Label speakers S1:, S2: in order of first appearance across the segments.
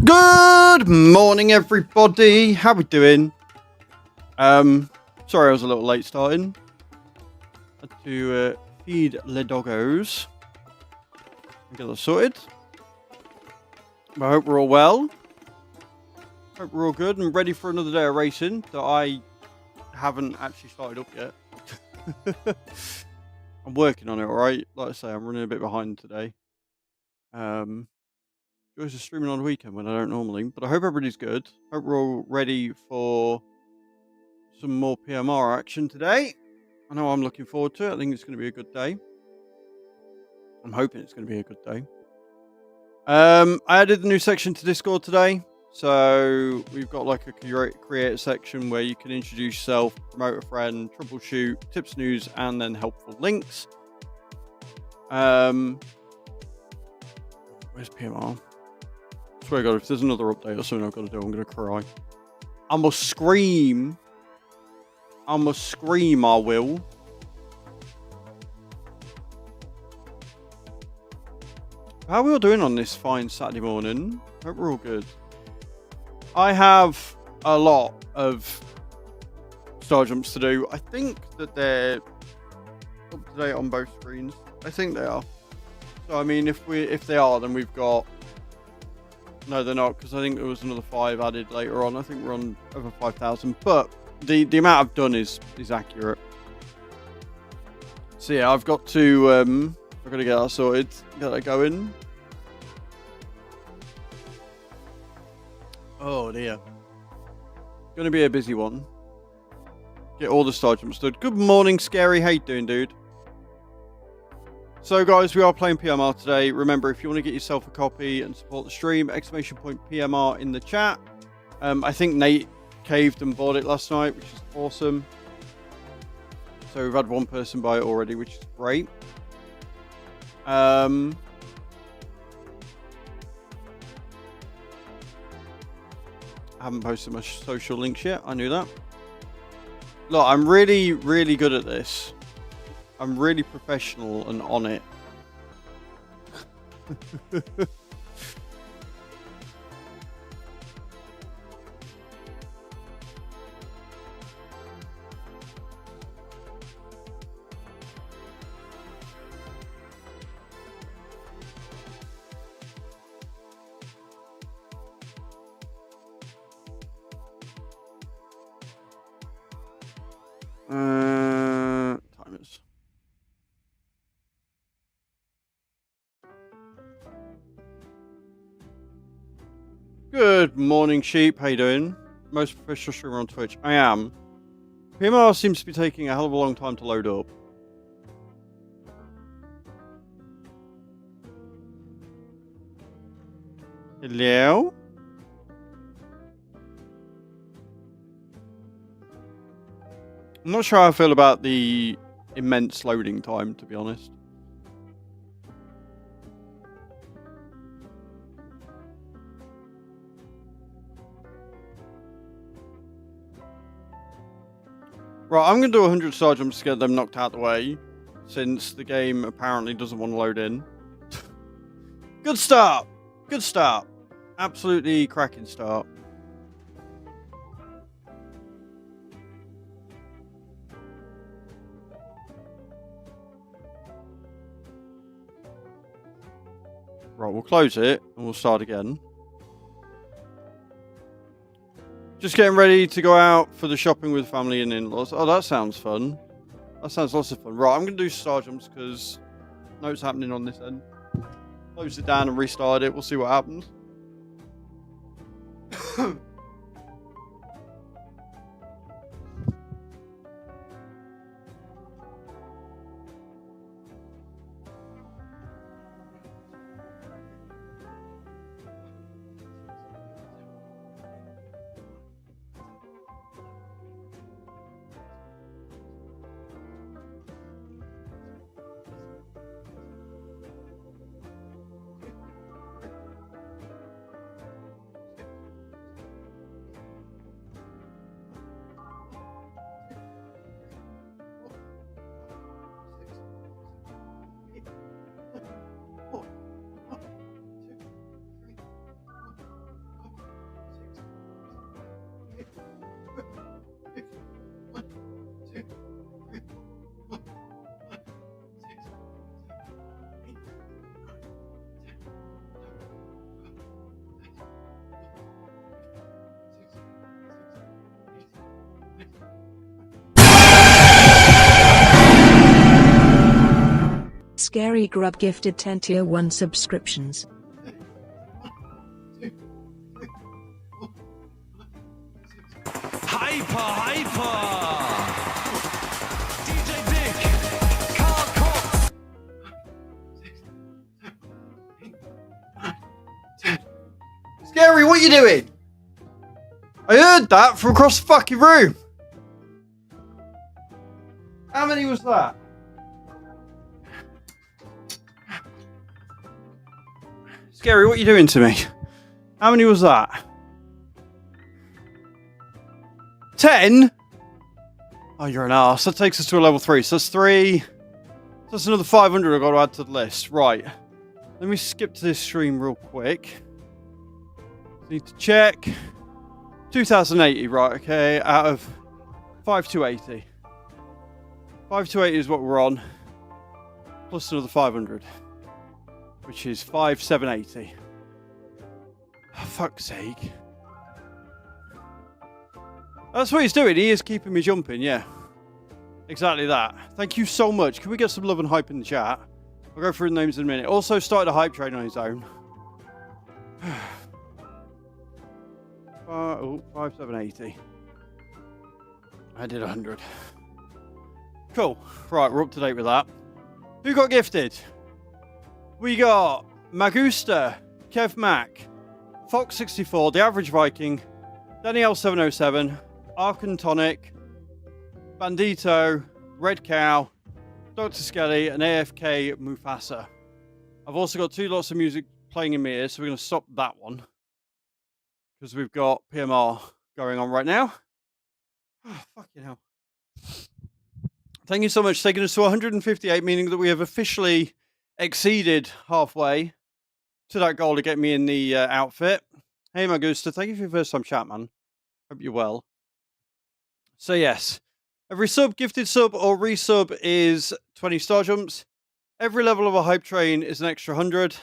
S1: Good morning, everybody. How we doing? Sorry I was a little late starting. Had to feed the doggos and get that sorted. But I hope we're all well. Hope we're all good and ready for another day of racing that I haven't actually started up yet. I'm working on it, alright? Like I say, I'm running a bit behind today. Joys are streaming on the weekend when I don't normally, but I hope everybody's good. Hope we're all ready for some more PMR action today. I know I'm looking forward to it. I think it's going to be a good day. I'm hoping it's going to be a good day. I added the new section to Discord today. So we've got like a create section where you can introduce yourself, promote a friend, troubleshoot, tips, news, and then helpful links. Where's PMR? I swear to God, if there's another update or something I've got to do, I'm going to cry. I must scream. I will. How are we all doing on this fine Saturday morning? Hope we're all good. I have a lot of star jumps to do. I think that they're up to date on both screens. I think they are. So I mean, if they are, then we've got. No, they're not, because I think there was another 5 added later on. I think we're on over 5,000, but the amount I've done is accurate. So yeah, I've got to get that sorted, get that going. Oh dear, gonna be a busy one. Get all the star jumps done. Good morning, Scary. How you doing, dude? So guys, we are playing PMR today. Remember, if you want to get yourself a copy and support the stream, ! PMR in the chat. I think Nate caved and bought it last night, which is awesome. So we've had one person buy it already, which is great. I haven't posted my social links yet. I knew that. Look, I'm really, really good at this. I'm really professional and on it. Timers. Good morning, sheep. How you doing? Most professional streamer on Twitch. I am. PMR seems to be taking a hell of a long time to load up. Hello? I'm not sure how I feel about the immense loading time, to be honest. Right, I'm going to do 100 star jumps to get them knocked out the way, since the game apparently doesn't want to load in. Good start! Good start. Absolutely cracking start. Right, we'll close it and we'll start again. Just getting ready to go out for the shopping with family and in-laws. Oh, that sounds fun. That sounds lots of fun. Right, I'm going to do star jumps because nothing's happening on this end. Close it down and restart it. We'll see what happens.
S2: Scary Grub gifted 10 tier 1 subscriptions.
S3: Hyper! DJ Dick! Carl Cox!
S1: Scary, what are you doing? I heard that from across the fucking room. How many was that? Scary, what are you doing to me? How many was that? 10? Oh, you're an arse. That takes us to a level 3. So that's 3. That's another 500 I've got to add to the list. Right. Let me skip to this stream real quick. Need to check. 2080, right, okay. Out of 5280. 5280 is what we're on. Plus another 500. Which is 5780. Oh, fuck's sake. That's what he's doing. He is keeping me jumping, yeah. Exactly that. Thank you so much. Can we get some love and hype in the chat? I'll go through the names in a minute. Also started a hype train on his own. 5780. I did 100. Cool. Right, we're up to date with that. Who got gifted? We got Magusta, Kev Mac, Fox64, The Average Viking, Danielle707, Arkantonic, Bandito, Red Cow, Dr. Skelly, and AFK Mufasa. I've also got 2 lots of music playing in my ears, so we're going to stop that one. Because we've got PMR going on right now. Oh, fucking hell. Thank you so much for taking us to 158, meaning that we have officially exceeded halfway to that goal to get me in the outfit. Hey, Magusta, thank you for your first time chat, man. Hope you're well. So, yes. Every sub, gifted sub, or resub is 20 star jumps. Every level of a hype train is an extra 100.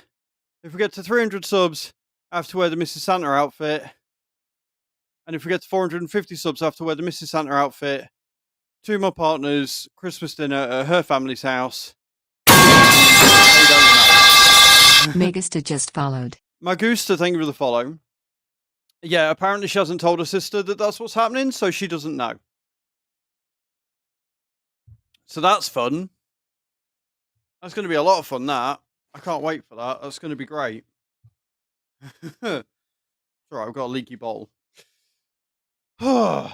S1: If we get to 300 subs, I have to wear the Mrs. Santa outfit. And if we get to 450 subs, I have to wear the Mrs. Santa outfit to my partner's Christmas dinner at her family's house.
S2: Megusta just followed.
S1: Magusta, thank you for the follow. Yeah, apparently she hasn't told her sister that that's what's happening, so she doesn't know. So that's fun. That's going to be a lot of fun, that. I can't wait for that. That's going to be great. It's alright, I've got a leaky bowl. So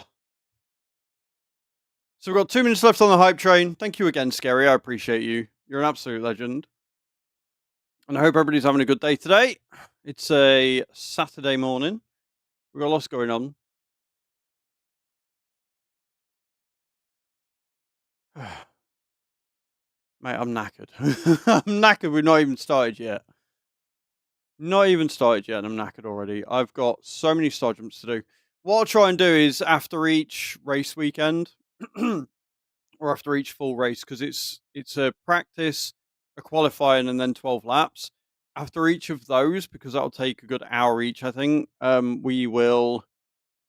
S1: we've got 2 minutes left on the hype train. Thank you again, Scary. I appreciate you. You're an absolute legend. And I hope everybody's having a good day today. It's a Saturday morning. We've got lots going on. Mate, I'm knackered. I'm knackered. We've not even started yet. Not even started yet, and I'm knackered already. I've got so many star jumps to do. What I'll try and do is after each race weekend, or after each full race, because it's a practice, a qualifying, and then 12 laps. After each of those, because that'll take a good hour each, I think, we will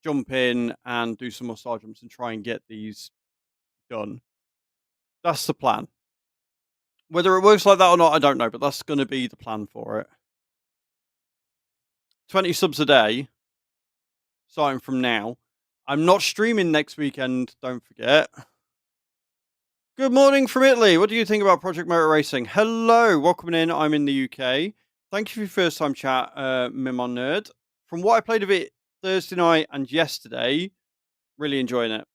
S1: jump in and do some more star jumps and try and get these done. That's the plan. Whether it works like that or not, I don't know, but that's going to be the plan for it. 20 subs a day, starting from now. I'm not streaming next weekend, don't forget. Good morning from Italy. What do you think about Project Motor Racing? Hello, welcome in. I'm in the UK. Thank you for your first time chat, Mimon Nerd. From what I played of it Thursday night and yesterday, really enjoying it.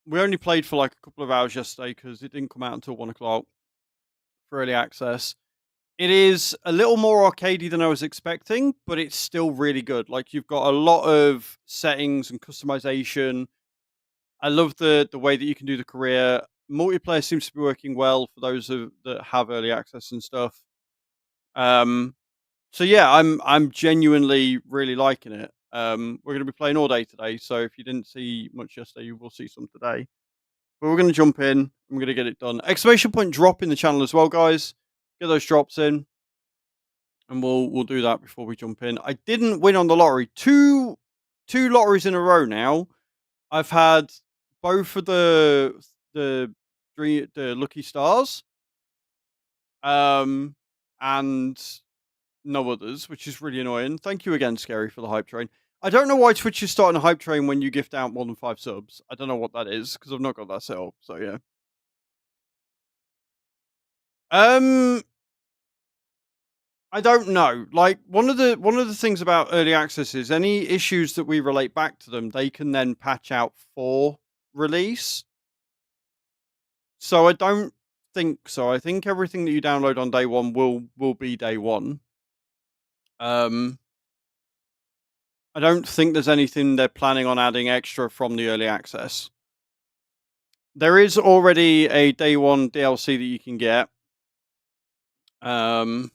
S1: We only played for like a couple of hours yesterday because it didn't come out until 1 o'clock for early access. It is a little more arcadey than I was expecting, but it's still really good. Like, you've got a lot of settings and customization. I love the way that you can do the career. Multiplayer seems to be working well for those that have early access and stuff. So yeah, I'm genuinely really liking it. We're going to be playing all day today, so if you didn't see much yesterday, you will see some today. But we're going to jump in. I'm going to get it done. Exclamation point drop in the channel as well, guys. Get those drops in, and we'll do that before we jump in. I didn't win on the lottery. Two lotteries in a row now. I've had both of the lucky stars, and no others, which is really annoying. Thank you again, Scary, for the hype train. I don't know why Twitch is starting a hype train when you gift out more than 5 subs. I don't know what that is because I've not got that set up. So yeah. I don't know. Like one of the things about early access is any issues that we relate back to them, they can then patch out for release. So I don't think so. I think everything that you download on day one will be day one. I don't think there's anything they're planning on adding extra from the early access. There is already a day one DLC that you can get. In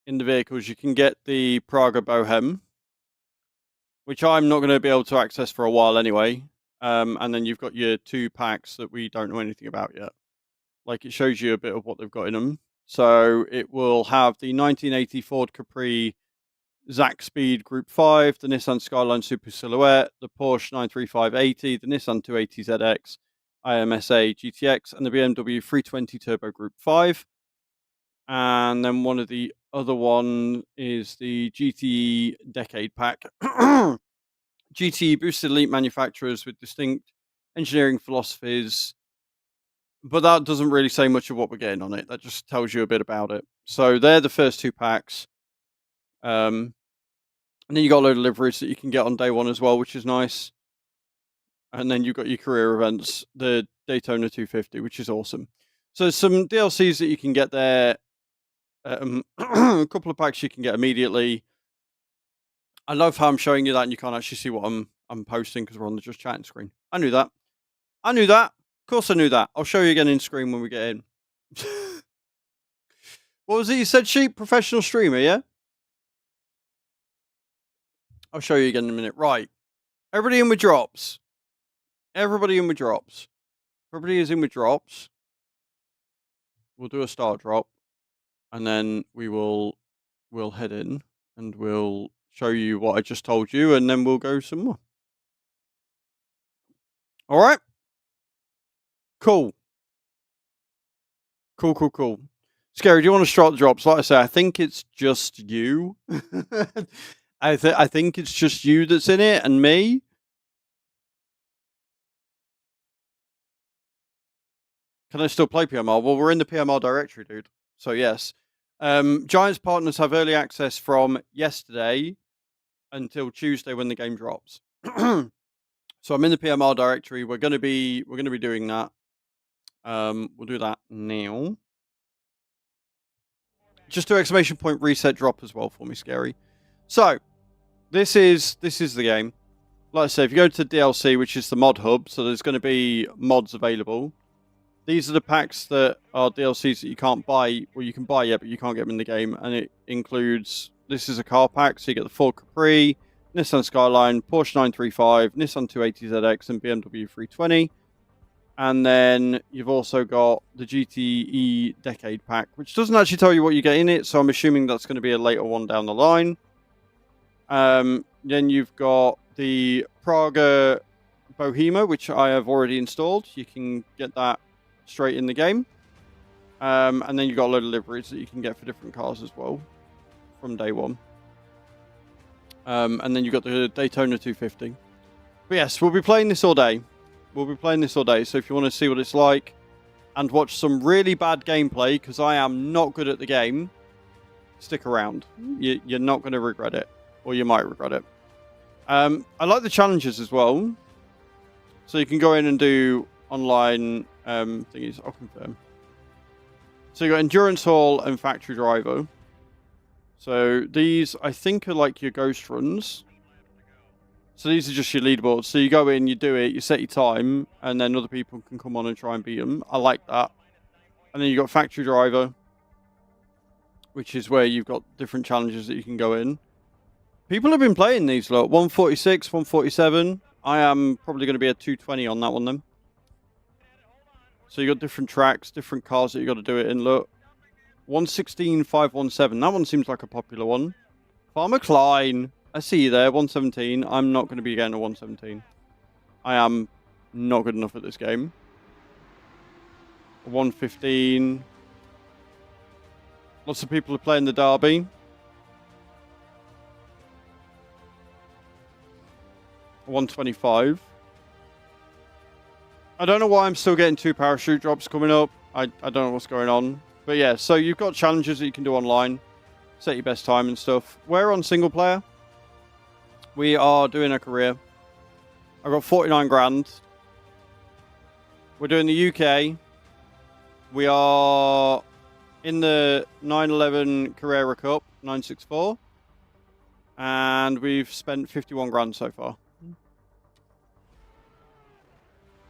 S1: the vehicles, you can get the Praga Bohem, which I'm not going to be able to access for a while anyway. And then you've got your 2 packs that we don't know anything about yet. Like it shows you a bit of what they've got in them. So it will have the 1980 Ford Capri Zack Speed Group 5, the Nissan Skyline Super Silhouette, the Porsche 93580, the Nissan 280ZX, IMSA GTX, and the BMW 320 Turbo Group 5. And then one of the other one is the GTE Decade Pack. GTE boosted elite manufacturers with distinct engineering philosophies. But that doesn't really say much of what we're getting on it. That just tells you a bit about it. So they're the first 2 packs. And then you got a load of liveries that you can get on day one as well, which is nice. And then you've got your career events, the Daytona 250, which is awesome. So some DLCs that you can get there. A couple of packs you can get immediately. I love how I'm showing you that and you can't actually see what I'm posting because we're on the just chatting screen. I knew that. Of course I knew that. I'll show you again in screen when we get in. What was it you said, Sheep? Professional streamer, yeah? I'll show you again in a minute. Right. Everybody in with drops. Everybody in with drops. Everybody is in with drops. We'll do a star drop. And then we'll head in and we'll show you what I just told you. And then we'll go some more. All right. Cool. Cool. Scary, do you want to start the drops? Like I say, I think it's just you. I think it's just you that's in it and me. Can I still play PMR? Well, we're in the PMR directory, dude. So yes. Giants partners have early access from yesterday until Tuesday when the game drops. So I'm in the PMR directory. We're gonna be doing that. We'll do that now. Just do exclamation point reset drop as well for me, Scary. So this is the game. Like I said, if you go to DLC, which is the mod hub, so there's going to be mods available. These are the packs that are DLCs that you can't buy, well, you can buy yet, but you can't get them in the game. And it includes, this is a car pack, so you get the Ford Capri, Nissan Skyline, Porsche 935, Nissan 280ZX, and BMW 320. And then you've also got the GTE Decade Pack, which doesn't actually tell you what you get in it, so I'm assuming that's going to be a later one down the line. Then you've got the Praga Bohema, which I have already installed. You can get that straight in the game. And then you've got a load of liveries that you can get for different cars as well from day one. And then you've got the Daytona 250. But yes, we'll be playing this all day. So if you want to see what it's like and watch some really bad gameplay, because I am not good at the game, stick around. You're not going to regret it. Or you might regret it. I like the challenges as well. So you can go in and do online thingies. I'll confirm. So you got Endurance Hall and Factory Driver. So these, I think, are like your ghost runs. So these are just your leaderboards. So you go in, you do it, you set your time, and then other people can come on and try and beat them. I like that. And then you got Factory Driver, which is where you've got different challenges that you can go in. People have been playing these, look. 146, 147. I am probably going to be a 220 on that one then. So you got different tracks, different cars that you got to do it in, look. 116, 517. That one seems like a popular one. Farmer Klein. I see you there, 117. I'm not going to be getting a 117. I am not good enough at this game. 115. Lots of people are playing the Derby. 125. I don't know why I'm still getting 2 parachute drops coming up. I don't know what's going on. But yeah, so you've got challenges that you can do online. Set your best time and stuff. We're on single player. We are doing a career. I got 49 grand. We're doing the UK. We are in the 911 Carrera Cup, 964. And we've spent 51 grand so far.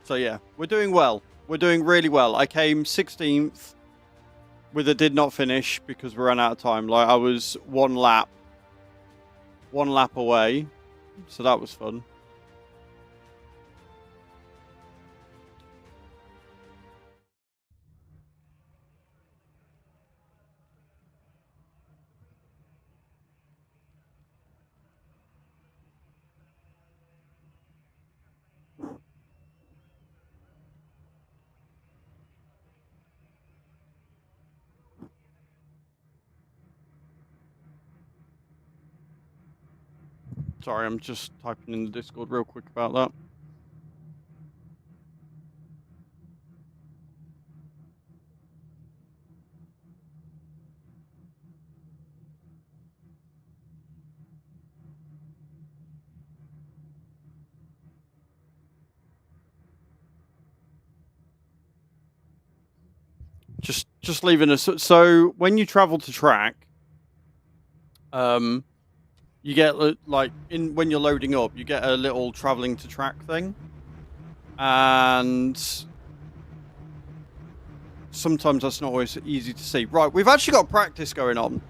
S1: So yeah, we're doing well. We're doing really well. I came 16th with a did not finish because we ran out of time. Like, I was one lap away. So that was fun. Sorry, I'm just typing in the Discord real quick about that. Just leaving us. So when you travel to track, you get like when you're loading up, you get a little traveling to track thing, and sometimes that's not always easy to see. Right, we've actually got practice going on.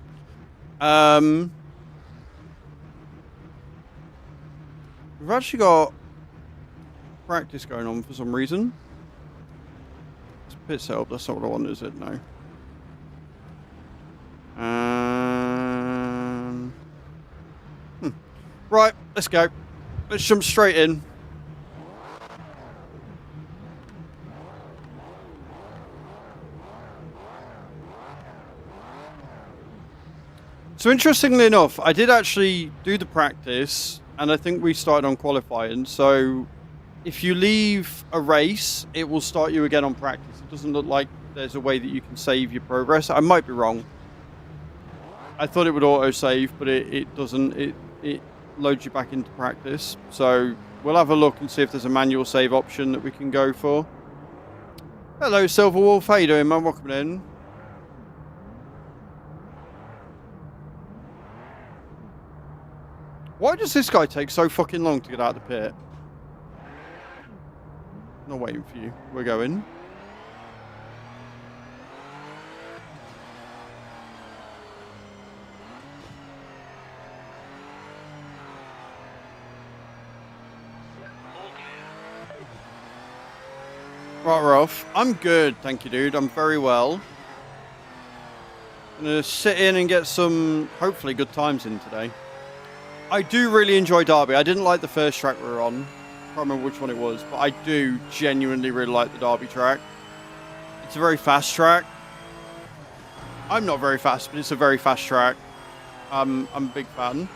S1: We've actually got practice going on for some reason. It's pit setup. That's not what I want, is it? No. Right, let's go. Let's jump straight in. So interestingly enough, I did actually do the practice, and I think we started on qualifying. So if you leave a race, it will start you again on practice. It doesn't look like there's a way that you can save your progress. I might be wrong. I thought it would auto-save, but it doesn't. It loads you back into practice. So we'll have a look and see if there's a manual save option that we can go for. Hello, Silver Wolf. How you doing, man? Welcome in. Why does this guy take so fucking long to get out of the pit? Not waiting for you. We're going. Right, we're off. I'm good, thank you, dude. I'm very well. I'm gonna sit in and get some, hopefully, good times in today. I do really enjoy Derby. I didn't like the first track we were on. I can't remember which one it was, but I do genuinely really like the Derby track. It's a very fast track. I'm not very fast, but it's a very fast track. I'm a big fan.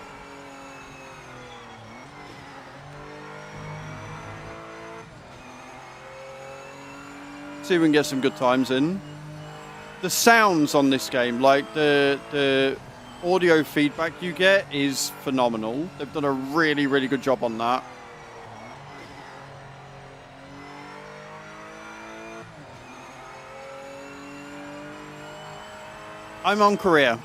S1: See if we can get some good times in. The sounds on this game, like the audio feedback you get, is phenomenal. They've done a really, really good job on that. I'm on career.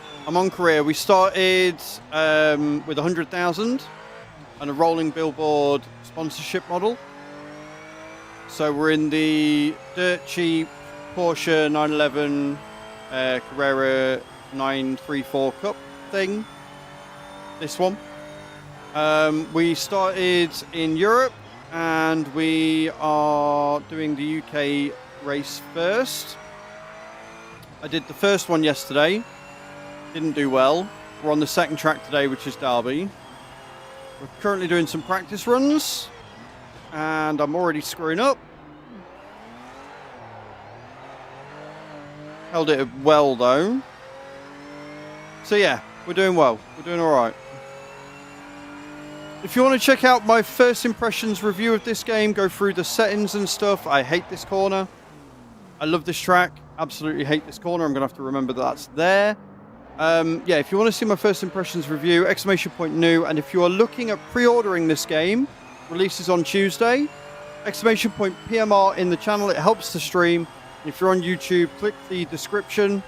S1: We started with 100,000 and a rolling billboard sponsorship model. So we're in the dirt cheap Porsche 911 Carrera 934 Cup thing. This one. We started in Europe, and we are doing the UK race first. I did the first one yesterday. Didn't do well. We're on the second track today, which is Derby. We're currently doing some practice runs, and I'm already screwing up. Held it well, though. So yeah, we're doing well. We're doing all right. If you want to check out my first impressions review of this game, go through the settings and stuff. I hate this corner. I love this track. Absolutely hate this corner. I'm going to have to remember that that's there. Yeah, if you want to see my first impressions review, !new. And if you are looking at pre-ordering this game, releases on Tuesday. !PMR in the channel. It helps the stream. If you're on YouTube, click the description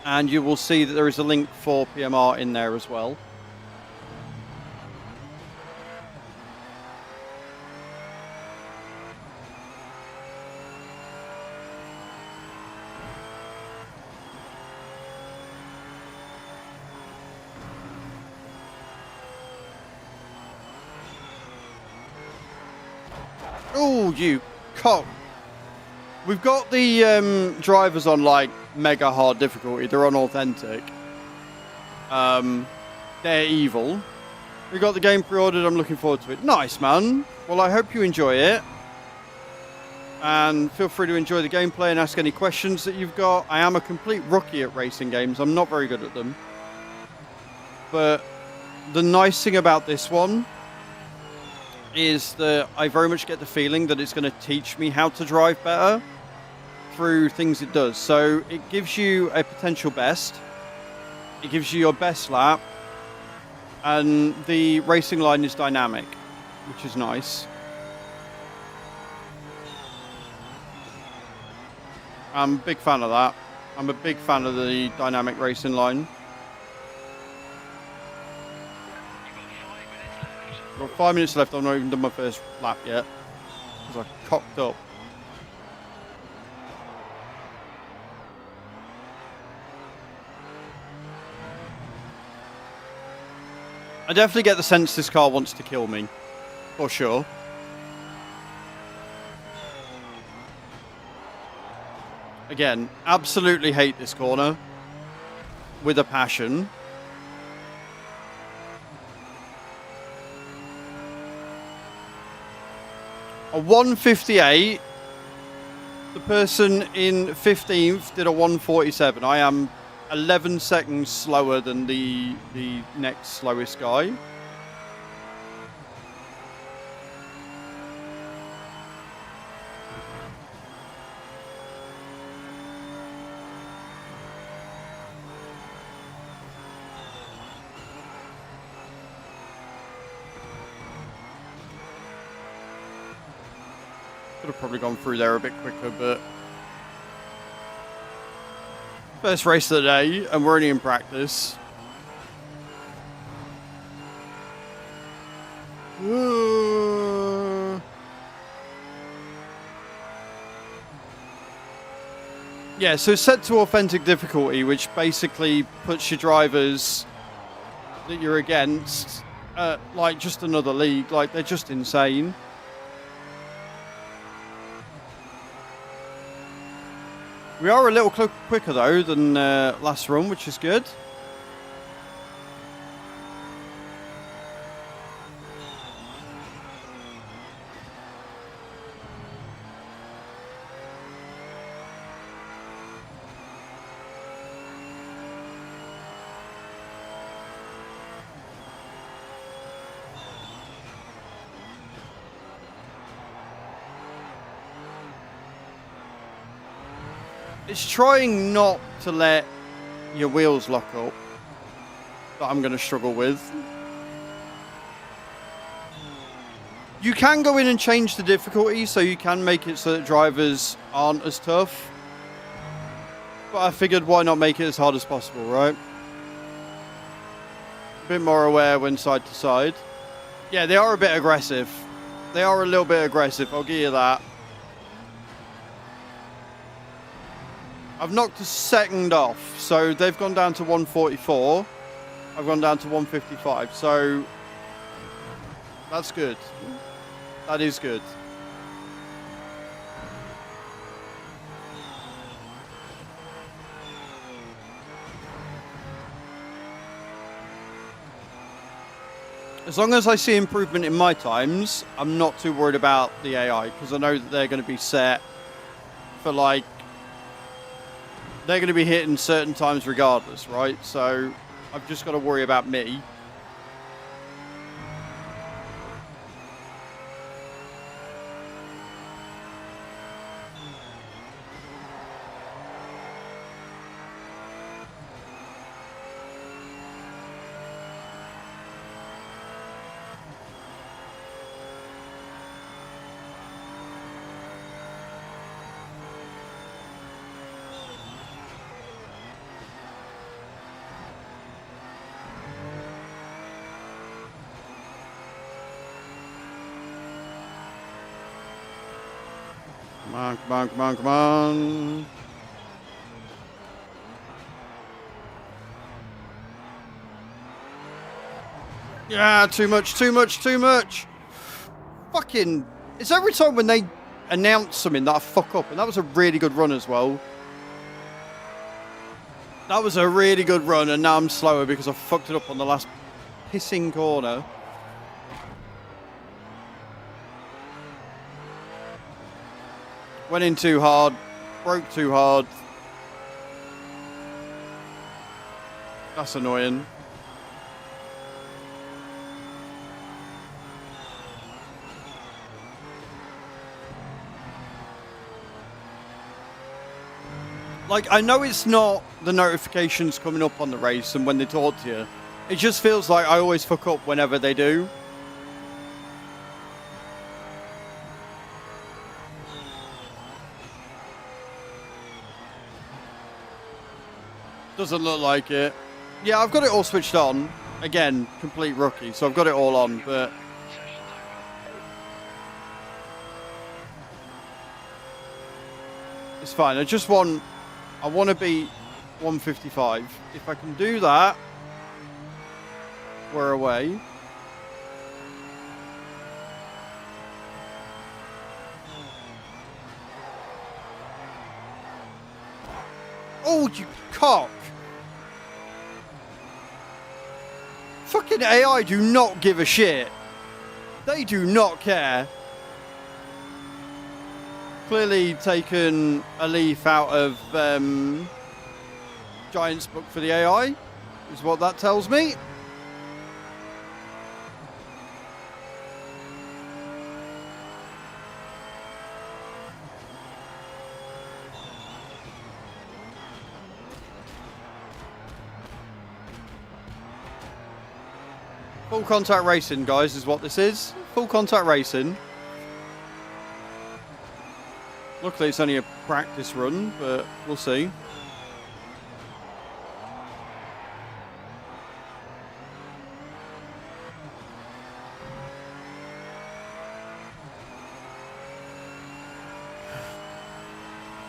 S1: and you will see that there is a link for PMR in there as well. Oh, you cock. We've got the drivers on like mega hard difficulty. They're on authentic. They're evil. We got the game pre-ordered. I'm looking forward to it. Nice, man. Well, I hope you enjoy it. And feel free to enjoy the gameplay and ask any questions that you've got. I am a complete rookie at racing games. I'm not very good at them. But the nice thing about this one is that I very much get the feeling that it's going to teach me how to drive better through things it does. So it gives you a potential best. It gives you your best lap. And the racing line is dynamic, which is nice. I'm a big fan of that. I'm a big fan of the dynamic racing line. I've got 5 minutes left. I've not even done my first lap yet because I cocked up. I definitely get the sense this car wants to kill me, for sure. Again, absolutely hate this corner with a passion. A 158. The person in 15th did a 147. I am 11 seconds slower than the next slowest guy. Could have probably gone through there a bit quicker, but first race of the day, and we're only in practice. Yeah, so set to authentic difficulty, which basically puts your drivers that you're against like just another league. Like, they're just insane. We are a little quicker, though, than last run, which is good. It's trying not to let your wheels lock up that I'm going to struggle with. You can go in and change the difficulty, so you can make it so that drivers aren't as tough. But I figured, why not make it as hard as possible, right? A bit more aware when side to side. Yeah, they are a bit aggressive. They are a little bit aggressive, I'll give you that. I've knocked a second off, so they've gone down to 144. I've gone down to 155, so That's good. That is good. As long as I see improvement in my times, I'm not too worried about the AI, because I know that they're going to be set for, like, they're going to be hitting certain times regardless, right? So I've just got to worry about me. Come on, come on, come on, come on. Yeah, too much, too much, too much. Fucking, it's every time when they announce something that I fuck up, and that was a really good run as well. That was a really good run, and now I'm slower because I fucked it up on the last pissing corner. Went in too hard, broke too hard. That's annoying. Like, I know it's not the notifications coming up on the race and when they talk to you. It just feels like I always fuck up whenever they do. Doesn't look like it. Yeah, I've got it all switched on. Again, complete rookie, so I've got it all on, but... it's fine. I want to beat 155. If I can do that, we're away. Oh, you cock! Fucking AI do not give a shit. They do not care. Clearly taken a leaf out of Giant's book for the AI, is what that tells me. Full contact racing, guys, is what this is. Full contact racing. Luckily, it's only a practice run, but we'll see.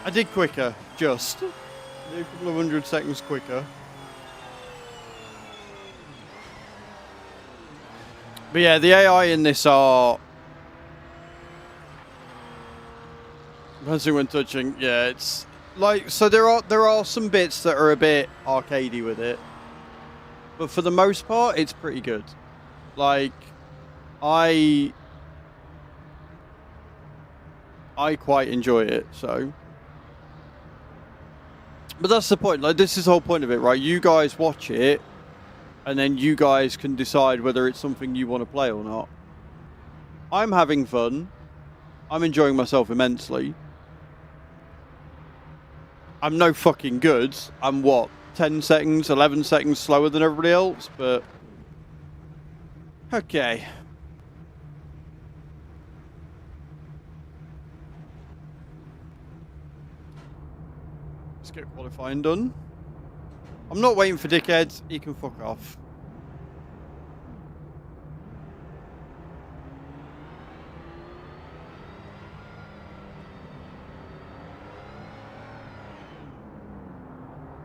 S1: I did quicker, just. A couple of 100 seconds quicker. But yeah, the AI in this are... Bouncing when touching, yeah, it's... like, so there are some bits that are a bit arcadey with it. But for the most part, it's pretty good. Like, I quite enjoy it, so... But that's the point, like, this is the whole point of it, right? You guys watch it, and then you guys can decide whether it's something you want to play or not. I'm having fun. I'm enjoying myself immensely. I'm no fucking good. I'm what, 10 seconds, 11 seconds slower than everybody else, but... okay. Let's get qualifying done. I'm not waiting for dickheads. He can fuck off.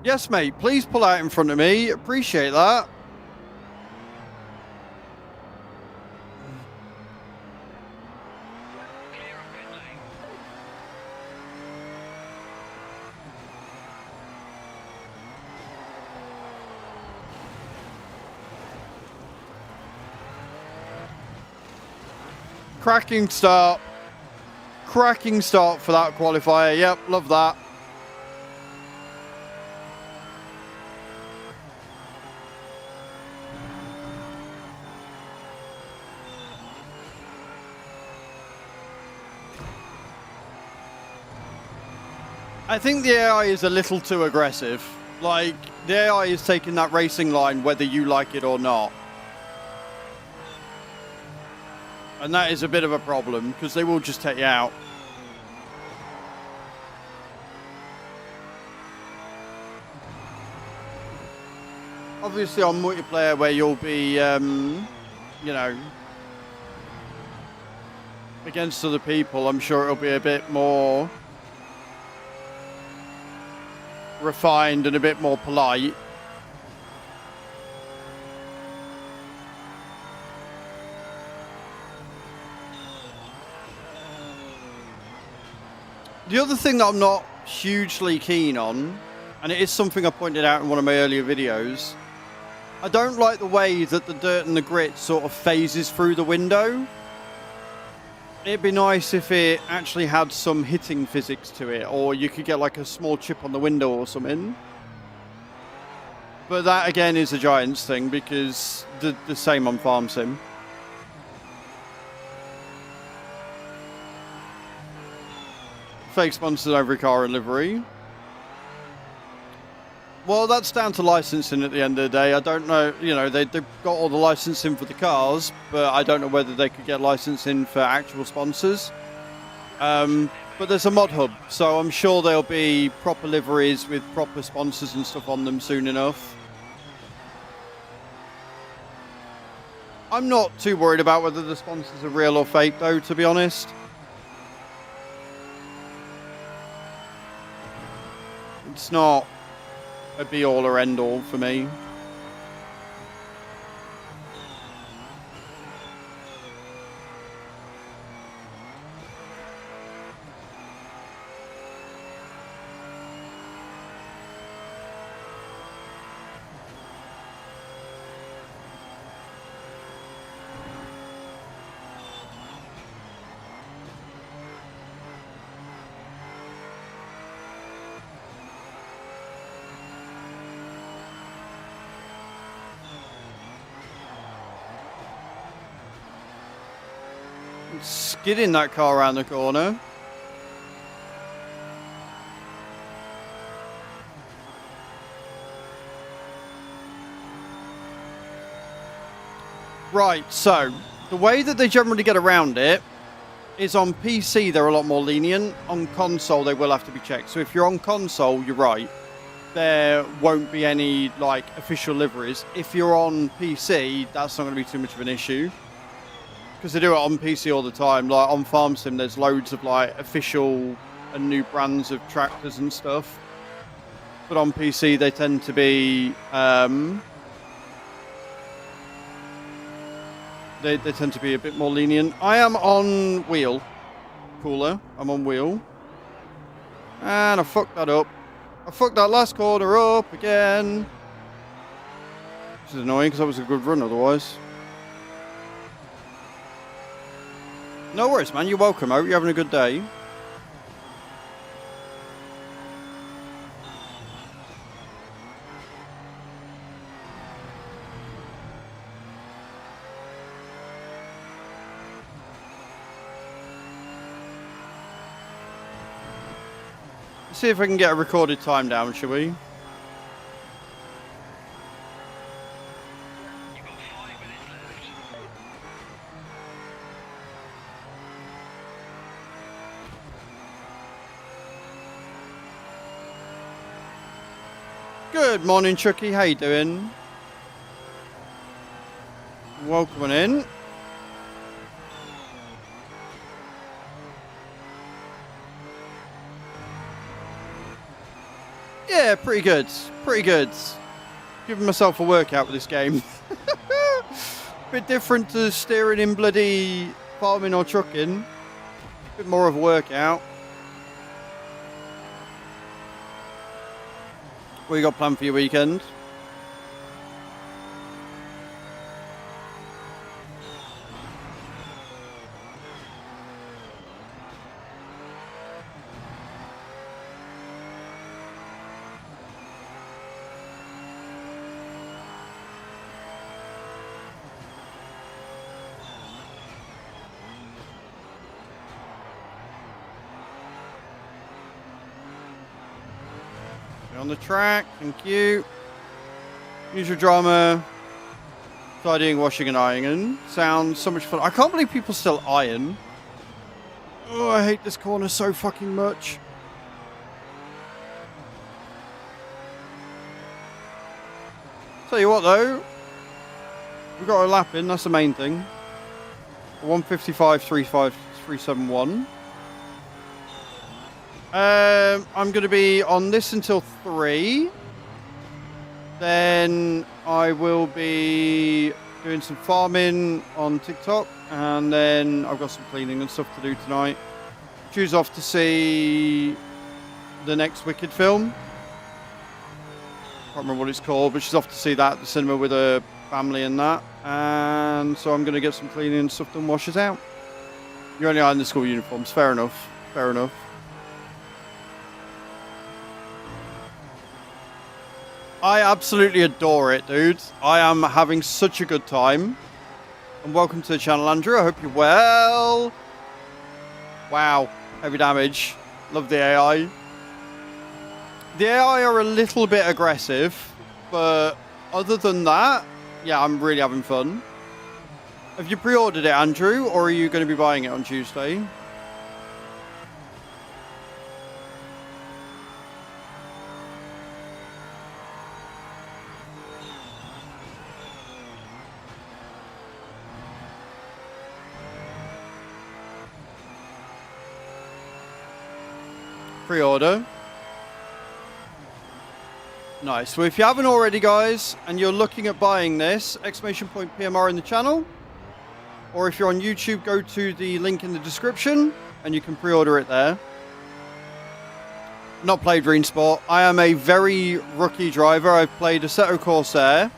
S1: Yes, mate. Please pull out in front of me. Appreciate that. Cracking start. Cracking start for that qualifier. Yep, love that. I think the AI is a little too aggressive. Like, the AI is taking that racing line whether you like it or not. And that is a bit of a problem, because they will just take you out. Obviously on multiplayer where you'll be, you know, against other people, I'm sure it'll be a bit more refined and a bit more polite. The other thing that I'm not hugely keen on, and it is something I pointed out in one of my earlier videos, I don't like the way that the dirt and the grit sort of phases through the window. It'd be nice if it actually had some hitting physics to it, or you could get like a small chip on the window or something. But that again is a Giants thing, because the same on Farm Sim. Fake sponsors every car and livery. Well, that's down to licensing at the end of the day. I don't know, you know, they've got all the licensing for the cars, but I don't know whether they could get licensing for actual sponsors. But there's a mod hub, so I'm sure there'll be proper liveries with proper sponsors and stuff on them soon enough. I'm not too worried about whether the sponsors are real or fake, though, to be honest. It's not a be-all or end-all for me. Skidding that car around the corner. Right, so the way that they generally get around it is on PC they're a lot more lenient. On console they will have to be checked. So if you're on console, you're right. There won't be any like official liveries. If you're on PC, that's not going to be too much of an issue. Because they do it on PC all the time. Like on Farm Sim, there's loads of like official and new brands of tractors and stuff. But on PC, they tend to be they tend to be a bit more lenient. I am on wheel cooler. I'm on wheel, and I fucked that up. I fucked that last corner up again, which is annoying because that was a good run otherwise. No worries, man. You're welcome. I hope you're having a good day. Let's see if I can get a recorded time down, shall we? Good morning, Chucky. How you doing? Welcome in. Yeah, pretty good. Pretty good. Giving myself a workout with this game. Bit different to steering in bloody farming or trucking. Bit more of a workout. What you got planned for your weekend? On the track, thank you. Usual drama. Tidying, washing, and ironing. Sounds so much fun. I can't believe people still iron. Oh, I hate this corner so fucking much. Tell you what though, we got a lap in, that's the main thing. 155.35371. I'm going to be on this until 3. Then I will be doing some farming on TikTok. And then I've got some cleaning and stuff to do tonight. Choose off to see the next Wicked film. Can't remember what it's called, but she's off to see that at the cinema with her family and that. And so I'm going to get some cleaning and stuff done, wash it out. You're only in the school uniforms. Fair enough. Fair enough. I absolutely adore it, dude. I am having such a good time. And welcome to the channel, Andrew. I hope you're well. Wow. Heavy damage. Love the AI. The AI are a little bit aggressive, but other than that, yeah, I'm really having fun. Have you pre-ordered it, Andrew, or are you going to be buying it on Tuesday? Pre-order. Nice. So if you haven't already, guys, and you're looking at buying this, exclamation point PMR in the channel. Or if you're on YouTube, go to the link in the description and you can pre-order it there. Not played Green Sport. I am a very rookie driver. I've played Assetto Corsair.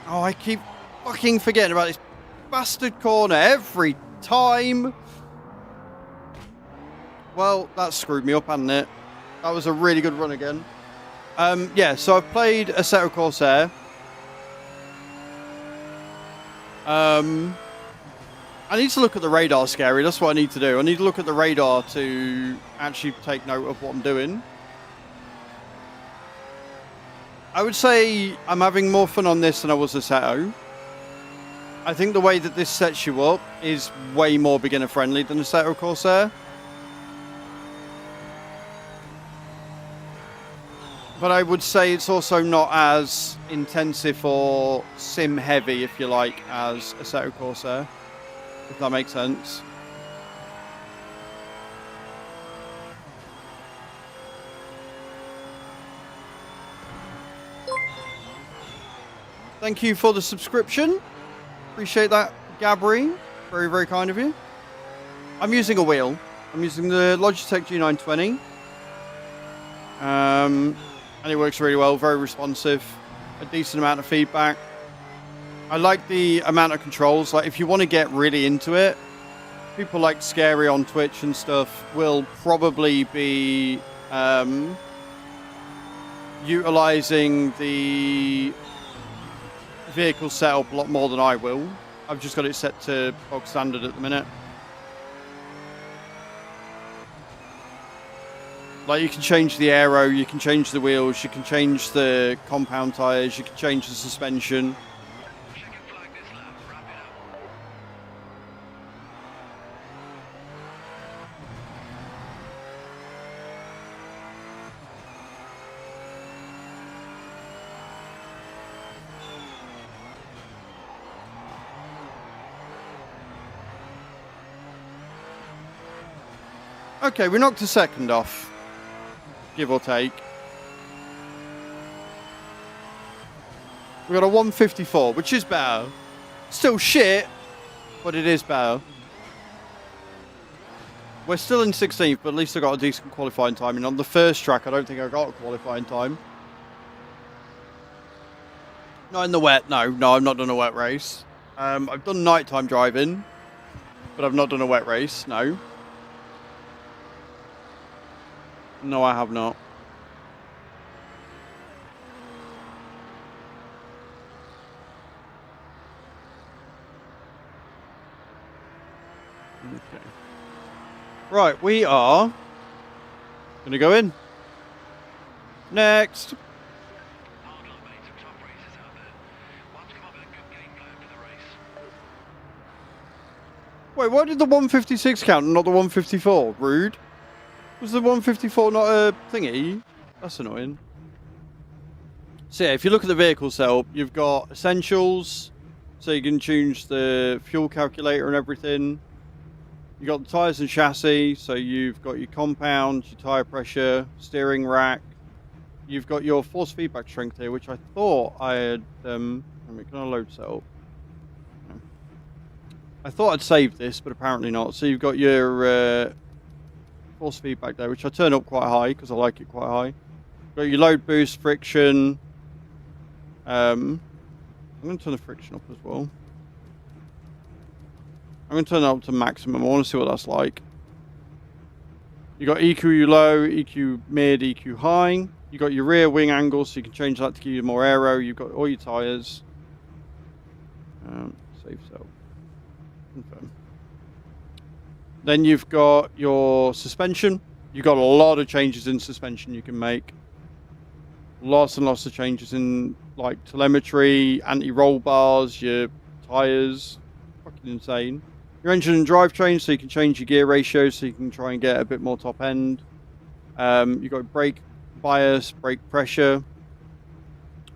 S1: Oh, I keep fucking forgetting about this bastard corner every time. Well, that screwed me up, hasn't it? That was a really good run again. Yeah, so I've played Assetto Corsair. I need to look at the radar, Scary. That's what I need to do. I need to look at the radar to actually take note of what I'm doing. I would say I'm having more fun on this than I was Assetto. I think the way that this sets you up is way more beginner friendly than Assetto Corsair. But I would say it's also not as intensive or sim heavy, if you like, as Assetto Corsair. If that makes sense. Thank you for the subscription. Appreciate that, Gabri. Very, very kind of you. I'm using a wheel. I'm using the Logitech G920. And it works really well, very responsive, a decent amount of feedback. I like the amount of controls. Like, if you want to get really into it, people like Scary on Twitch and stuff will probably be utilizing the vehicle setup a lot more than I will. I've just got it set to bog standard at the minute. Like, you can change the aero, you can change the wheels, you can change the compound tyres, you can change the suspension. Okay, we knocked a second off. Give or take. We got a 154, which is better. Still shit, but it is better. We're still in 16th, but at least I got a decent qualifying time. And on the first track, I don't think I got a qualifying time. Not in the wet, no, I've not done a wet race. I've done nighttime driving, but I've not done a wet race, no. No, I have not. Okay. Right, we are going to go in. Next. Wait, why did the 156 count and not the 154? Rude. Was the 154 not a thingy? That's annoying. So yeah, if you look at the vehicle setup, you've got essentials, so you can change the fuel calculator and everything. You've got the tyres and chassis, so you've got your compound, your tyre pressure, steering rack. You've got your force feedback strength here, which I thought I had... I mean, can I load setup? No. I thought I'd saved this, but apparently not. So you've got your force feedback there, which I turn up quite high, because I like it quite high. You've got your load boost, friction... I'm going to turn the friction up as well. I'm going to turn it up to maximum. I want to see what that's like. You got EQ low, EQ mid, EQ high. You got your rear wing angle, so you can change that to give you more aero. You've got all your tyres. Save cell. Confirm. Then you've got your suspension. You've got a lot of changes in suspension you can make. Lots and lots of changes in like telemetry, anti-roll bars, your tires, fucking insane. Your engine and drivetrain, so you can change your gear ratio, so you can try and get a bit more top end. You've got brake bias, brake pressure.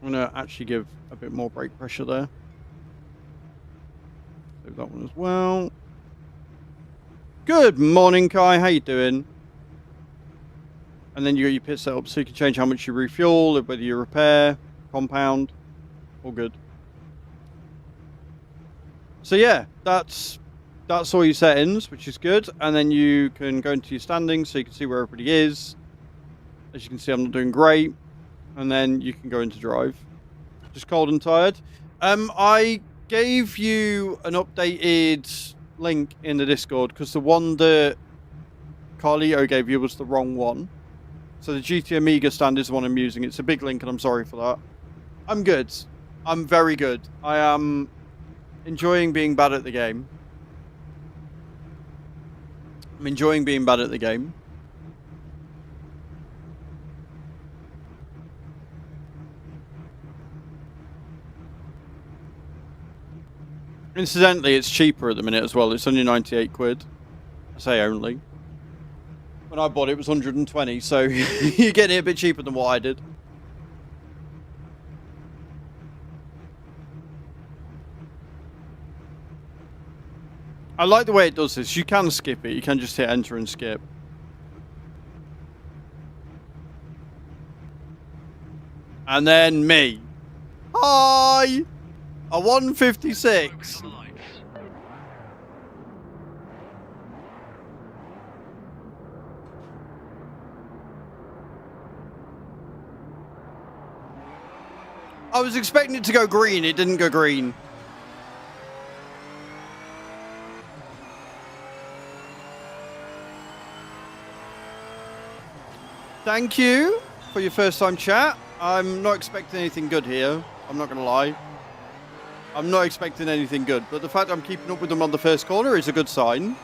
S1: I'm gonna actually give a bit more brake pressure there. Save that one as well. Good morning, Kai. How you doing? And then you got your pit setup, so you can change how much you refuel, whether you repair, compound, all good. So yeah, that's all your settings, which is good. And then you can go into your standings, so you can see where everybody is. As you can see, I'm not doing great. And then you can go into drive. Just cold and tired. I gave you an updated link in the Discord, because the one that Carlito gave you was the wrong one. So the GT Amiga stand is the one I'm using. It's a big link, and I'm sorry for that. I'm good. I'm very good. I am enjoying being bad at the game. I'm enjoying being bad at the game. Incidentally, it's cheaper at the minute as well. It's only 98 quid. I say only. When I bought it, it was 120, so you're getting it a bit cheaper than what I did. I like the way it does this. You can skip it. You can just hit enter and skip. And then me. Hi! A 156. I was expecting it to go green. It didn't go green. Thank you for your first time chat. I'm not expecting anything good here. I'm not going to lie. I'm not expecting anything good. But the fact I'm keeping up with them on the first corner is a good sign.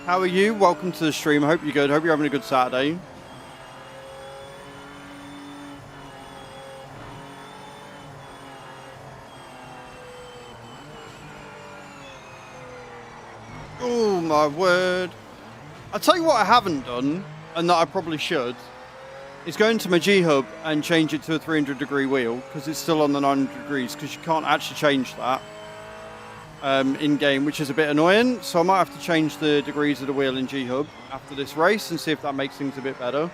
S1: How are you? Welcome to the stream. I hope you're good. I hope you're having a good Saturday. Oh my word. I'll tell you what I haven't done, and that I probably should, is go into my G-Hub and change it to a 300-degree wheel, because it's still on the 900 degrees, because you can't actually change that in-game, which is a bit annoying. So I might have to change the degrees of the wheel in G-Hub after this race and see if that makes things a bit better.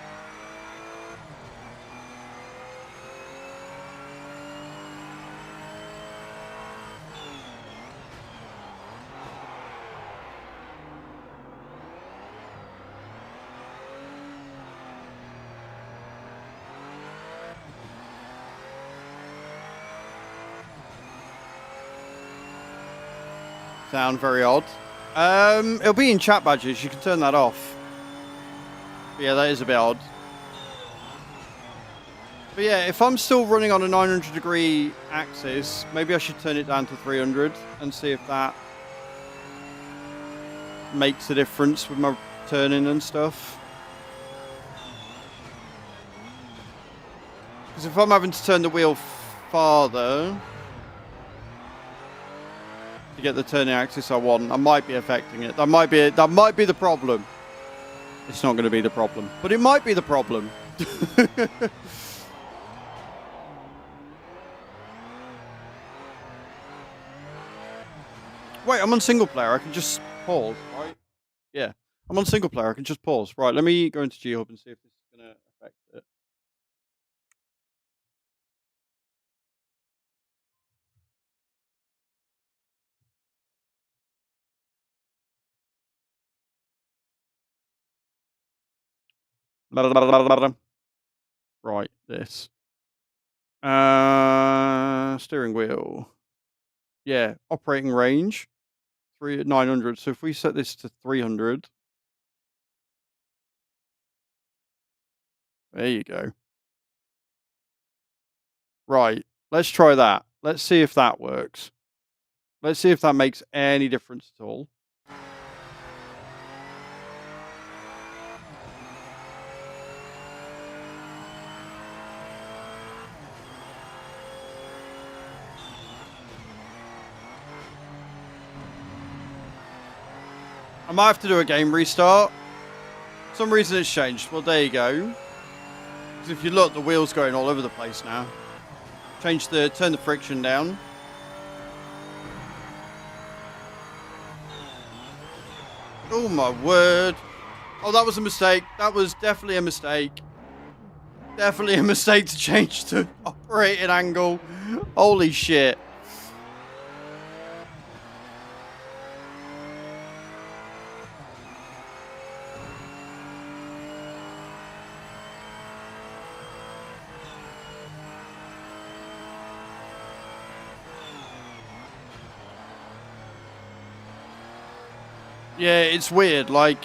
S1: Sound very odd. It'll be in chat badges. You can turn that off. But yeah, that is a bit odd. But yeah, if I'm still running on a 900-degree axis, maybe I should turn it down to 300 and see if that makes a difference with my turning and stuff. Because if I'm having to turn the wheel farther to get the turning axis I want, I might be affecting it. That might be the problem. It's not going to be the problem, but it might be the problem. Wait, I'm on single player. I can just pause, right? Yeah, I'm on single player. I can just pause. Right, let me go into G-Hub and see if this is going to affect it. Right, this. Steering wheel. Yeah, operating range. 900. So if we set this to 300. There you go. Right, let's try that. Let's see if that works. Let's see if that makes any difference at all. I might have to do a game restart. For some reason it's changed. Well, there you go. Because if you look, the wheel's going all over the place now. Turn the friction down. Oh my word. Oh, that was a mistake. That was definitely a mistake. Definitely a mistake to change the operating angle. Holy shit. Yeah, it's weird, like...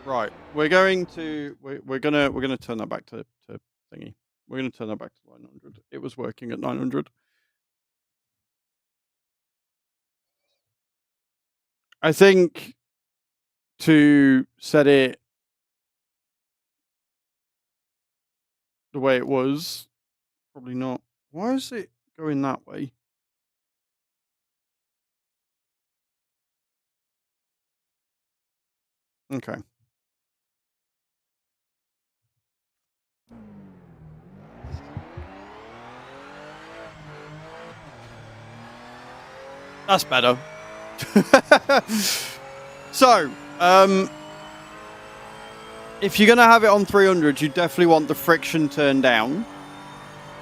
S1: Right, we're gonna turn that back to thingy. We're gonna turn that back to 900. It was working at 900. I think to set it the way it was, probably not. Why is it going that way? Okay. That's better. So, if you're going to have it on 300, you definitely want the friction turned down.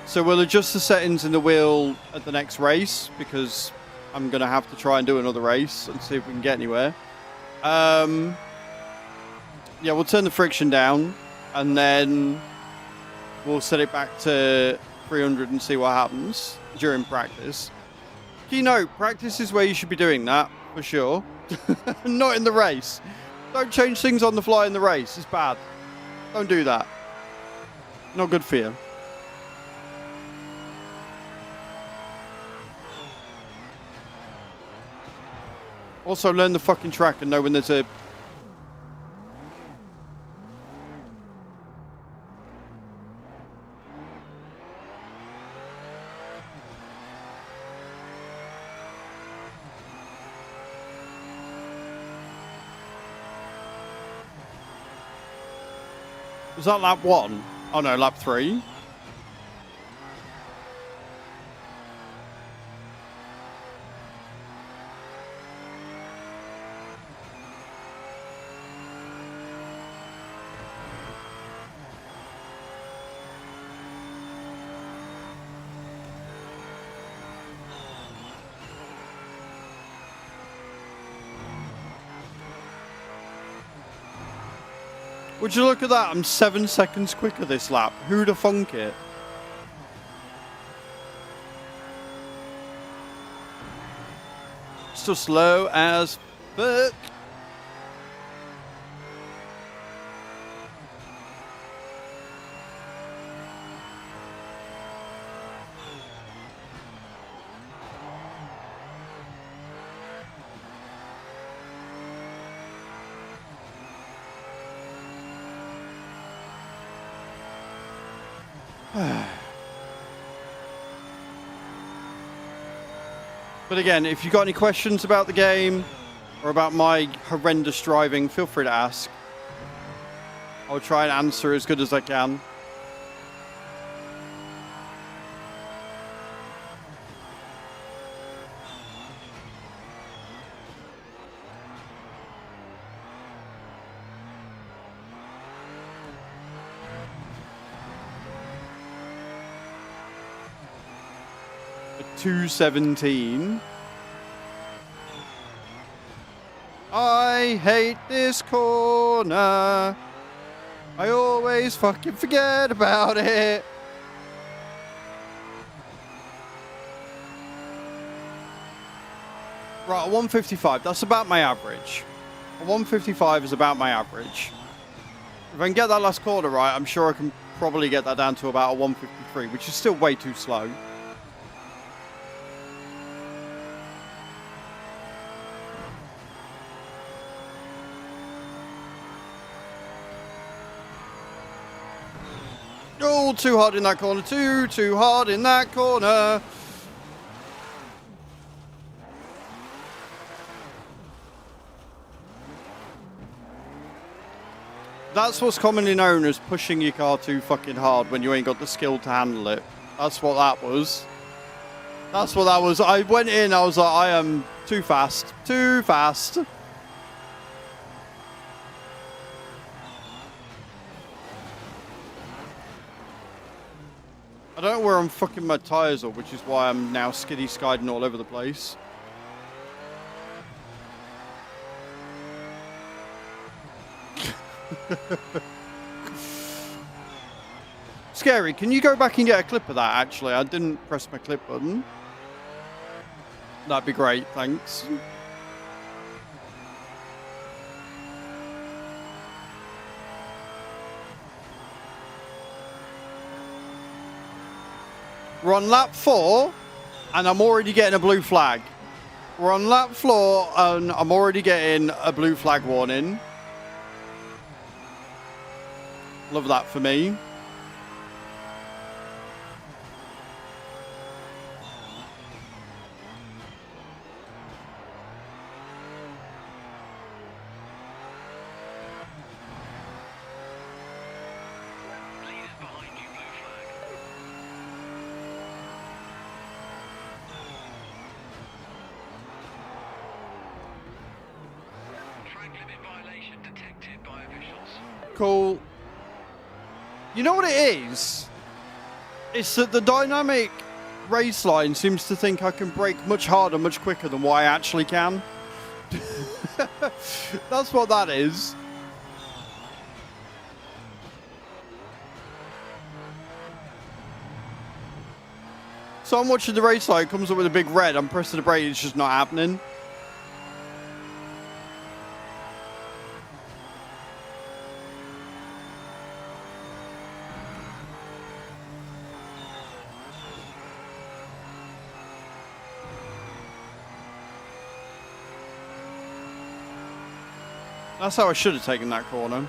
S1: So we'll adjust the settings in the wheel at the next race, because I'm going to have to try and do another race and see if we can get anywhere. Yeah, we'll turn the friction down, and then we'll set it back to 300 and see what happens during practice. Keynote, practice is where you should be doing that, for sure. Not in the race. Don't change things on the fly in the race. It's bad. Don't do that. Not good for you. Also, learn the fucking track and know when there's a... Was that lap 1? Oh no, lap 3. Would you look at that? I'm 7 seconds quicker this lap. Who'd have thunk it? Still slow as fuck. But again, if you've got any questions about the game or about my horrendous driving, feel free to ask. I'll try and answer as good as I can. The 217. I hate this corner. I always fucking forget about it. Right, 155. That's about my average. 155 is about my average. If I can get that last corner right, I'm sure I can probably get that down to about a 153, which is still way too slow. Oh, too hard in that corner. Too hard in that corner. That's what's commonly known as pushing your car too fucking hard when you ain't got the skill to handle it. That's what that was. That's what that was. I went in, I was like, I am too fast. Too fast. I don't know where I'm fucking my tyres up, which is why I'm now skiddy-skiding all over the place. Scary, can you go back and get a clip of that, actually? I didn't press my clip button. That'd be great, thanks. We're on lap 4, and I'm already getting a blue flag. We're on lap 4, and I'm already getting a blue flag warning. Love that for me. Cool. You know what it is? It's that the dynamic race line seems to think I can brake much harder, much quicker than what I actually can. That's what that is. So I'm watching the race line, it comes up with a big red, I'm pressing the brake, it's just not happening. That's how I should have taken that corner.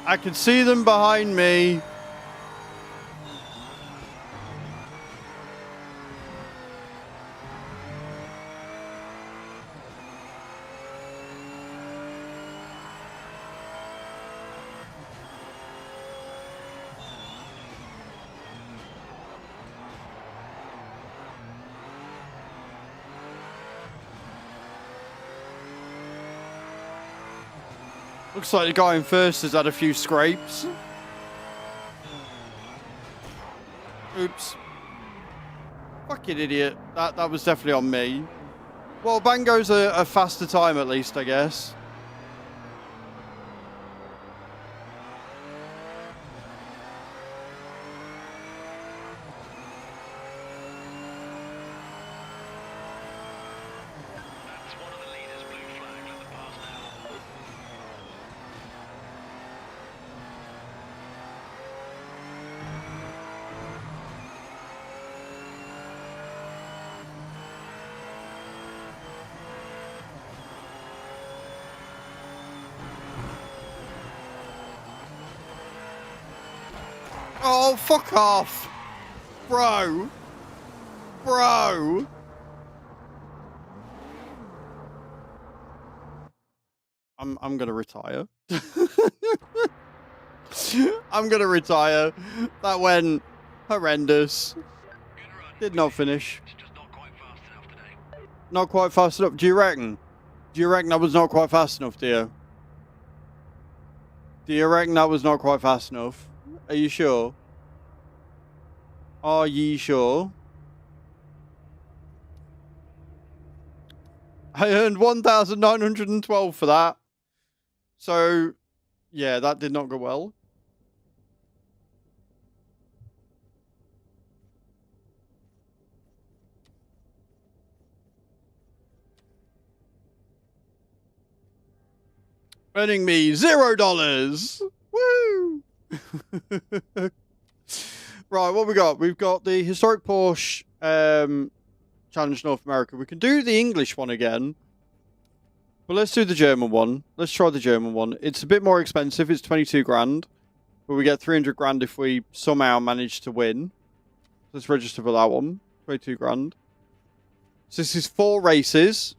S1: I can see them behind me. Looks like the guy in first has had a few scrapes. Oops. Fucking idiot. That was definitely on me. Well, Bango's a faster time at least, I guess. Oh, fuck off. Bro. Bro. I'm gonna retire. I'm gonna retire. That went horrendous. Did not finish. Not quite fast enough. Do you reckon? Do you reckon that was not quite fast enough, dear? Do you reckon that was not quite fast enough? Are you sure? Are ye sure? I earned 1,912 for that. So, yeah, that did not go well. Earning me $0. Woo! Right, what we got? We've got the historic Porsche Challenge North America. We can do the English one again. But let's do the German one. Let's try the German one. It's a bit more expensive. It's 22 grand. But we get 300 grand if we somehow manage to win. Let's register for that one. 22 grand. So this is 4 races.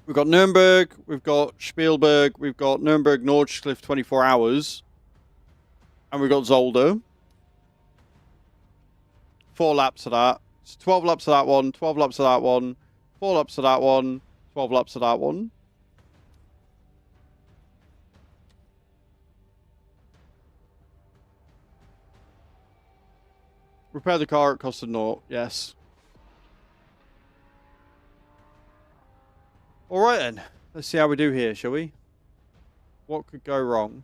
S1: We've got Nürburgring, we've got Spielberg, we've got Nürburgring Nordschleife 24 hours. And we've got Zolder. 4 laps of that. It's 12 laps of that one, 12 laps of that one, 4 laps of that one, 12 laps of that one. Repair the car, it costed naught. Yes. Alright then. Let's see how we do here, shall we? What could go wrong?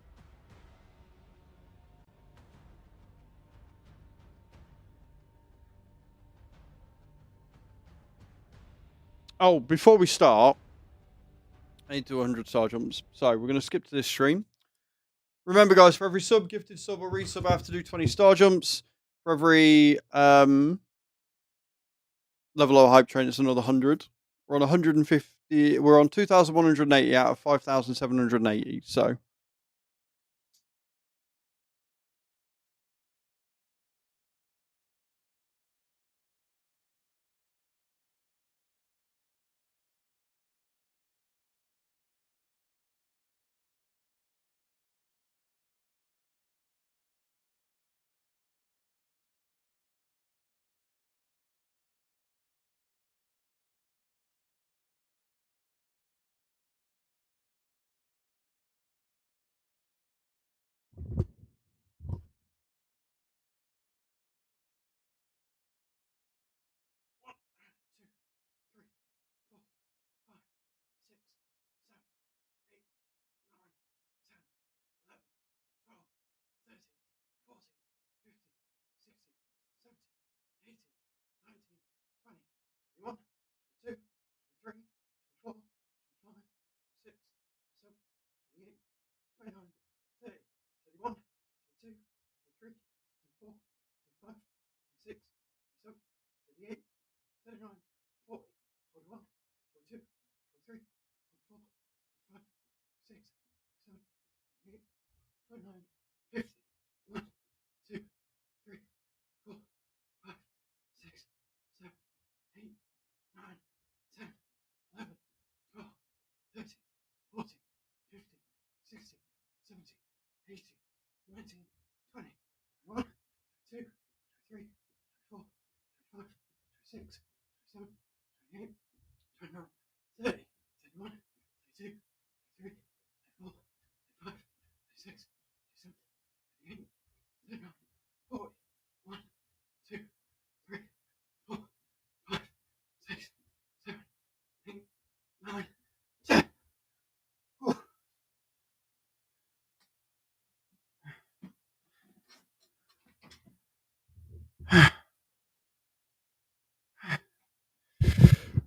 S1: Oh, before we start, I need to do 100 star jumps. So we're going to skip to this stream. Remember, guys, for every sub, gifted sub, or resub, I have to do 20 star jumps. For every level or hype train, it's another 100. We're on 150. We're on 2,180 out of 5,780. So.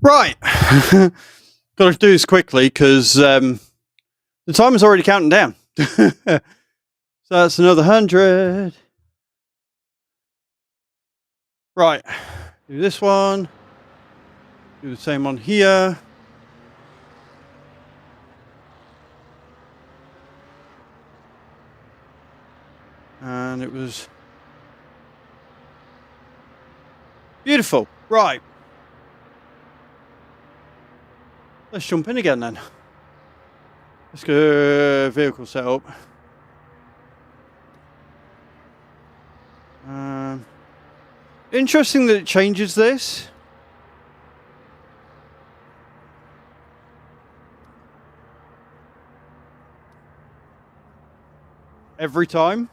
S1: Right. Got to do this quickly because the timer's already counting down. So that's another 100. Right. Do this one. Do the same one here. And it was Beautiful. Right. Let's jump in again then. Let's go vehicle setup. Interesting that it changes this. Every time.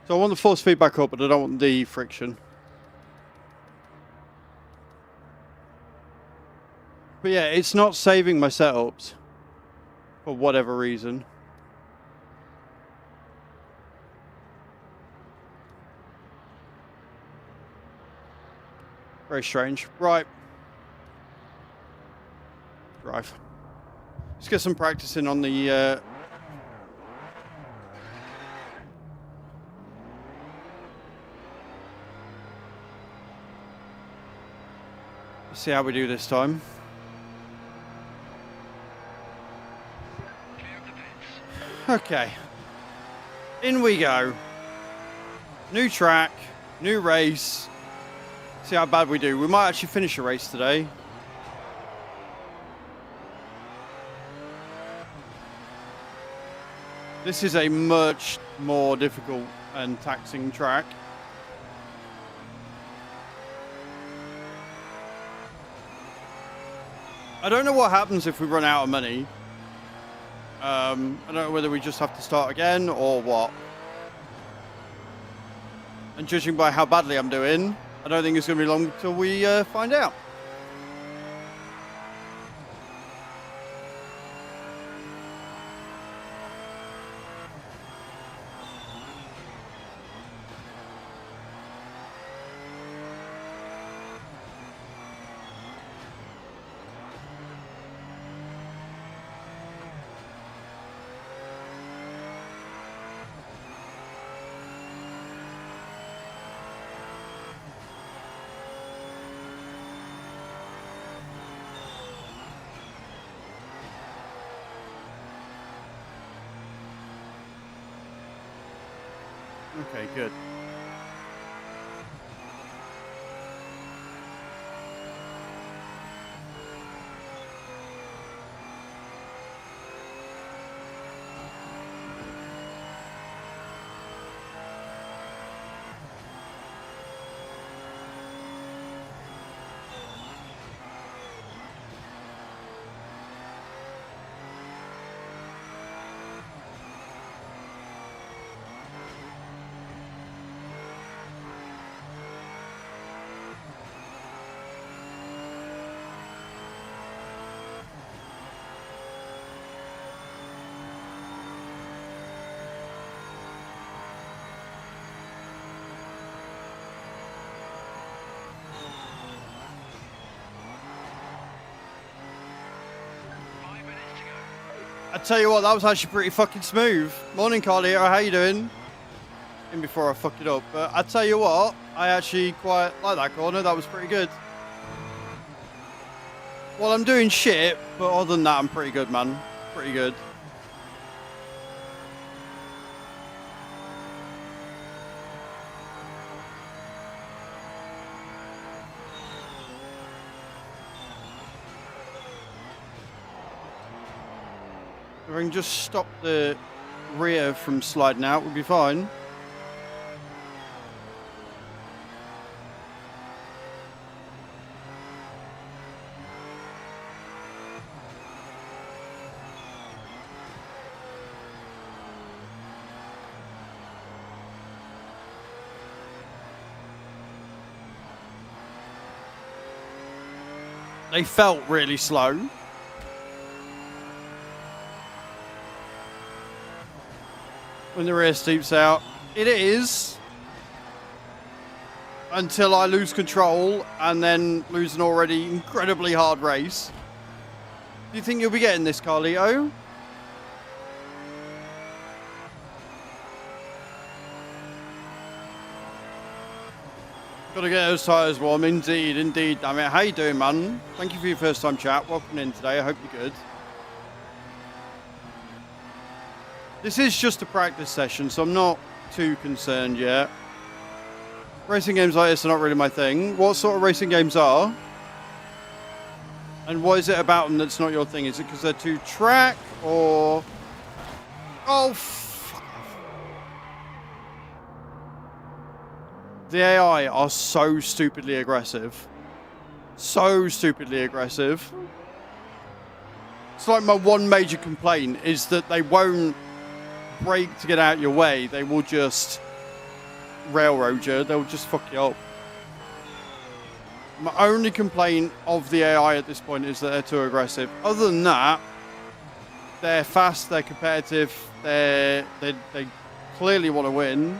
S1: So I want the force feedback up, but I don't want the friction. But yeah, it's not saving my setups for whatever reason. Very strange. Right. Drive. Let's get some practice in on the... Let's see how we do this time. Okay. In we go. New track, new race. See how bad we do. We might actually finish a race today. This is a much more difficult and taxing track. I don't know what happens if we run out of money. I don't know whether we just have to start again or what. And judging by how badly I'm doing, I don't think it's going to be long till we find out. Okay, good. I tell you what, that was actually pretty fucking smooth. Morning, Carlito. How you doing? In before I fuck it up. But I tell you what, I actually quite like that corner. That was pretty good. Well, I'm doing shit, but other than that, I'm pretty good, man. Pretty good. If I can just stop the rear from sliding out, we'll be fine. They felt really slow. When the rear steeps out, it is. Until I lose control and then lose an already incredibly hard race. Do you think you'll be getting this, Carlito? Gotta get those tyres warm, indeed, indeed. Damn it. How you doing, man? Thank you for your first time chat. Welcome in today. I hope you're good. This is just a practice session, so I'm not too concerned yet. Racing games like this are not really my thing. What sort of racing games are? And what is it about them that's not your thing? Is it because they're too track or... Oh, fuck. The AI are so stupidly aggressive. So stupidly aggressive. It's like my one major complaint is that they won't brake to get out your way. They will just railroad you. They'll just fuck you up. My only complaint of the AI at this point is that they're too aggressive. Other than that, they're fast, they're competitive, they clearly want to win.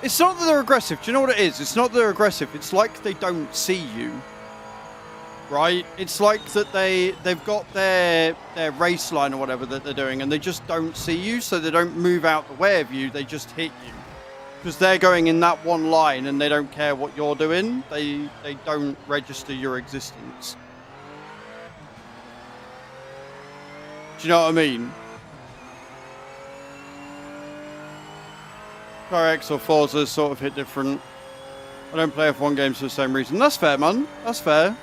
S1: It's not that they're aggressive. Do you know what it is? It's not that they're aggressive. It's like they don't see you. Right? It's like that they've got their race line or whatever that they're doing, and they just don't see you, so they don't move out the way of you. They just hit you because they're going in that one line, and they don't care what you're doing. They don't register your existence. Do you know what I mean? X or Forza sort of hit different. I don't play F1 games for the same reason. That's fair, man. That's fair.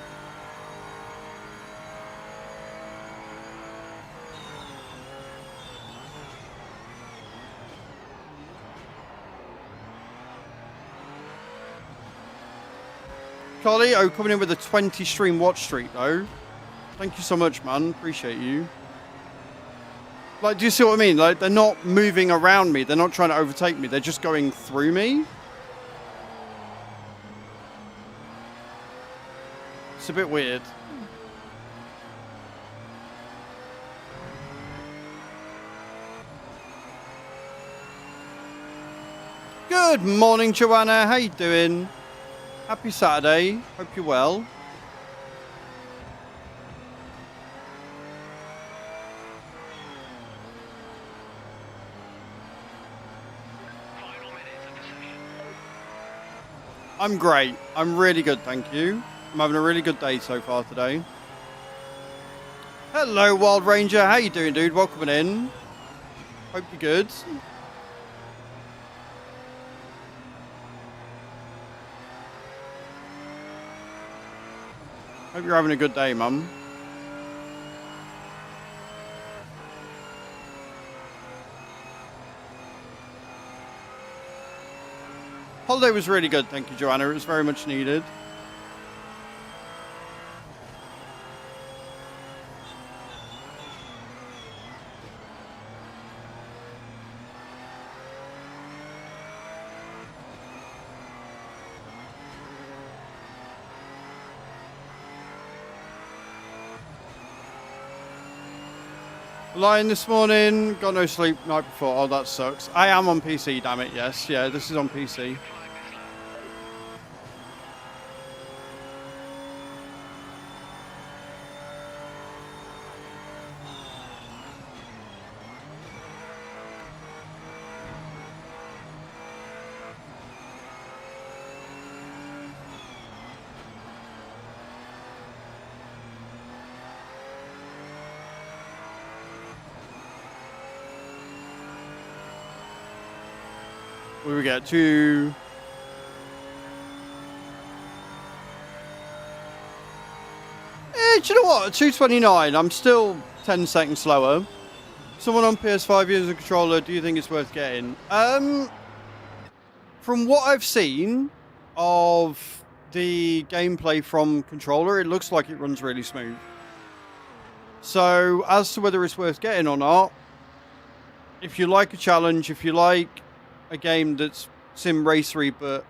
S1: Carly, oh, coming in with a 20 stream watch streak, though. Thank you so much, man. Appreciate you. Like, do you see what I mean? Like, they're not moving around me. They're not trying to overtake me. They're just going through me. It's a bit weird. Good morning, Joanna. How you doing? Happy Saturday. Hope you're well. I'm great. I'm really good, thank you. I'm having a really good day so far today. Hello, Wild Ranger. How you doing, dude? Welcome in. Hope you're good. Hope you're having a good day, Mum. Holiday was really good, thank you, Joanna. It was very much needed. Lying this morning, got no sleep night before. Oh, that sucks. I am on PC, damn it, yes. Yeah, this is on PC. What do we get? Two. Do you know what? 229. I'm still 10 seconds slower. Someone on PS5 uses a controller. Do you think it's worth getting? From what I've seen of the gameplay from controller, it looks like it runs really smooth. So as to whether it's worth getting or not, if you like a challenge, if you like a game that's sim racery but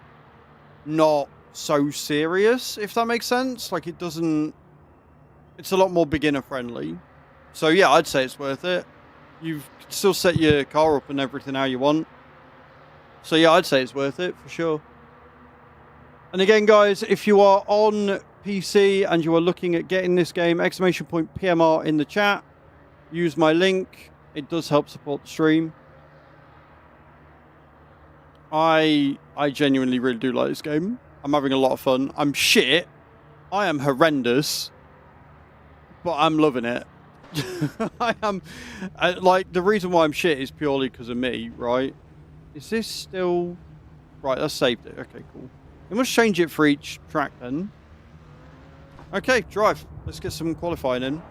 S1: not so serious, if that makes sense, like it's a lot more beginner friendly. So yeah, I'd say it's worth it. You can still set your car up and everything how you want. So yeah, I'd say it's worth it for sure. And again, guys, if you are on PC and you are looking at getting this game, !PMR in the chat. Use my link. It does help support the stream. I genuinely really do like this game. I'm having a lot of fun. I'm shit. I am horrendous. but I'm loving it. I am. Like, the reason why I'm shit is purely because of me, right? Is this still... Right, that's saved it. Okay, cool. We must change it for each track then. Okay, drive. Let's get some qualifying in.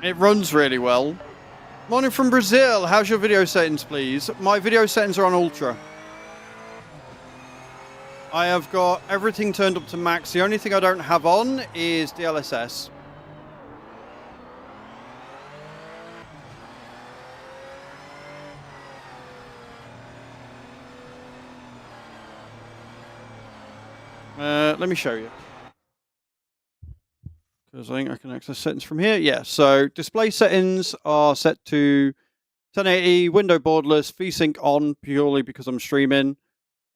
S1: It runs really well. Morning from Brazil. How's your video settings, please? My video settings are on ultra. I have got everything turned up to max. The only thing I don't have on is DLSS. Let me show you. Because I think I can access settings from here. Yeah, so display settings are set to 1080, window borderless, VSync on purely because I'm streaming.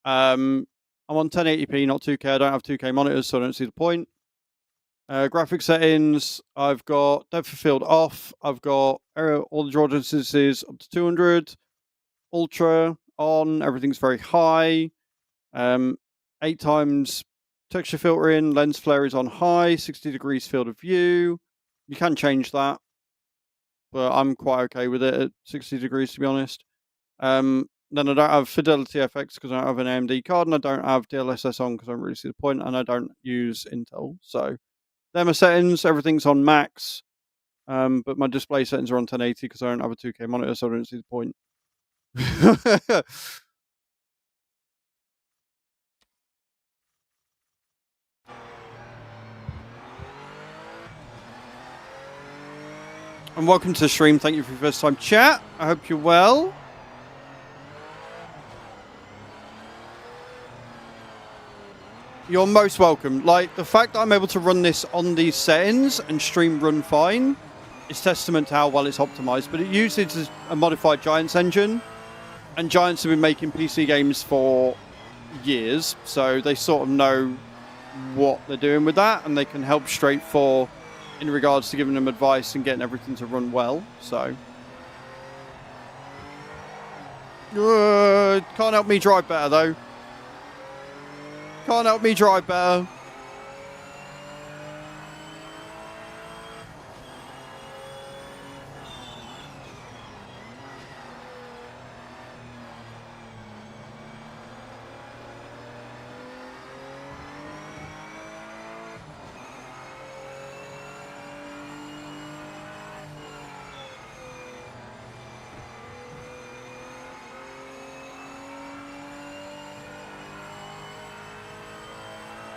S1: I'm on 1080p, not 2K. I don't have 2K monitors, so I don't see the point. Graphic settings, I've got depth of field off. I've got all the draw distances up to 200. Ultra on, everything's very high. 8 times texture filtering, lens flare is on high, 60 degrees field of view. You can change that, but I'm quite okay with it at 60 degrees, to be honest. Then I don't have Fidelity FX because I don't have an AMD card, and I don't have DLSS on because I don't really see the point, and I don't use Intel. So they're my settings. Everything's on max, but my display settings are on 1080 because I don't have a 2K monitor, so I don't see the point. And welcome to the stream. Thank you for your first time chat. I hope you're well. You're most welcome. Like, the fact that I'm able to run this on these settings and stream run fine is testament to how well it's optimized. But it uses a modified Giants engine, and Giants have been making PC games for years, so they sort of know what they're doing with that, and they can help straight for in regards to giving them advice and getting everything to run well. So can't help me drive better though. Can't help me drive better.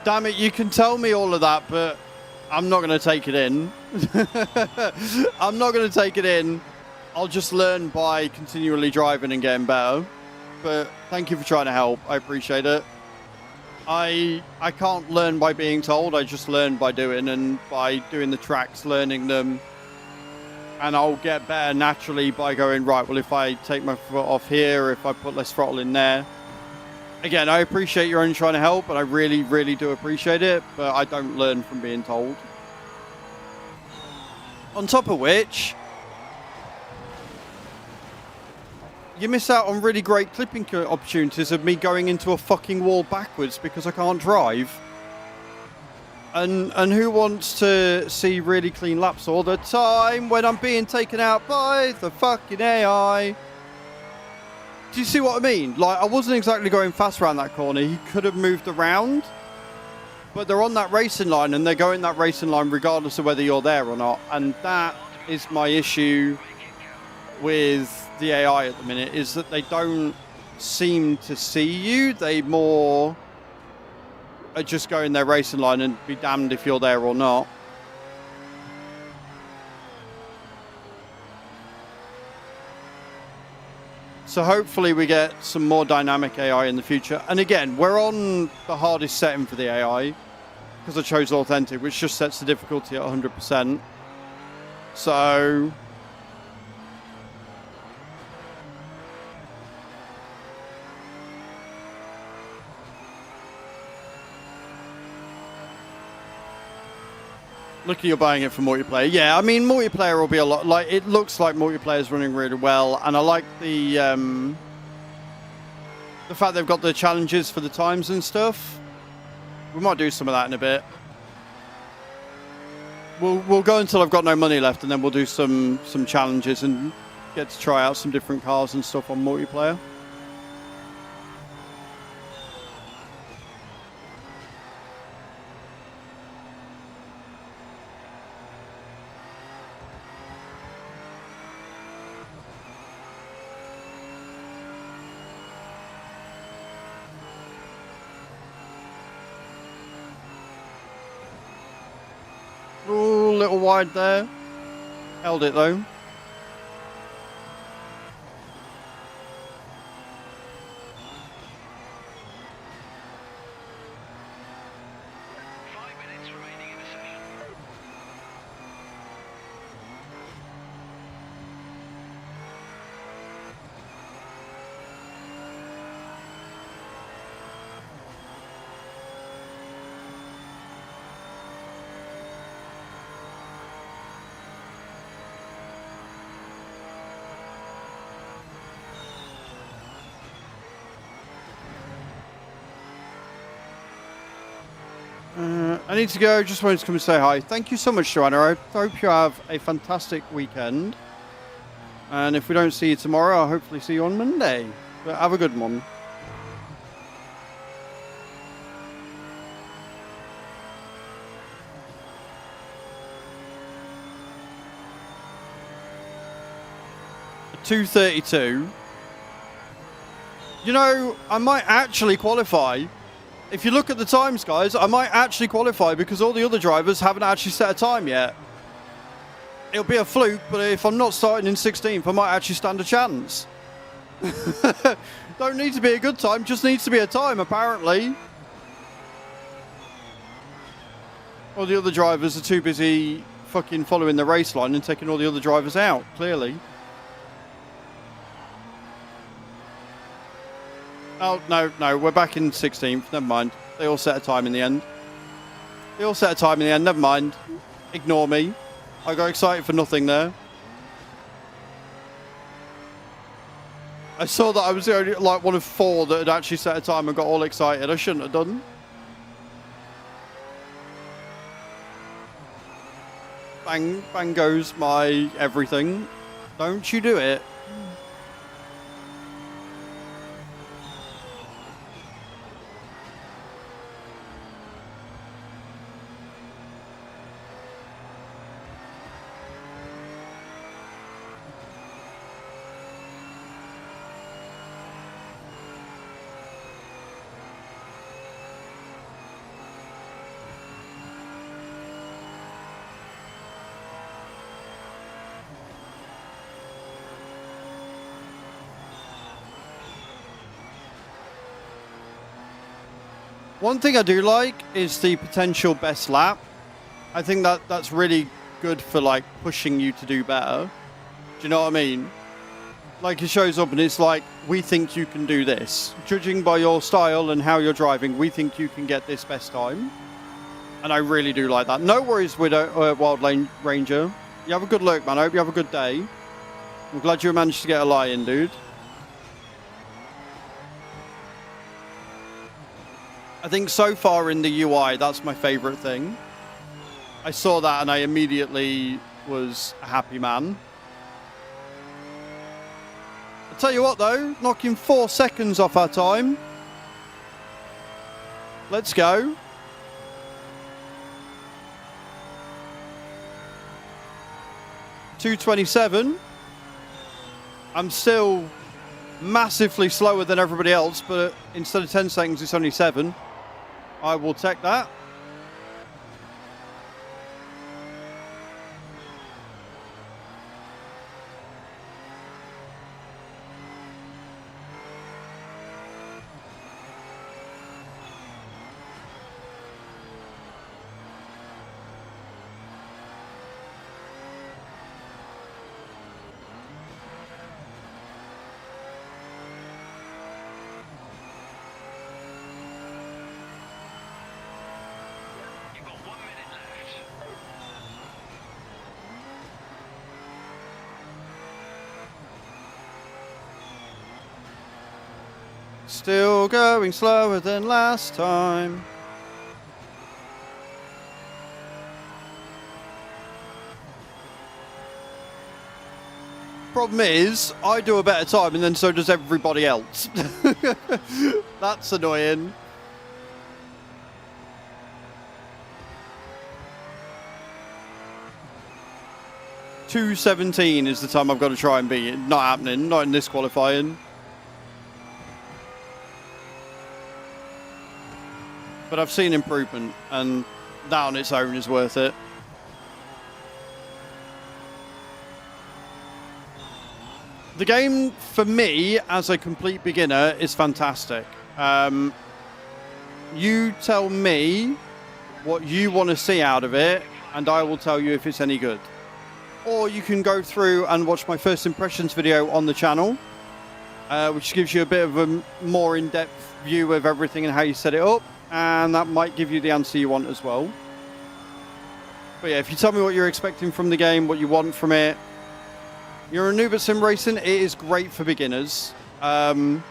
S1: Damn it, you can tell me all of that, but I'm not going to take it in. I'm not going to take it in. I'll just learn by continually driving and getting better. But thank you for trying to help. I appreciate it. I can't learn by being told. I just learn by doing, and by doing the tracks, learning them. And I'll get better naturally by going, right, well, if I take my foot off here, if I put less throttle in there. Again, I appreciate your own trying to help, and I really, really do appreciate it, but I don't learn from being told. On top of which, you miss out on really great clipping opportunities of me going into a fucking wall backwards because I can't drive. And who wants to see really clean laps all the time when I'm being taken out by the fucking AI? Do you see what I mean? Like, I wasn't exactly going fast around that corner. He could have moved around. But they're on that racing line, and they're going that racing line regardless of whether you're there or not. And that is my issue with the AI at the minute, is that they don't seem to see you. They more are just going their racing line and be damned if you're there or not. So hopefully we get some more dynamic AI in the future. And again, we're on the hardest setting for the AI because I chose authentic, which just sets the difficulty at 100%. So Lucky you're buying it for multiplayer. Yeah, I mean, multiplayer will be a lot. Like, it looks like multiplayer is running really well, and I like the fact they've got the challenges for the times and stuff. We might do some of that in a bit. We'll go until I've got no money left, and then we'll do some challenges and get to try out some different cars and stuff on multiplayer. Ooh, a little wide there. Held it though. I need to go. Just wanted to come and say hi. Thank you so much, Joanna. I hope you have a fantastic weekend. And if we don't see you tomorrow, I'll hopefully see you on Monday. But have a good one. $2:32. You know, I might actually qualify. If you look at the times, guys, I might actually qualify because all the other drivers haven't actually set a time yet. It'll be a fluke, but if I'm not starting in 16th, I might actually stand a chance. Don't need to be a good time, just needs to be a time, apparently. All the other drivers are too busy fucking following the race line and taking all the other drivers out, clearly. Oh, no, we're back in 16th. Never mind. They all set a time in the end. Never mind. Ignore me. I got excited for nothing there. I saw that I was the only, like, one of 4 that had actually set a time and got all excited. I shouldn't have done. Bang goes my everything. Don't you do it. One thing I do like is the potential best lap. I think that's really good for, like, pushing you to do better. Do you know what I mean? Like, it shows up and it's like, we think you can do this. Judging by your style and how you're driving, we think you can get this best time. And I really do like that. No worries, Wild Ranger. You have a good look, man. I hope you have a good day. I'm glad you managed to get a lie in, dude. I think so far in the UI, that's my favorite thing. I saw that and I immediately was a happy man. I'll tell you what though, knocking 4 seconds off our time. Let's go. $2:27. I'm still massively slower than everybody else, but instead of 10 seconds, it's only 7. I will take that. Still going slower than last time. Problem is, I do a better time and then so does everybody else. That's annoying. .217 is the time I've got to try and beat it. Not happening, not in this qualifying. But I've seen improvement, and that on its own is worth it. The game, for me, as a complete beginner, is fantastic. You tell me what you want to see out of it, and I will tell you if it's any good. Or you can go through and watch my first impressions video on the channel, which gives you a bit of a more in-depth view of everything and how you set it up, and that might give you the answer you want as well. But yeah, if you tell me what you're expecting from the game, what you want from it, you're a noob at sim racing, it is great for beginners. You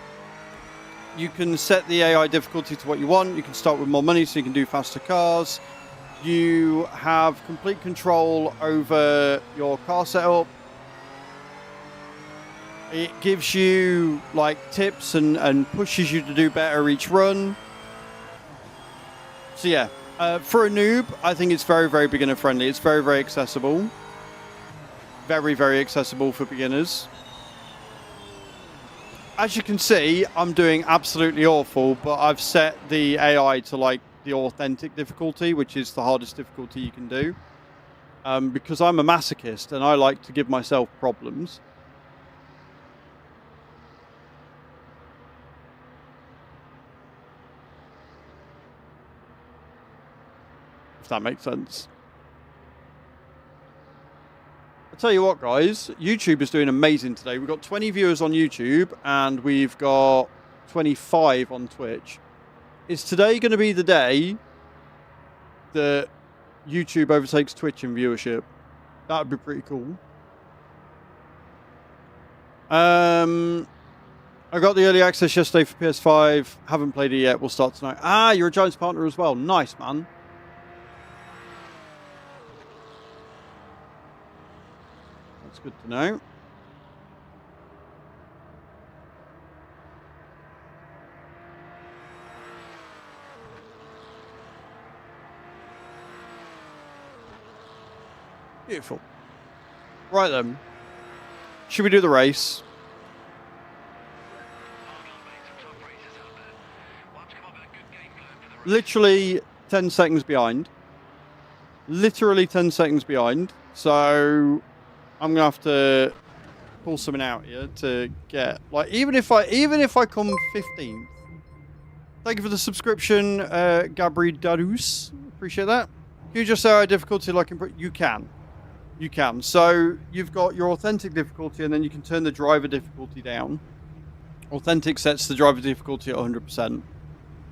S1: can set the AI difficulty to what you want. You can start with more money so you can do faster cars. You have complete control over your car setup. It gives you like tips and pushes you to do better each run. So yeah, for a noob, I think it's very, very beginner friendly. It's very, very accessible. Very, very accessible for beginners. As you can see, I'm doing absolutely awful, but I've set the AI to like the authentic difficulty, which is the hardest difficulty you can do. Because I'm a masochist and I like to give myself problems. If that makes sense. I'll tell you what, guys, YouTube is doing amazing today. We've got 20 viewers on YouTube and we've got 25 on Twitch. Is today going to be the day that YouTube overtakes Twitch in viewership? That would be pretty cool. I got the early access yesterday for PS5. Haven't played it yet. We'll start tonight. Ah, you're a Giants partner as well. Nice, man. That's good to know. Beautiful. Right then. Should we do the race? Literally 10 seconds behind. Literally 10 seconds behind. So I'm gonna have to pull something out here to get like even if I come 15th. Thank you for the subscription, Gabri Darus. Appreciate that. Can you just say our difficulty like you can. You can. So you've got your authentic difficulty and then you can turn the driver difficulty down. Authentic sets the driver difficulty at 100%.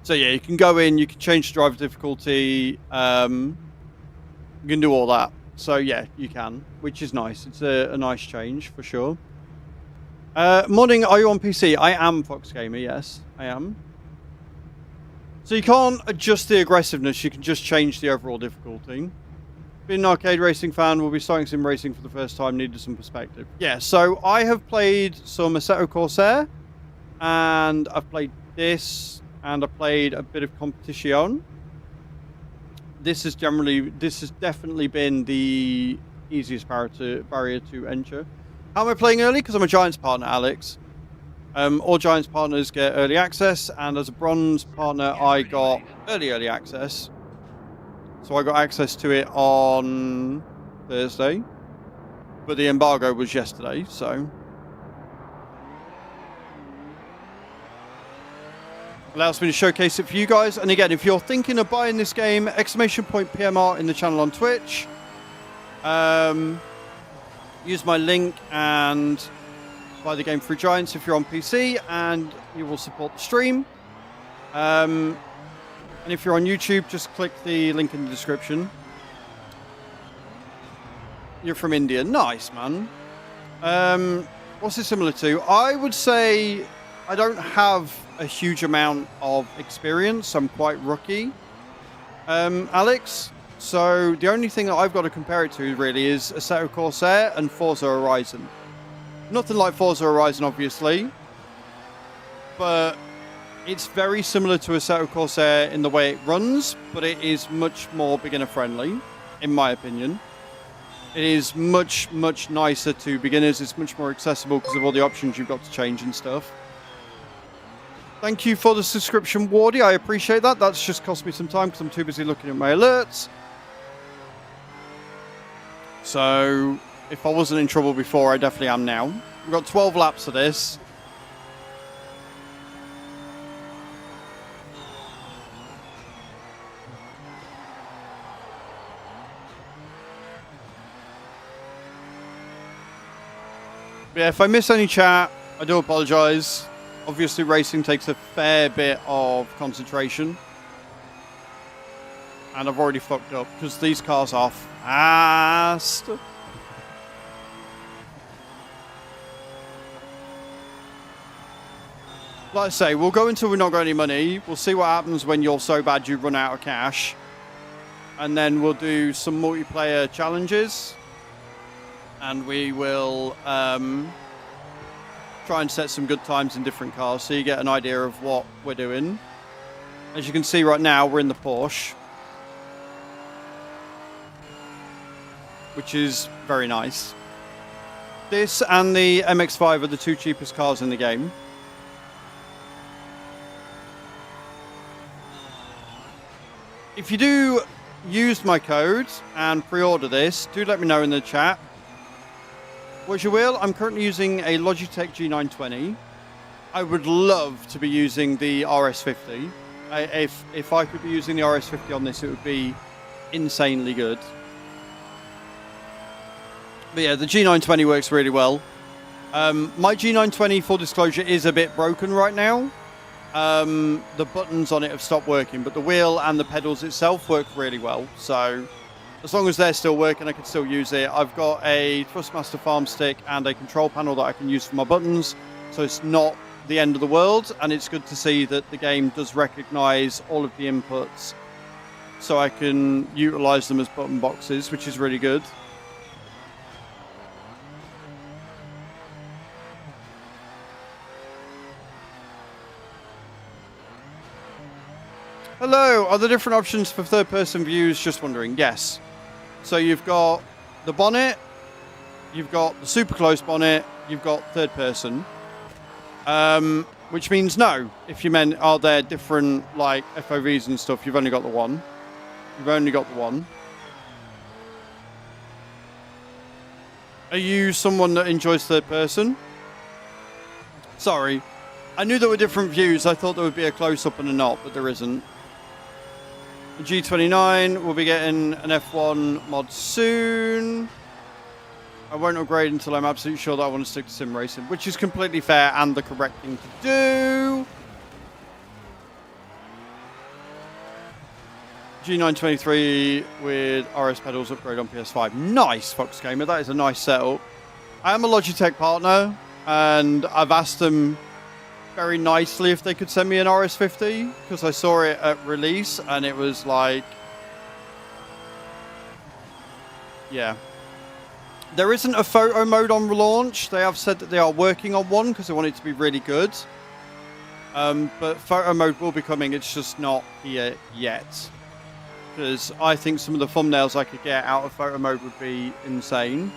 S1: So yeah, you can go in, you can change the driver difficulty. You can do all that. So yeah, you can, which is nice. It's a nice change for sure. Modding, are you on PC? I am, Fox Gamer, yes, I am. So you can't adjust the aggressiveness, you can just change the overall difficulty. Being an arcade racing fan, we'll be starting sim racing for the first time, needed some perspective. Yeah, so I have played some Assetto Corsair, and I've played this, and I played a bit of Competition. This has definitely been the easiest barrier to enter. How am I playing early? Because I'm a Giants partner, Alex. All Giants partners get early access, and as a bronze partner, I got early access. So I got access to it on Thursday, but the embargo was yesterday, so. Allows me to showcase it for you guys. And again, if you're thinking of buying this game, !PMR in the channel on Twitch. Use my link and buy the game through Giants if you're on PC, and you will support the stream. And if you're on YouTube, just click the link in the description. You're from India. Nice, man. What's it similar to? I would say I don't have a huge amount of experience. I'm quite rookie, Alex. So the only thing that I've got to compare it to really is Assetto Corsair and Forza Horizon. Nothing like Forza Horizon, obviously, but it's very similar to Assetto Corsair in the way it runs, but it is much more beginner friendly, in my opinion. It is much, much nicer to beginners. It's much more accessible because of all the options you've got to change and stuff. Thank you for the subscription, Wardy. I appreciate that. That's just cost me some time because I'm too busy looking at my alerts. So, if I wasn't in trouble before, I definitely am now. We've got 12 laps of this. But yeah, if I miss any chat, I do apologise. Obviously, racing takes a fair bit of concentration. And I've already fucked up because these cars are fast. Like I say, we'll go until we've not got any money. We'll see what happens when you're so bad you run out of cash. And then we'll do some multiplayer challenges. And we will try and set some good times in different cars so you get an idea of what we're doing. As you can see right now, we're in the Porsche, which is very nice. This and the MX-5 are the two cheapest cars in the game. If you do use my code and pre-order this, do let me know in the chat. What's your wheel? I'm currently using a Logitech G920. I would love to be using the RS50. If I could be using the RS50 on this, it would be insanely good. But yeah, the G920 works really well. My G920, full disclosure, is a bit broken right now. The buttons on it have stopped working, but the wheel and the pedals itself work really well. So as long as they're still working, I can still use it. I've got a Thrustmaster farm stick and a control panel that I can use for my buttons, so it's not the end of the world. And it's good to see that the game does recognize all of the inputs, so I can utilize them as button boxes, which is really good. Hello, are there different options for third-person views? Just wondering. Yes. So you've got the bonnet, you've got the super close bonnet, you've got third person. Which means no. If you meant, are there different, like, FOVs and stuff, you've only got the one. You've only got the one. Are you someone that enjoys third person? Sorry. I knew there were different views. I thought there would be a close-up and a not, but there isn't. The G29, we'll be getting an F1 mod soon. I won't upgrade until I'm absolutely sure that I want to stick to sim racing, which is completely fair and the correct thing to do. G923 with RS pedals upgrade on PS5. Nice, Fox Gamer. That is a nice setup. I am a Logitech partner, and I've asked them very nicely if they could send me an RS50, because I saw it at release and it was like, yeah. There isn't a photo mode on launch. They have said that they are working on one because they want it to be really good. But photo mode will be coming. It's just not here yet, because I think some of the thumbnails I could get out of photo mode would be insane.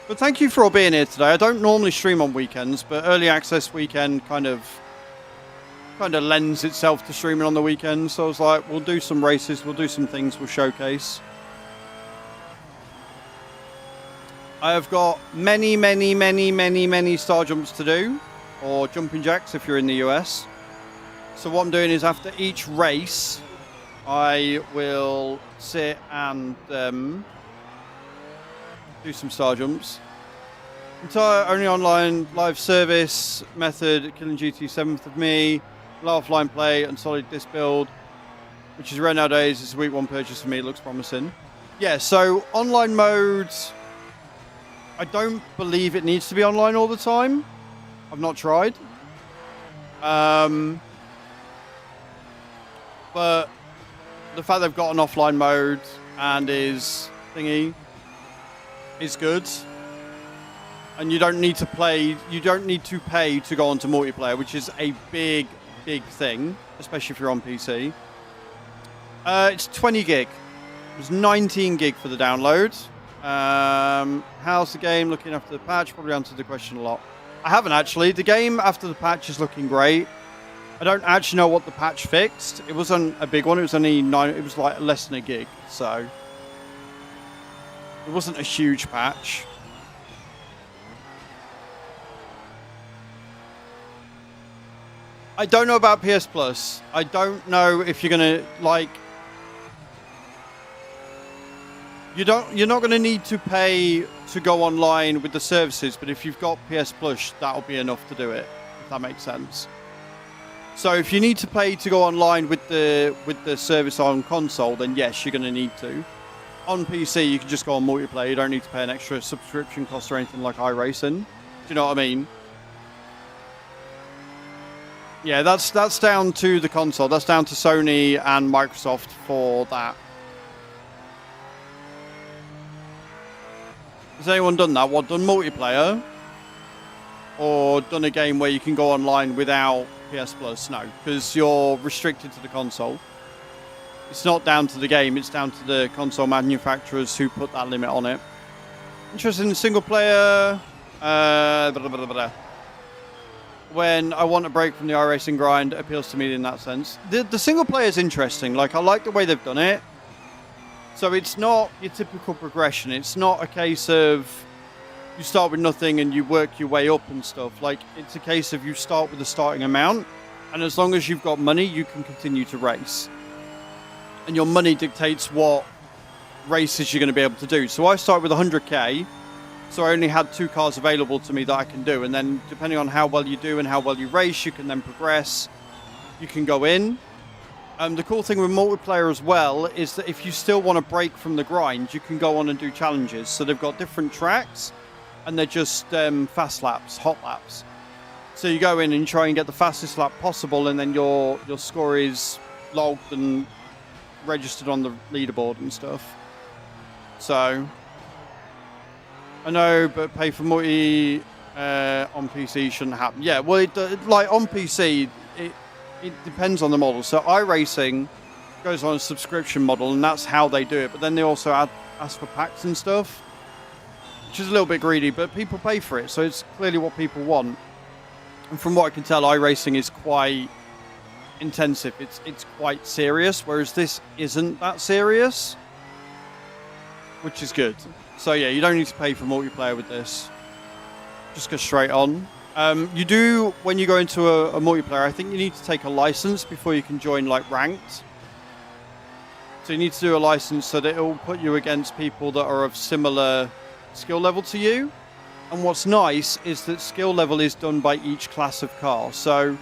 S1: But thank you for all being here today. I don't normally stream on weekends, but early access weekend kind of lends itself to streaming on the weekends. So I was like, we'll do some races, we'll do some things, we'll showcase. I have got many star jumps to do, or jumping jacks if you're in the US. So what I'm doing is after each race, I will sit and do some star jumps. Entire only online live service method, killing GT 7th of me, low offline play, and solid disc build, which is rare nowadays. It's a week one purchase for me. It looks promising. Yeah, so online modes, I don't believe it needs to be online all the time. I've not tried. But the fact they've got an offline mode and is thingy is good. And you don't need to play, you don't need to pay to go onto multiplayer, which is a big, big thing, especially if you're on PC. It's 20 gig. It was 19 gig for the download. How's the game looking after the patch? Probably answered the question a lot. I haven't actually. The game after the patch is looking great. I don't actually know what the patch fixed. It wasn't a big one. It was only 9. It was like less than a gig. So it wasn't a huge patch. I don't know about PS Plus. I don't know if you're gonna like. You're not gonna need to pay to go online with the services, but if you've got PS Plus, that'll be enough to do it. If that makes sense. So if you need to pay to go online with the service on console, then yes, you're gonna need to. On PC, you can just go on multiplayer. You don't need to pay an extra subscription cost or anything like iRacing. Do you know what I mean? Yeah, that's down to the console. That's down to Sony and Microsoft for that. Has anyone done that? What, done multiplayer? Or done a game where you can go online without PS Plus? No, because you're restricted to the console. It's not down to the game, it's down to the console manufacturers who put that limit on it. Interested in single player? When I want a break from the iRacing grind, it appeals to me in that sense. The single player is interesting. Like, I like the way they've done it. So it's not your typical progression. It's not a case of you start with nothing and you work your way up and stuff. Like, it's a case of you start with a starting amount, and as long as you've got money, you can continue to race. And your money dictates what races you're going to be able to do. So I start with 100k. So I only had 2 cars available to me that I can do. And then depending on how well you do and how well you race, you can then progress. You can go in. The cool thing with multiplayer as well is that if you still want to break from the grind, you can go on and do challenges. So they've got different tracks and they're just fast laps, hot laps. So you go in and try and get the fastest lap possible, and then your score is logged and registered on the leaderboard and stuff. So I know, but pay for multi on PC shouldn't happen. Yeah, well, like on PC, it depends on the model. So iRacing goes on a subscription model, and that's how they do it. But then they also ask for packs and stuff, which is a little bit greedy, but people pay for it. So it's clearly what people want. And from what I can tell, iRacing is quite intensive. It's quite serious, whereas this isn't that serious, which is good. So yeah, you don't need to pay for multiplayer with this. Just go straight on. You do, when you go into a multiplayer, I think you need to take a license before you can join like ranked. So you need to do a license so that it will put you against people that are of similar skill level to you. And what's nice is that skill level is done by each class of car. So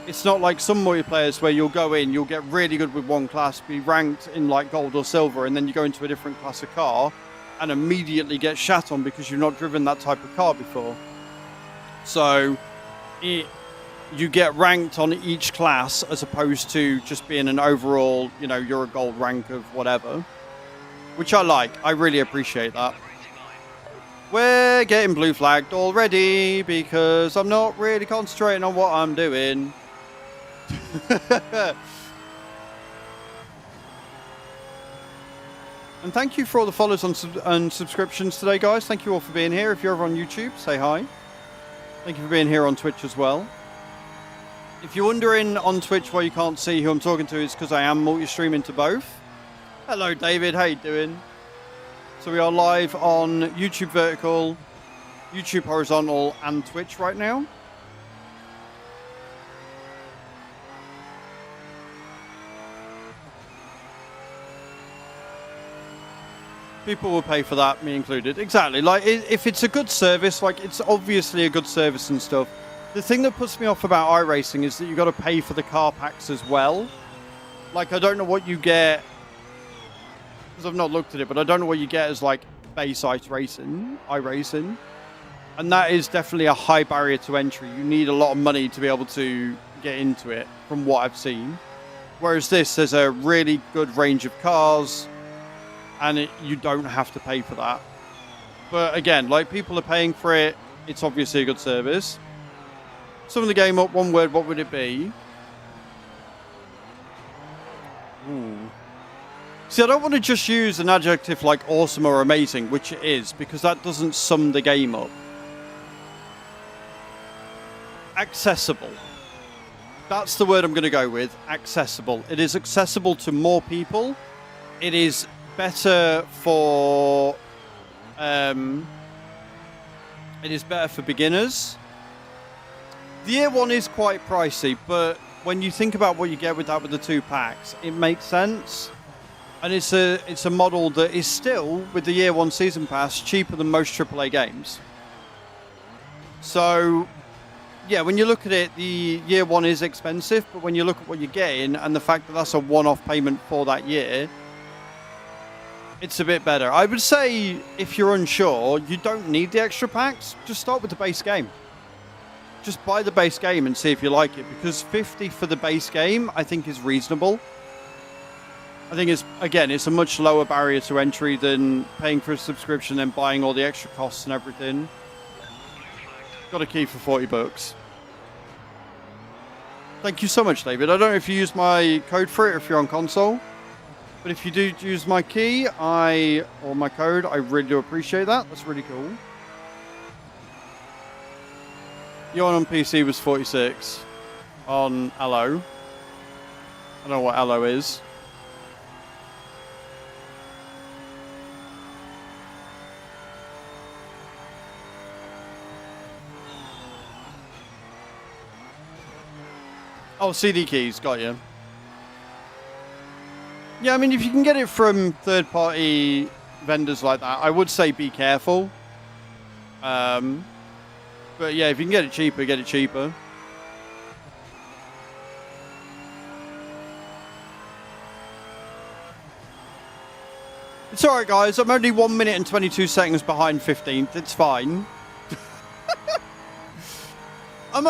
S1: it's not like some multiplayers where you'll go in, you'll get really good with one class, be ranked in like gold or silver, and then you go into a different class of car and immediately get shat on because you've not driven that type of car before. So you get ranked on each class as opposed to just being an overall, you know, you're a gold rank of whatever, which I like. I really appreciate that. We're getting blue flagged already because I'm not really concentrating on what I'm doing. And thank you for all the follows and subscriptions today, guys. Thank you all for being here. If you're over on YouTube, say hi. Thank you for being here on Twitch as well. If you're wondering on Twitch why you can't see who I'm talking to, it's because I am multi-streaming to both. Hello, David. How you doing? So we are live on YouTube Vertical, YouTube Horizontal, and Twitch right now. People will pay for that, me included. Exactly. Like, if it's a good service, like, it's obviously a good service and stuff. The thing that puts me off about iRacing is that you got to pay for the car packs as well. Like, I don't know what you get, because I've not looked at it, but I don't know what you get as, like, base iRacing. And that is definitely a high barrier to entry. You need a lot of money to be able to get into it, from what I've seen. Whereas this, there's a really good range of cars, and you don't have to pay for that. But again, like, people are paying for it. It's obviously a good service. Sum the game up, one word, what would it be? Ooh. See, I don't want to just use an adjective like awesome or amazing, which it is, because that doesn't sum the game up. Accessible. That's the word I'm going to go with. Accessible. It is accessible to more people. It is better for beginners. The year one is quite pricey, but when you think about what you get with that with the 2 packs, it makes sense. And it's a model that is still, with the year one season pass, cheaper than most AAA games. So yeah, when you look at it, the year one is expensive, but when you look at what you're getting and the fact that that's a one-off payment for that year, it's a bit better. I would say if you're unsure, you don't need the extra packs. Just start with the base game. Just buy the base game and see if you like it, because $50 for the base game, I think, is reasonable. I think it's a much lower barrier to entry than paying for a subscription and buying all the extra costs and everything. Got a key for $40. Thank you so much, David. I don't know if you use my code for it or if you're on console, but if you do use my key, or my code, I really do appreciate that. That's really cool. Your on PC was 46 on Allo. I don't know what Allo is. Oh, CD keys, got you. Yeah, I mean, if you can get it from third-party vendors like that, I would say be careful. But yeah, if you can get it cheaper, get it cheaper. It's alright, guys. I'm only 1 minute and 22 seconds behind 15th. It's fine. I'm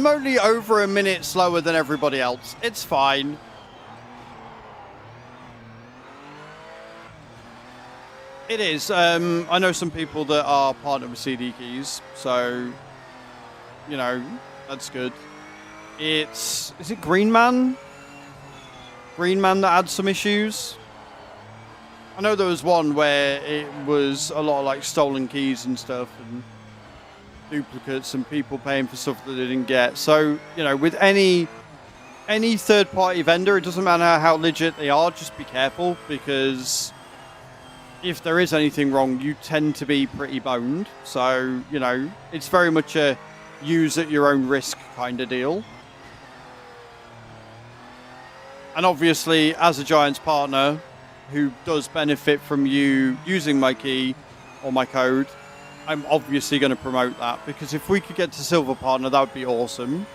S1: only over a minute slower than everybody else. It's fine. It is. I know some people that are partnered with CD keys, so you know that's good. Is it Green Man? Green Man that had some issues. I know there was one where it was a lot of like stolen keys and stuff and duplicates and people paying for stuff that they didn't get. So, you know, with any third-party vendor, it doesn't matter how legit they are, just be careful, because if there is anything wrong, you tend to be pretty boned. So, you know, it's very much a use at your own risk kind of deal. And obviously, as a Giants partner who does benefit from you using my key or my code, I'm obviously going to promote that, because if we could get to Silver Partner, that would be awesome.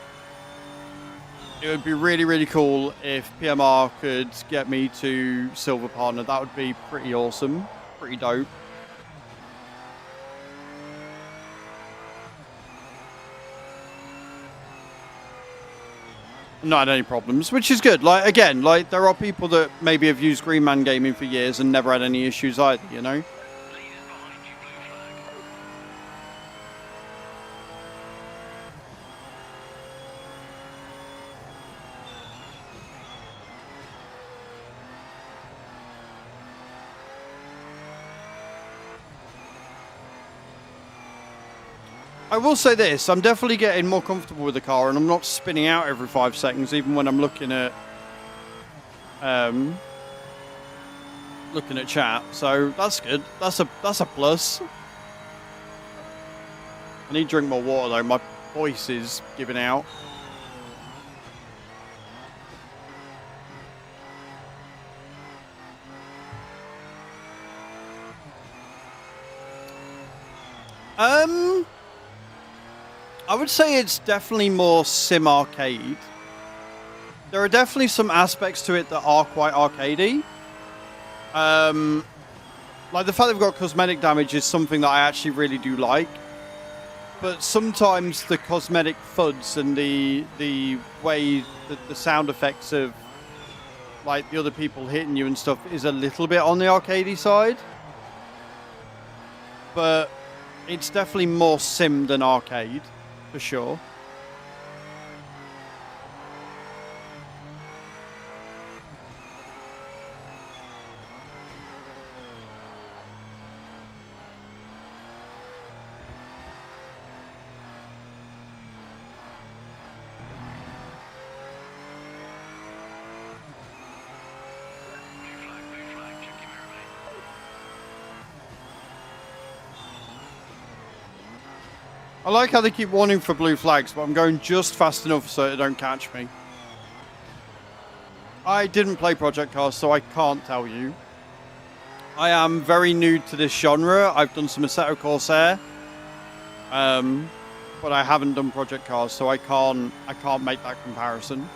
S1: It would be really, really cool if PMR could get me to Silver Partner. That would be pretty awesome. Pretty dope. Not had any problems, which is good. Like, again, like, there are people that maybe have used Green Man Gaming for years and never had any issues either, you know? I will say this, I'm definitely getting more comfortable with the car, and I'm not spinning out every 5 seconds, even when I'm looking at chat. So that's good. That's a plus. I need to drink more water though. My voice is giving out. I would say it's definitely more sim arcade. There are definitely some aspects to it that are quite arcadey. Like the fact they've got cosmetic damage is something that I actually really do like. But sometimes the cosmetic FUDs and the way that the sound effects of like the other people hitting you and stuff is a little bit on the arcadey side. But it's definitely more sim than arcade, for sure. I like how they keep warning for blue flags, but I'm going just fast enough so they don't catch me. I didn't play Project Cars, so I can't tell you. I am very new to this genre. I've done some Assetto Corsair, but I haven't done Project Cars, so I can't make that comparison.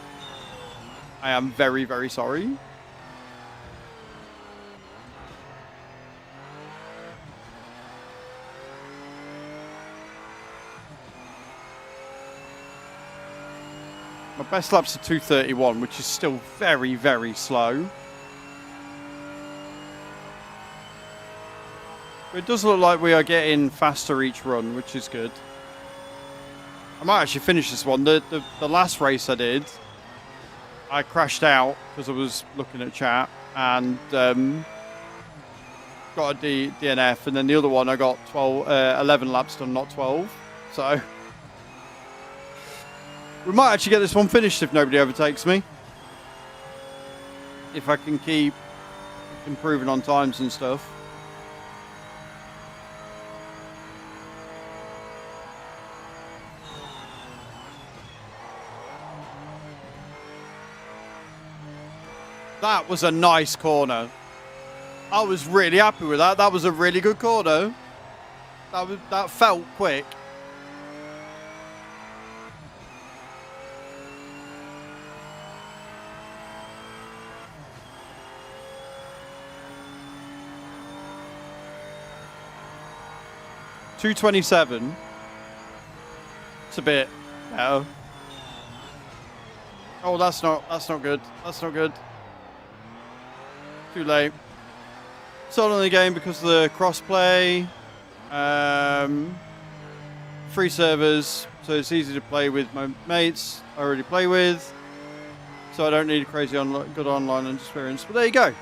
S1: I am very, very sorry. My best lap's a 2:31, which is still very, very slow. But it does look like we are getting faster each run, which is good. I might actually finish this one. The last race I did, I crashed out because I was looking at chat and got a DNF. And then the other one I got 11 laps done, not 12. So we might actually get this one finished if nobody overtakes me. If I can keep improving on times and stuff. That was a nice corner. I was really happy with that. That was a really good corner. That felt quick. .227. It's a bit better. Oh, that's not good. That's not good. Too late. Sold on the game because of the crossplay. Free servers, so it's easy to play with my mates I already play with. So I don't need a crazy good online experience. But there you go.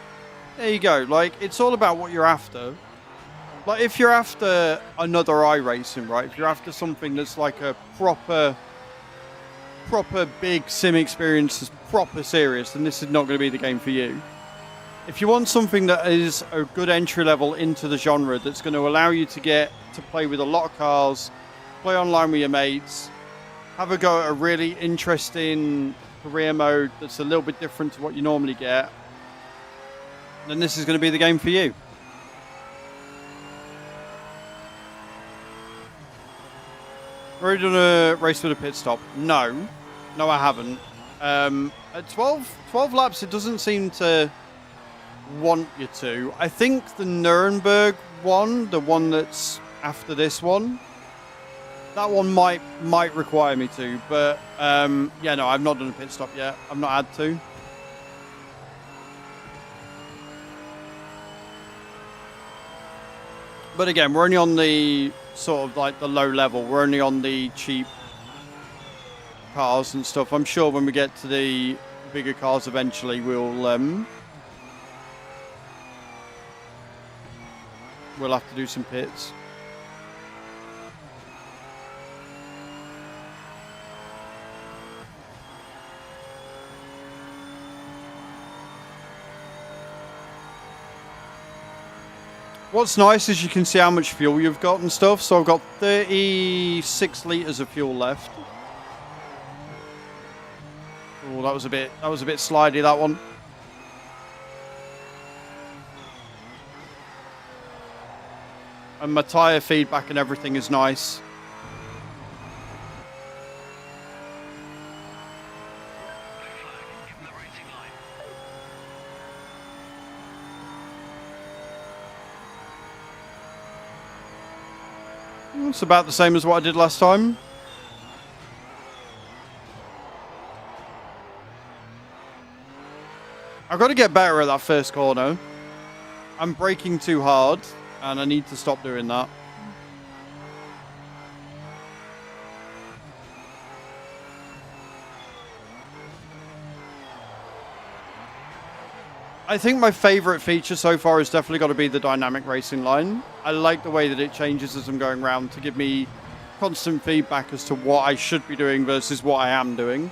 S1: There you go. Like, it's all about what you're after. Like, if you're after another iRacing, right? If you're after something that's like a proper big sim experience, that's proper serious, then this is not going to be the game for you. If you want something that is a good entry level into the genre, that's going to allow you to get to play with a lot of cars, play online with your mates, have a go at a really interesting career mode that's a little bit different to what you normally get, then this is going to be the game for you. Already done a race with a pit stop? No, I haven't. At 12 laps, it doesn't seem to want you to. I think the Nuremberg one, the one that's after this one, that one might require me to. But yeah, no, I've not done a pit stop yet. I've not had to. But again, we're only on the sort of like the low level. We're only on the cheap cars and stuff. I'm sure when we get to the bigger cars eventually, we'll have to do some pits. What's nice is you can see how much fuel you've got and stuff. So I've got 36 litres of fuel left. Oh, that was a bit slidey, that one. And my tyre feedback and everything is nice. It's about the same as what I did last time. I've got to get better at that first corner. I'm braking too hard, and I need to stop doing that. I think my favorite feature so far has definitely got to be the dynamic racing line. I like the way that it changes as I'm going around to give me constant feedback as to what I should be doing versus what I am doing.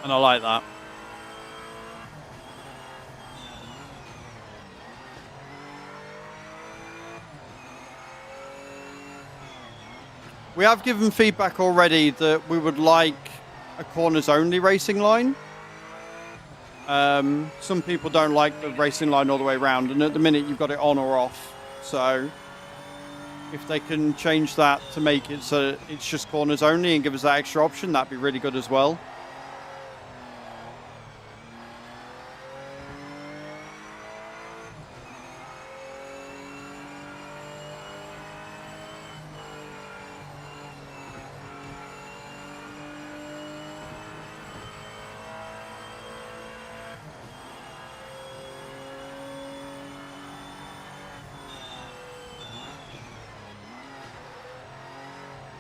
S1: And I like that. We have given feedback already that we would like a corners only racing line. Some people don't like the racing line all the way around, and at the minute you've got it on or off. So if they can change that to make it so it's just corners only and give us that extra option, that'd be really good as well.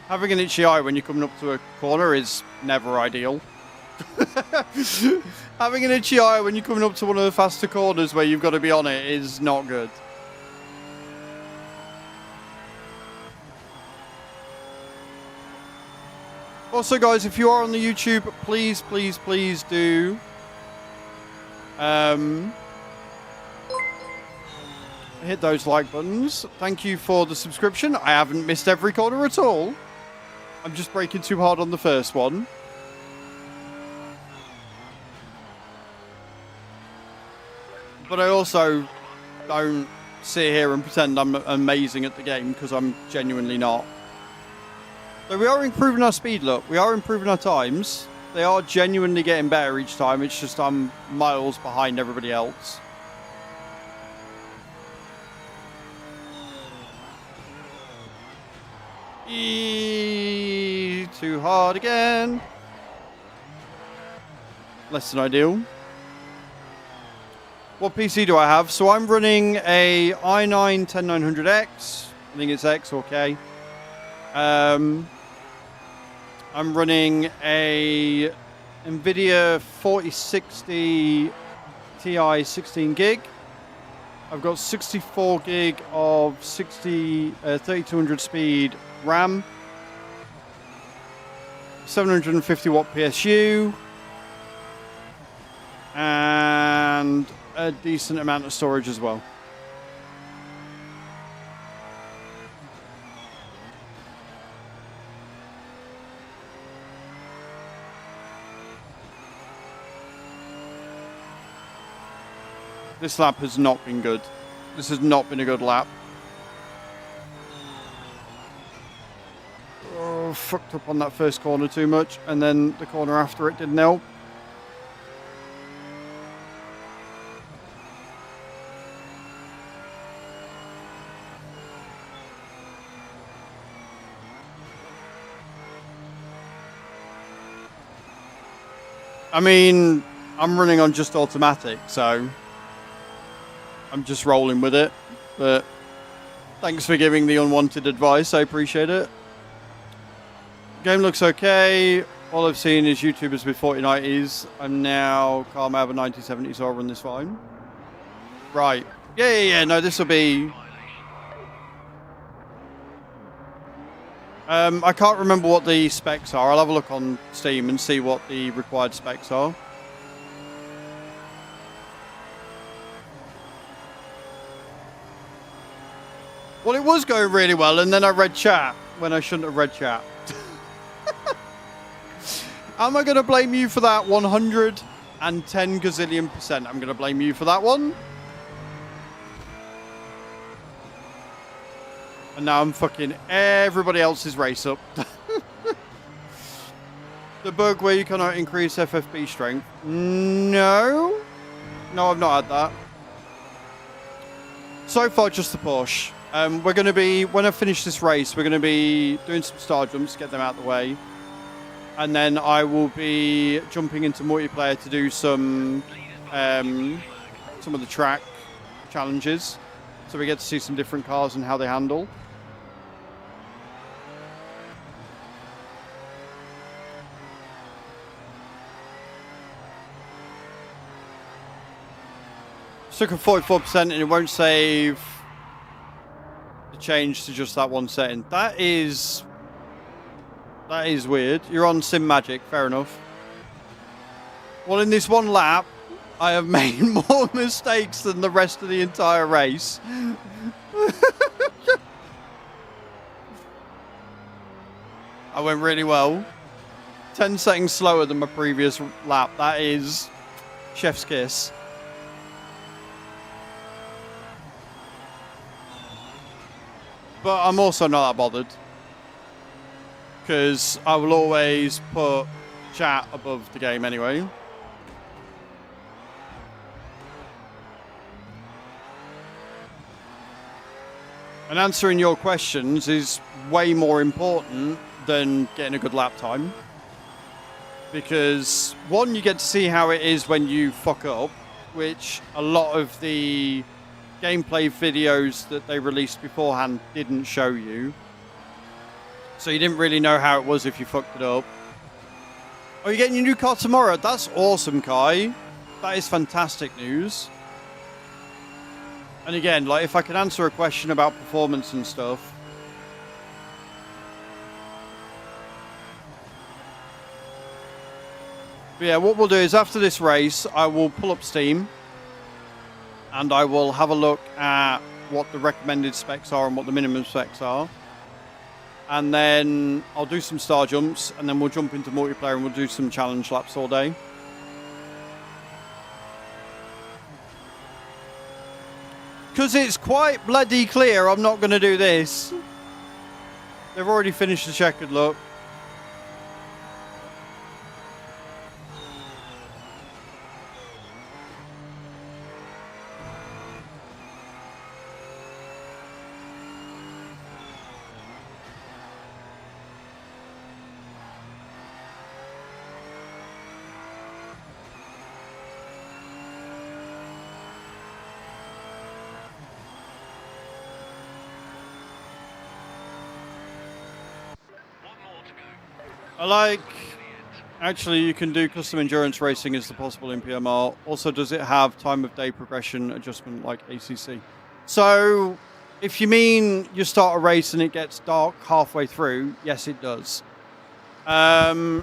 S1: Having an itchy eye when you're coming up to a corner is never ideal. Having an itchy eye when you're coming up to one of the faster corners where you've got to be on it is not good. Also, guys, if you are on the YouTube, please, please, please do hit those like buttons. Thank you for the subscription. I haven't missed every corner at all. I'm just braking too hard on the first one. But I also don't sit here and pretend I'm amazing at the game, because I'm genuinely not. So we are improving our speed, look. We are improving our times. They are genuinely getting better each time. It's just I'm miles behind everybody else. Too hard again. Less than ideal. What PC do I have? So I'm running a i9 10900X. I think it's X or K. I'm running a NVIDIA 4060 Ti 16 gig. I've got 64 gig of 3200 speed RAM, 750 watt PSU, and a decent amount of storage as well. This lap has not been good. This has not been a good lap. Oh, fucked up on that first corner too much, and then the corner after it didn't help. I mean, I'm running on just automatic, so I'm just rolling with it. But thanks for giving the unwanted advice. I appreciate it. Game looks okay. All I've seen is YouTubers with 4090s. I'm now calm. I have a 9070, so I'll run this fine. Right. Yeah. No, this will be... I can't remember what the specs are. I'll have a look on Steam and see what the required specs are. Well, it was going really well, and then I read chat when I shouldn't have read chat. Am I going to blame you for that 110 gazillion %? I'm going to blame you for that one. And now I'm fucking everybody else's race up. The bug where you cannot increase FFB strength. No. No, I've not had that. So far, just the Porsche. We're going to be, when I finish this race, we're going to be doing some star jumps to get them out of the way. And then I will be jumping into multiplayer to do some of the track challenges. So we get to see some different cars and how they handle. Stuck at 44% and it won't save the change to just that one setting. That is weird. You're on Sim Magic, fair enough. Well, in this one lap, I have made more mistakes than the rest of the entire race. I went really well. 10 seconds slower than my previous lap. That is chef's kiss. But I'm also not that bothered. Because I will always put chat above the game anyway. And answering your questions is way more important than getting a good lap time. Because, one, you get to see how it is when you fuck up, which a lot of the gameplay videos that they released beforehand didn't show you. So you didn't really know how it was if you fucked it up. Oh, you're getting your new car tomorrow? That's awesome, Kai. That is fantastic news. And again, like, if I can answer a question about performance and stuff. But yeah, what we'll do is after this race, I will pull up Steam. And I will have a look at what the recommended specs are and what the minimum specs are. And then I'll do some star jumps. And then we'll jump into multiplayer and we'll do some challenge laps all day. Because it's quite bloody clear I'm not going to do this. They've already finished the checkered look. Actually, you can do custom endurance racing as the possible in PMR. Also, does it have time of day progression adjustment like ACC? So, if you mean you start a race and it gets dark halfway through, yes, it does. I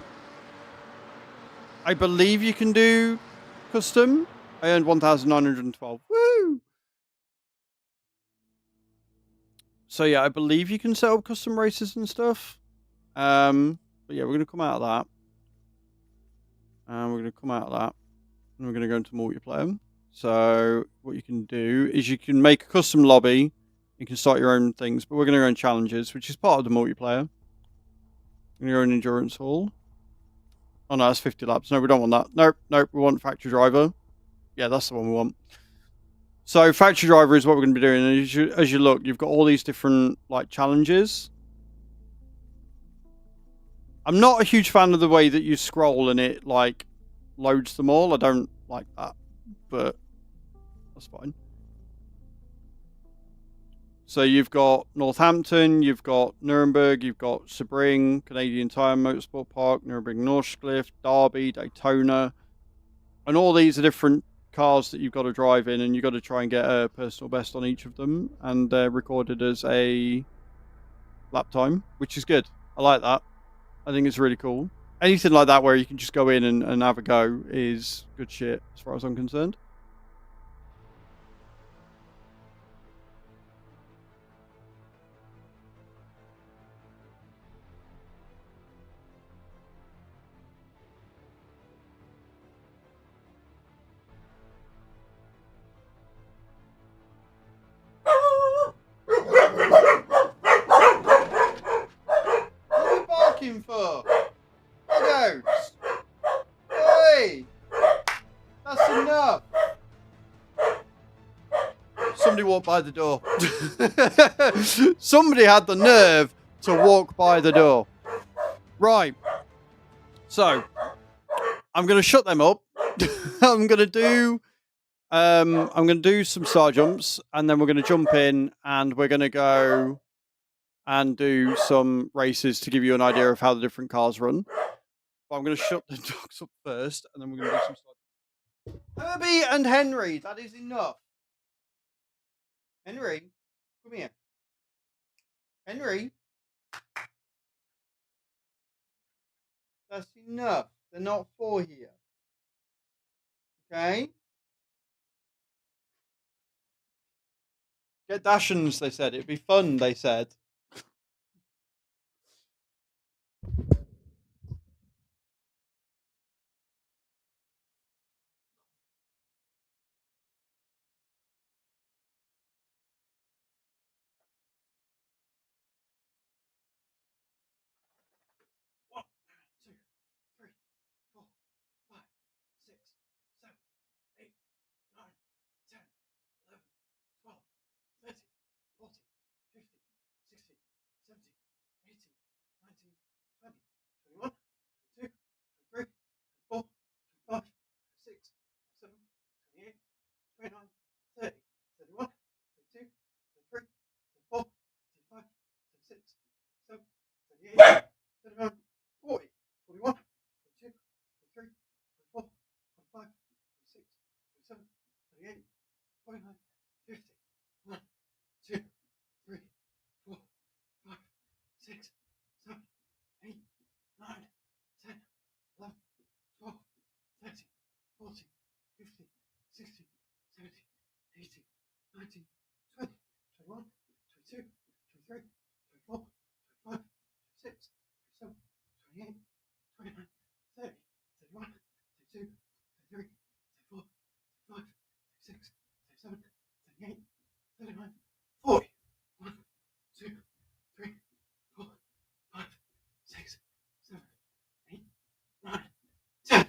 S1: believe you can do custom. I earned 1,912. Woo! So yeah, I believe you can set up custom races and stuff. But yeah, we're going to come out of that. And we're going to come out of that. And we're going to go into multiplayer. So what you can do is you can make a custom lobby. You can start your own things. But we're going to go in challenges, which is part of the multiplayer. We're going to go in endurance hall. Oh no, that's 50 laps. No, we don't want that. Nope, nope. We want factory driver. Yeah, that's the one we want. So factory driver is what we're going to be doing. And as you look, you've got all these different like challenges. I'm not a huge fan of the way that you scroll and it like loads them all. I don't like that, but that's fine. So you've got Northampton, you've got Nuremberg, you've got Sebring, Canadian Tire Motorsport Park, Nuremberg Northcliffe, Derby, Daytona, and all these are different cars that you've got to drive in, and you've got to try and get a personal best on each of them, and they're recorded as a lap time, which is good. I like that. I think it's really cool. Anything like that where you can just go in and have a go is good shit as far as I'm concerned. Somebody walked by the door. Somebody had the nerve to walk by the door. Right. So, I'm going to shut them up. I'm going to do some star jumps, and then we're going to jump in, and we're going to go and do some races to give you an idea of how the different cars run. But I'm going to shut the dogs up first, and then we're going to do some star jumps. Herbie and Henry, that is enough. Henry, come here. Henry, that's enough. They're not four here. Okay? Get Dashens, they said. It'd be fun, they said. One, two, three, 4, 5, 6, 7, 8, 9, 10, 11, 12, 13, 14, 15, 16, 17, 18, 19, 20, 21, 22, 23, 24, 25, 26, 27, 28, 29, 30, 31, 32, 33, 34, 35, 36, 37, 38, 39, 40, 41, 42, 43, 44, 45, 46, 47, 48, 49, 50. 1, 2, 3, 4, 5, 6, 7, 8, 9, 10, 11, 12, 13, 14, 15, 16, 17, 18, 19, 20, 21, 22, 23, 24, 25, 26, 27, 28, 29, 30, 31, 32, 33, 34, 35, 36, 37, 38, 39, 40. 1, 2, 3, 4, 5, 6, 7, 8, 9, 10.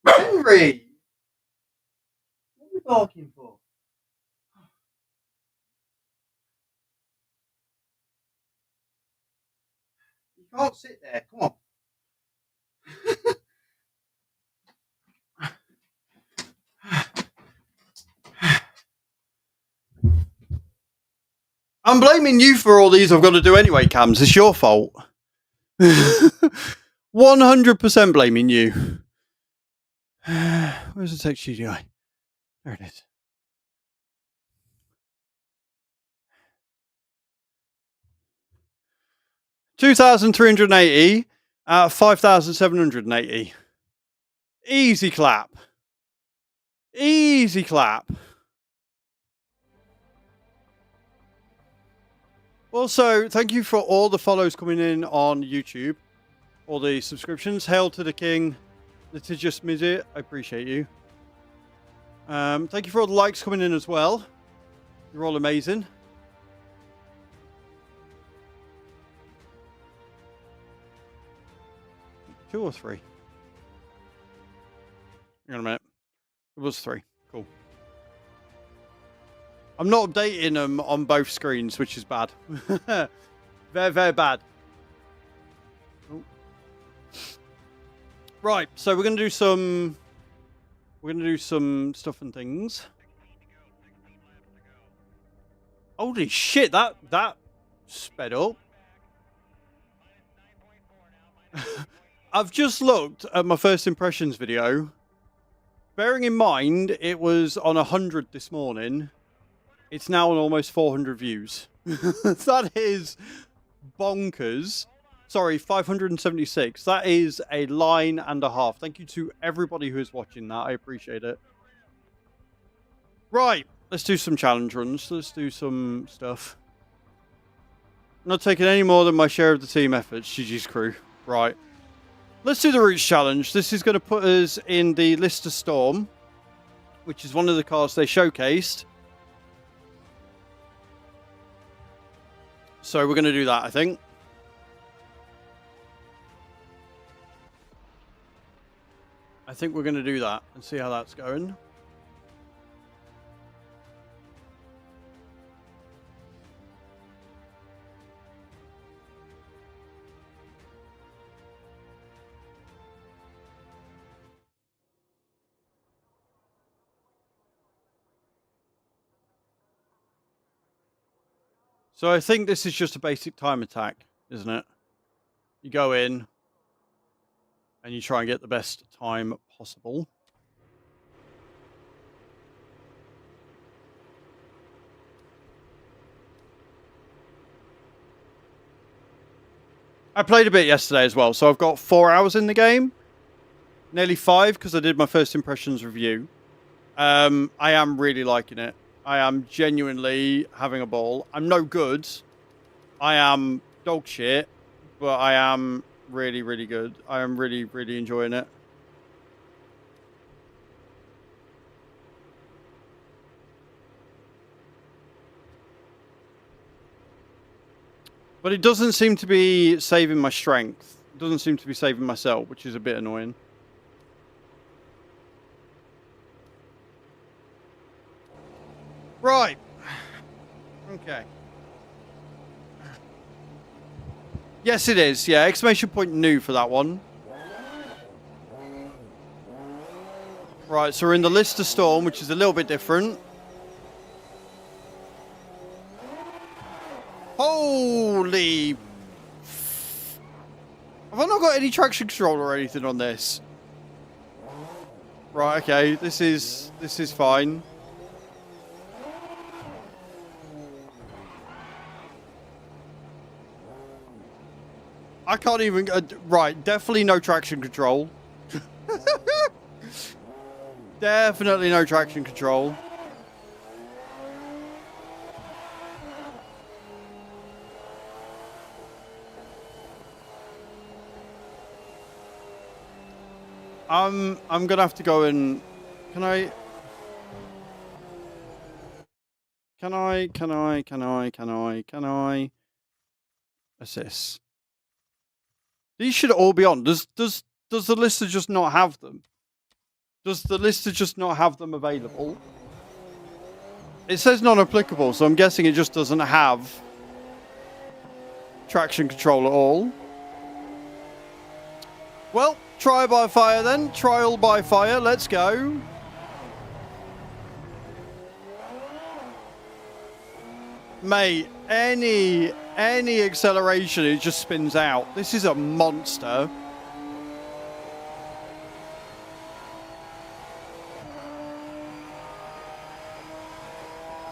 S1: Henry! What are we barking for? You can't sit there. Come on. I'm blaming you for all these I've got to do anyway, Cams. It's your fault. 100% blaming you. Where's the text GDI? There it is. $2,380 out of 5,780. Easy clap. Easy clap. Also, thank you for all the follows coming in on YouTube. All the subscriptions. Hail to the king. Litigious Mizzy. I appreciate you. Thank you for all the likes coming in as well. You're all amazing. Two or three? Hang on a minute. It was three. Cool. I'm not updating them on both screens, which is bad. Very, very bad. Oh. Right, so we're gonna do some stuff and things. Holy shit, that sped up. I've just looked at my first impressions video. Bearing in mind it was on 100 this morning. It's now on almost 400 views. That is bonkers. Sorry, 576. That is a line and a half. Thank you to everybody who is watching that. I appreciate it. Right, let's do some challenge runs. Let's do some stuff. I'm not taking any more than my share of the team efforts. GG's crew. Right. Let's do the Roots Challenge. This is going to put us in the Lister Storm, which is one of the cars they showcased. So we're going to do that, I think. I think we're going to do that and see how that's going. So I think this is just a basic time attack, isn't it? You go in and you try and get the best time possible. I played a bit yesterday as well, so I've got 4 hours in the game. Nearly 5 because I did my first impressions review. I am really liking it. I am genuinely having a ball. I'm no good. I am dog shit, but I am really, really good. I am really, really enjoying it. But it doesn't seem to be saving my strength. It doesn't seem to be saving myself, which is a bit annoying. Right. Okay. Yes, it is. Yeah, exclamation point new for that one. Right, so we're in the Lister Storm, which is a little bit different. Holy... Have I not got any traction control or anything on this? Right, okay, this is fine. I can't even... right, definitely no traction control. Definitely no traction control. I'm gonna have to go and... Can I assist? These should all be on. Does the lister just not have them? Does the lister just not have them available? It says non-applicable, so I'm guessing it just doesn't have traction control at all. Well, try by fire then. Trial by fire. Let's go. Mate, any acceleration, it just spins out. This is a monster.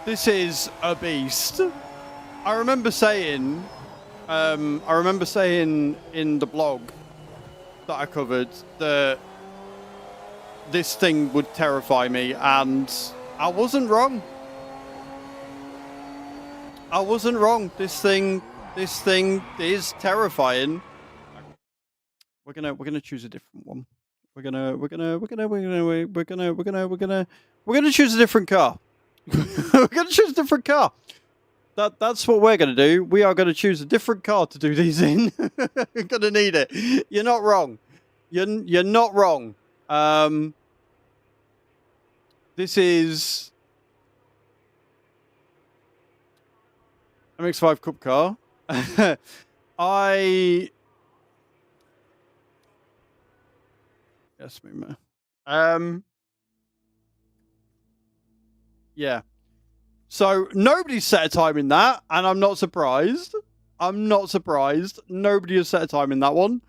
S1: This is a beast. I remember saying in the blog that I covered that this thing would terrify me, and I wasn't wrong. I wasn't wrong. This thing is terrifying. We're gonna choose a different one. We're gonna choose a different car. We're gonna choose a different car. That's what we're gonna do. We are gonna choose a different car to do these in. You're gonna need it. You're not wrong. You're not wrong. This is MX-5 Cup car. Yes, me. Yeah. So nobody's set a time in that, and I'm not surprised. I'm not surprised. Nobody has set a time in that one.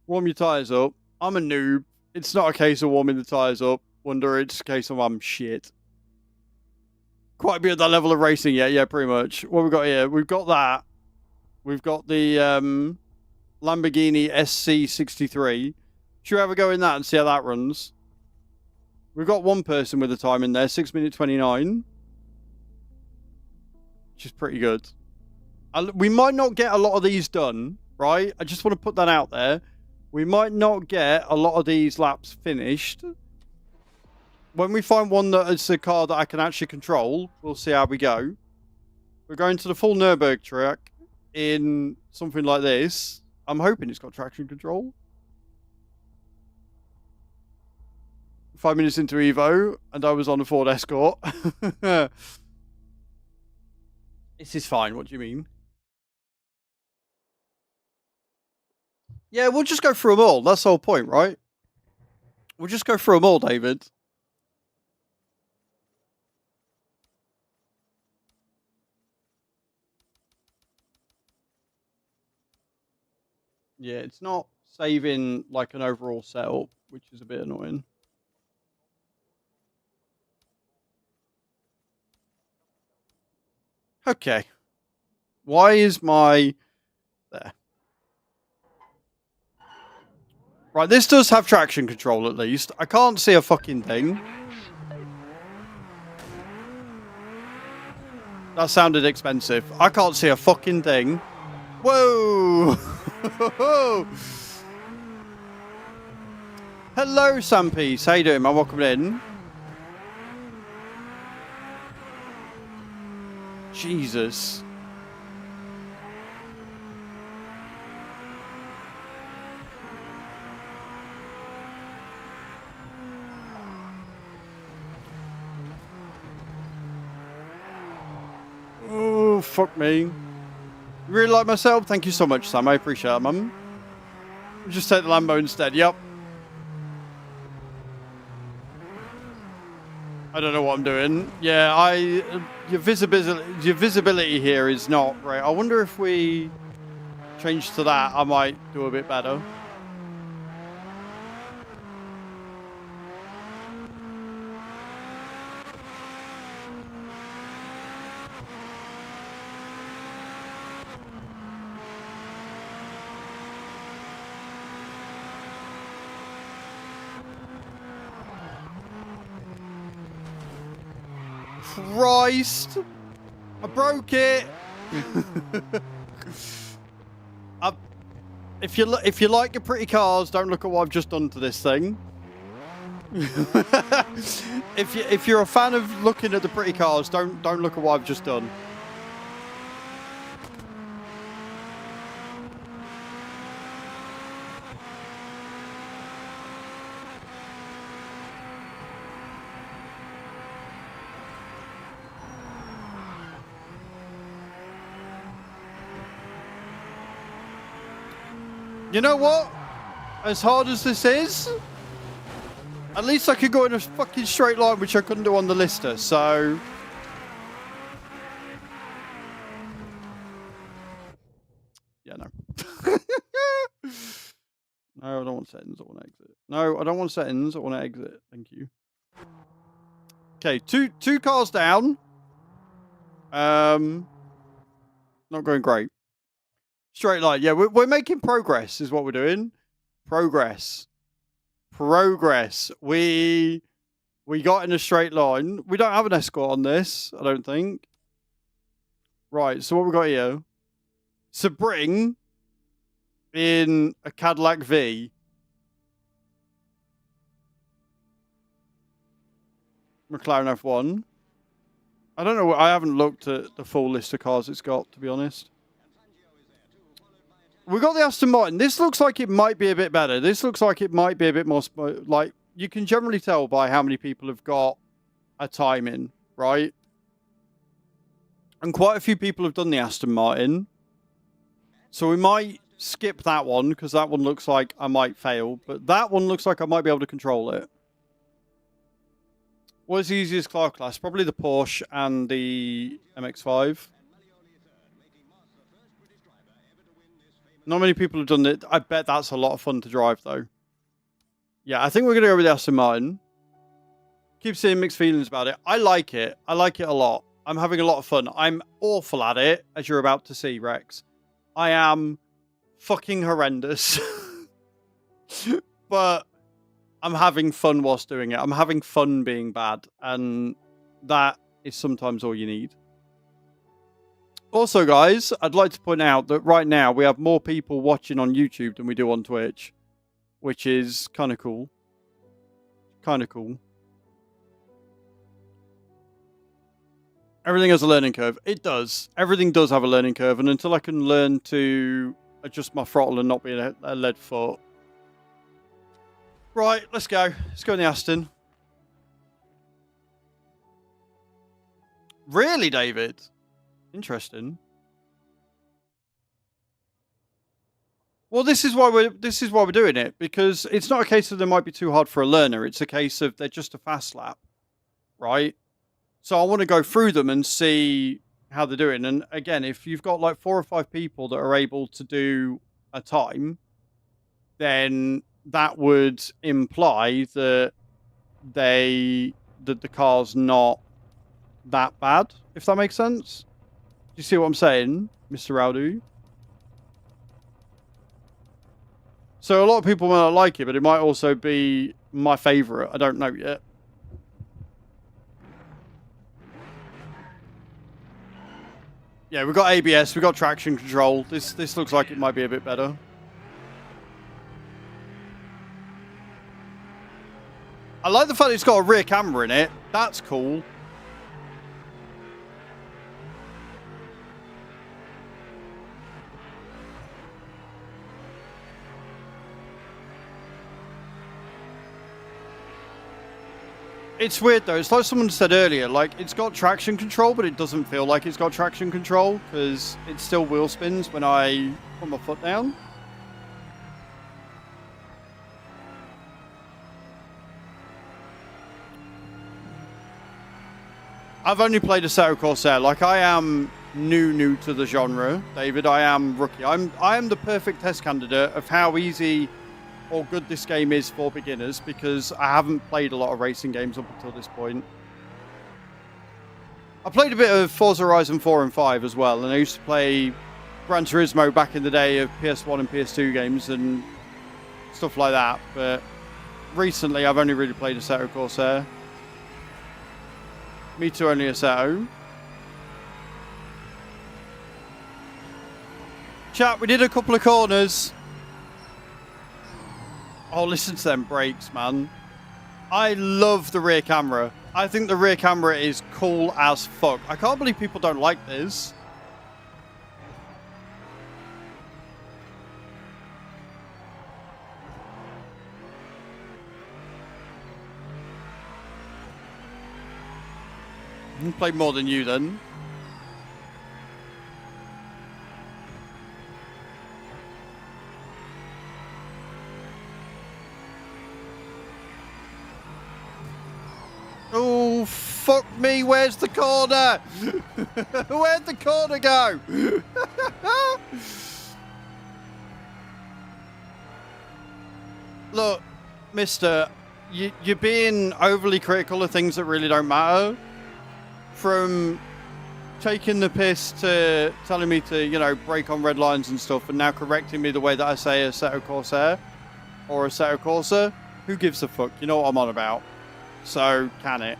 S1: Warm your tyres up. I'm a noob. It's not a case of warming the tyres up. Wonder it's a case of I'm shit. Quite be at that level of racing yet. Yeah, pretty much. What we got here? We've got that. We've got the Lamborghini SC63. Should we ever go in that and see how that runs? We've got one person with a time in there, 6:29. Which is pretty good. We might not get a lot of these done, right? I just want to put that out there. We might not get a lot of these laps finished. When we find one that is a car that I can actually control, we'll see how we go. We're going to the full Nürburgring track in something like this. I'm hoping it's got traction control. 5 minutes into Evo, and I was on a Ford Escort. This is fine. What do you mean? Yeah, we'll just go through them all. That's the whole point, right? We'll just go through them all, David. Yeah, it's not saving like an overall setup, which is a bit annoying. Okay. Why is my... There. Right, this does have traction control at least. I can't see a fucking thing. That sounded expensive. I can't see a fucking thing. Whoa! Hello, Sampiece. How you doing, man? Welcome in. Jesus. Oh, fuck me. Really like myself? Thank you so much, Sam. I appreciate it, man. Just take the Lambo instead. Yep. I don't know what I'm doing. Yeah, your visibility here is not great. I wonder if we change to that, I might do a bit better. Christ! I broke it. If you like your pretty cars, don't look at what I've just done to this thing. if you're a fan of looking at the pretty cars, don't look at what I've just done. You know what? As hard as this is, at least I could go in a fucking straight line, which I couldn't do on the lister, so... Yeah, no. No, I don't want settings, I want to exit. No, I don't want settings, I want to exit. Thank you. Okay, two cars down. Not going great. Straight line. Yeah, we're making progress is what we're doing. Progress. We got in a straight line. We don't have an escort on this, I don't think. Right, so what we got here? Sebring in a Cadillac V. McLaren F1. I don't know. I haven't looked at the full list of cars it's got, to be honest. We got the Aston Martin. This looks like it might be a bit better. This looks like it might be a bit more... Like, you can generally tell by how many people have got a time in, right? And quite a few people have done the Aston Martin. So we might skip that one, because that one looks like I might fail. But that one looks like I might be able to control it. What is the easiest car class? Probably the Porsche and the MX-5. Not many people have done it. I bet that's a lot of fun to drive, though. Yeah, I think we're going to go with the Aston Martin. Keep seeing mixed feelings about it. I like it. I like it a lot. I'm having a lot of fun. I'm awful at it, as you're about to see, Rex. I am fucking horrendous. But I'm having fun whilst doing it. I'm having fun being bad. And that is sometimes all you need. Also, guys, I'd like to point out that right now we have more people watching on YouTube than we do on Twitch, which is kind of cool. Kind of cool. Everything has a learning curve. It does. Everything does have a learning curve, and until I can learn to adjust my throttle and not be a lead foot. Right, let's go. Let's go in the Aston. Really, David? Interesting. Well, this is why we're doing it, because it's not a case of they might be too hard for a learner. It's a case of they're just a fast lap, right? So I want to go through them and see how they're doing. And again, if you've got like 4 or 5 people that are able to do a time, then that would imply that the car's not that bad, if that makes sense. Do you see what I'm saying, Mr. Rowdy? So a lot of people might not like it, but it might also be my favourite. I don't know yet. Yeah, we've got ABS, we've got traction control. This looks like it might be a bit better. I like the fact it's got a rear camera in it. That's cool. It's weird though. It's like someone said earlier, like it's got traction control, but it doesn't feel like it's got traction control because it still wheel spins when I put my foot down. I've only played Assetto Corsair. Like I am new to the genre, David. I am rookie. I am the perfect test candidate of how easy or good this game is for beginners because I haven't played a lot of racing games up until this point. I played a bit of Forza Horizon 4 and 5 as well, and I used to play Gran Turismo back in the day of PS1 and PS2 games and stuff like that, but recently I've only really played Assetto Corsair. Me too, only Assetto. Chat, we did a couple of corners. Oh, listen to them brakes, man. I love the rear camera. I think the rear camera is cool as fuck. I can't believe people don't like this. I played more than you then. Oh, fuck me, where's the corner? Where'd the corner go? Look, mister, you're being overly critical of things that really don't matter. From taking the piss to telling me to, you know, break on red lines and stuff, and now correcting me the way that I say Assetto Corsair or Assetto Corsa. Who gives a fuck? You know what I'm on about. So, can it?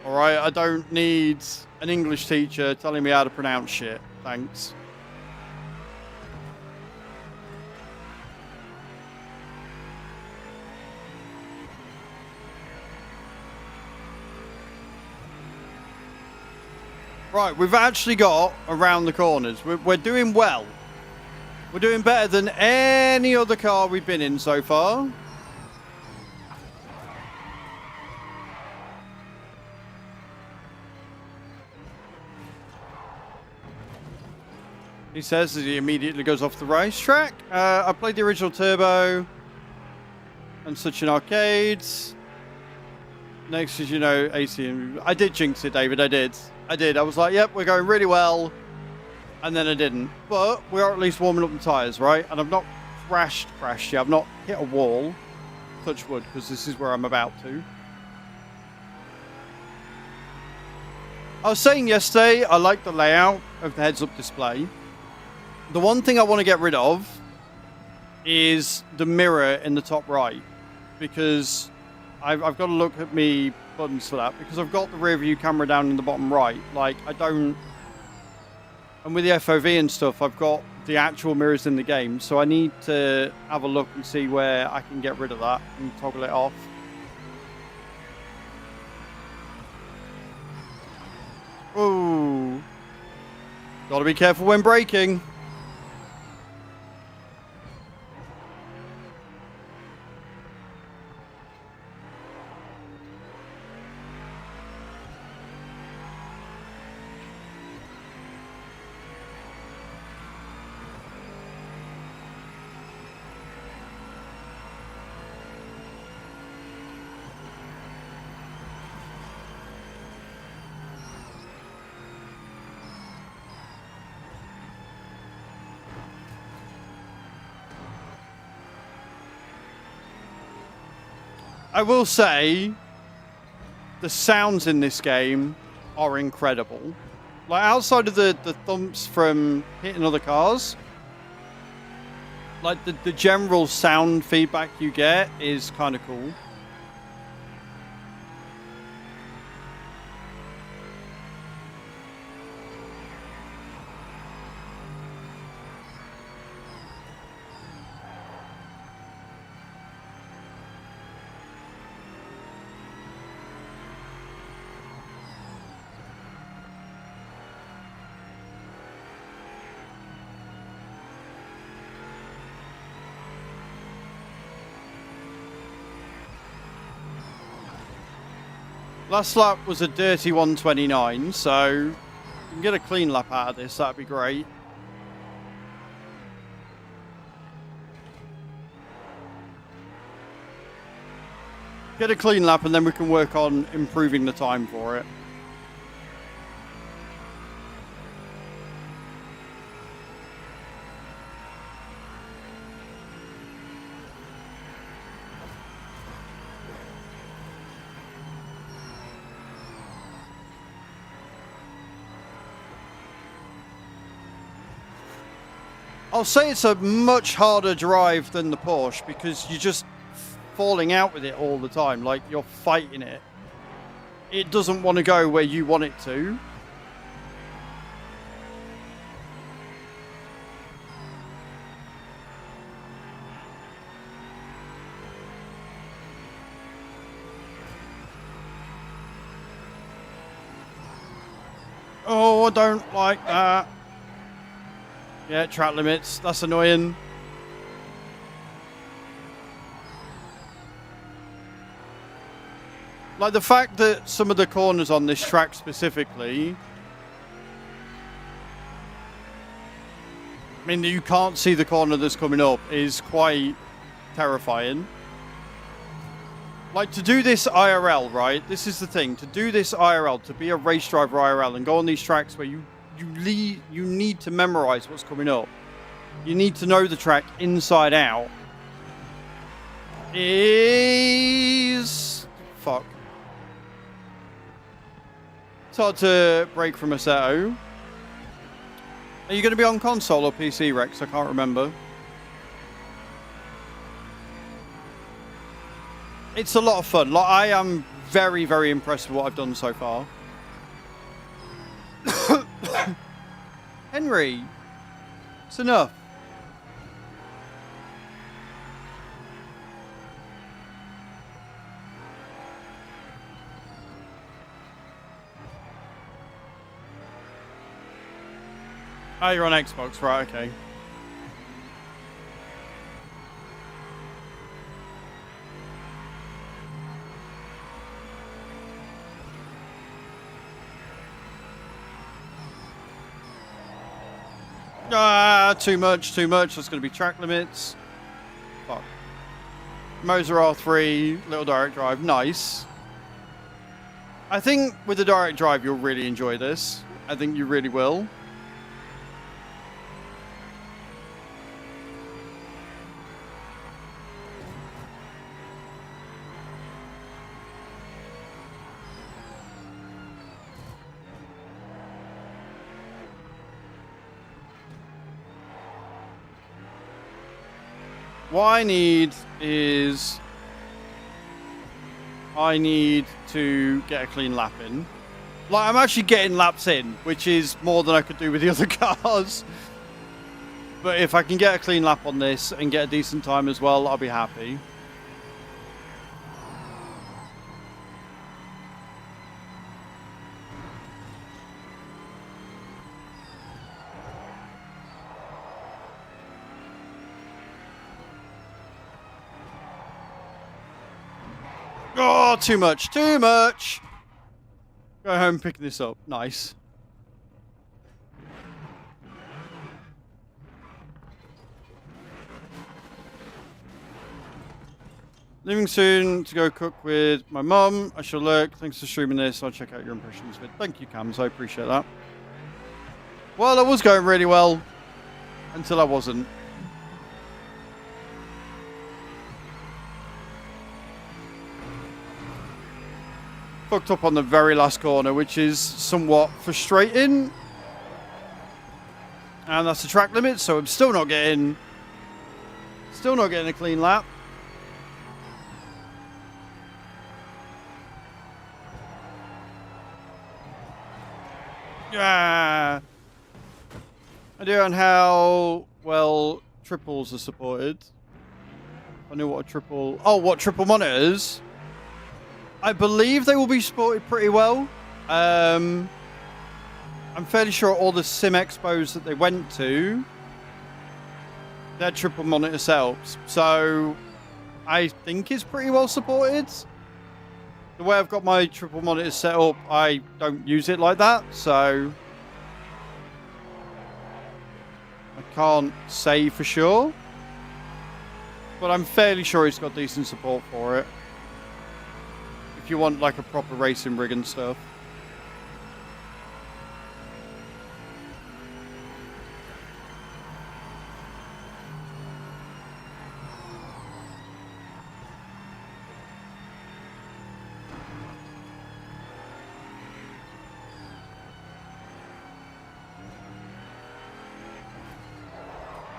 S1: Alright, I don't need an English teacher telling me how to pronounce shit. Thanks. Right, we've actually got around the corners. We're doing well. We're doing better than any other car we've been in so far. He says as he immediately goes off the racetrack. I played the original Turbo and such an arcades. Next is, you know, AC. I did jinx it, David. I did. I was like, yep, we're going really well. And then I didn't. But we are at least warming up the tyres, right? And I've not crashed yet. I've not hit a wall. Touch wood, because this is where I'm about to. I was saying yesterday, I like the layout of the heads-up display. The one thing I want to get rid of is the mirror in the top right. Because I've got to look at me buttons for that. Because I've got the rear view camera down in the bottom right. Like, I don't... And with the FOV and stuff, I've got the actual mirrors in the game. So I need to have a look and see where I can get rid of that and toggle it off. Ooh. Gotta be careful when braking. I will say, the sounds in this game are incredible. Like, outside of the thumps from hitting other cars, like, the general sound feedback you get is kind of cool. Last lap was a dirty 129, so you can get a clean lap out of this. That'd be great. Get a clean lap, and then we can work on improving the time for it. I'll say it's a much harder drive than the Porsche because you're just falling out with it all the time. Like, you're fighting it. It doesn't want to go where you want it to. Oh, I don't like that. Yeah, track limits. That's annoying. Like, the fact that some of the corners on this track specifically, I mean, you can't see the corner that's coming up, is quite terrifying. Like, to do this IRL, right? This is the thing. To do this IRL, to be a race driver IRL and go on these tracks where you need to memorize what's coming up. You need to know the track inside out. Is fuck. It's hard to break from Assetto. Are you going to be on console or PC, Rex? I can't remember. It's a lot of fun. Like, I am very, very impressed with what I've done so far. Henry, it's enough. Oh, you're on Xbox, right? Okay. Ah, too much, too much. That's going to be track limits. Fuck. Moser R3, little direct drive. Nice. I think with the direct drive, you'll really enjoy this. I think you really will. What I need is I need to get a clean lap in. Like, I'm actually getting laps in, which is more than I could do with the other cars. But if I can get a clean lap on this and get a decent time as well, I'll be happy. Oh, too much, too much. Go home picking this up. Nice. Leaving soon to go cook with my mum. I shall lurk. Thanks for streaming this. I'll check out your impressions of it. Thank you, Cams. I appreciate that. Well, it was going really well until I wasn't. fucked up on the very last corner, which is somewhat frustrating. And that's the track limit, so I'm still not getting a clean lap. Yeah. I don't know how well triples are supported. I know what a triple... Oh, what triple monitors? I believe they will be supported pretty well. I'm fairly sure all the sim expos that they went to, their triple monitor setups. So I think it's pretty well supported. The way I've got my triple monitor set up, I don't use it like that, so I can't say for sure. But I'm fairly sure it's got decent support for it. If you want like a proper racing rig and stuff.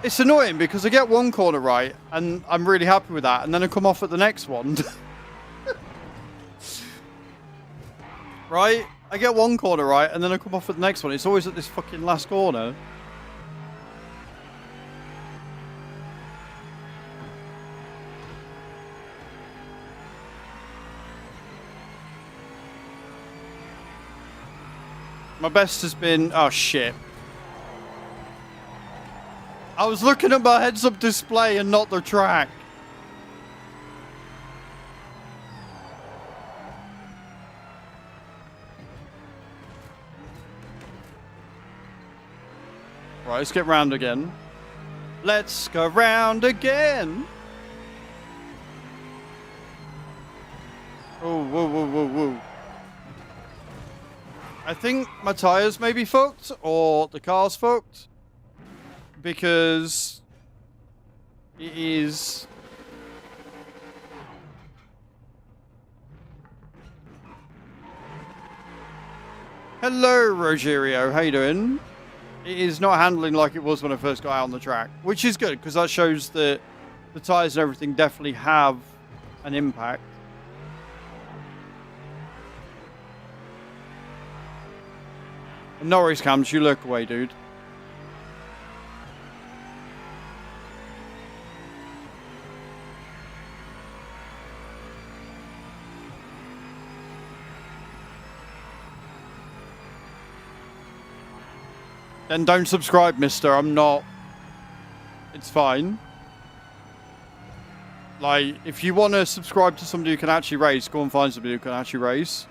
S1: It's annoying because I get one corner right and I'm really happy with that, and then I come off at the next one. Right? I get one corner right and then I come off at the next one. It's always at this fucking last corner. My best has been... Oh, shit. I was looking at my heads-up display and not the track. Right, let's get round again. Let's go round again. Oh, whoa, whoa, whoa, whoa. I think my tyres may be fucked, or the car's fucked. Because it is... Hello, Rogerio. How you doing? It is not handling like it was when I first got out on the track, which is good because that shows that the tyres and everything definitely have an impact. And no worries, Cams. You look away, dude. Then don't subscribe, mister. I'm not. It's fine. Like, if you want to subscribe to somebody who can actually race, go and find somebody who can actually race.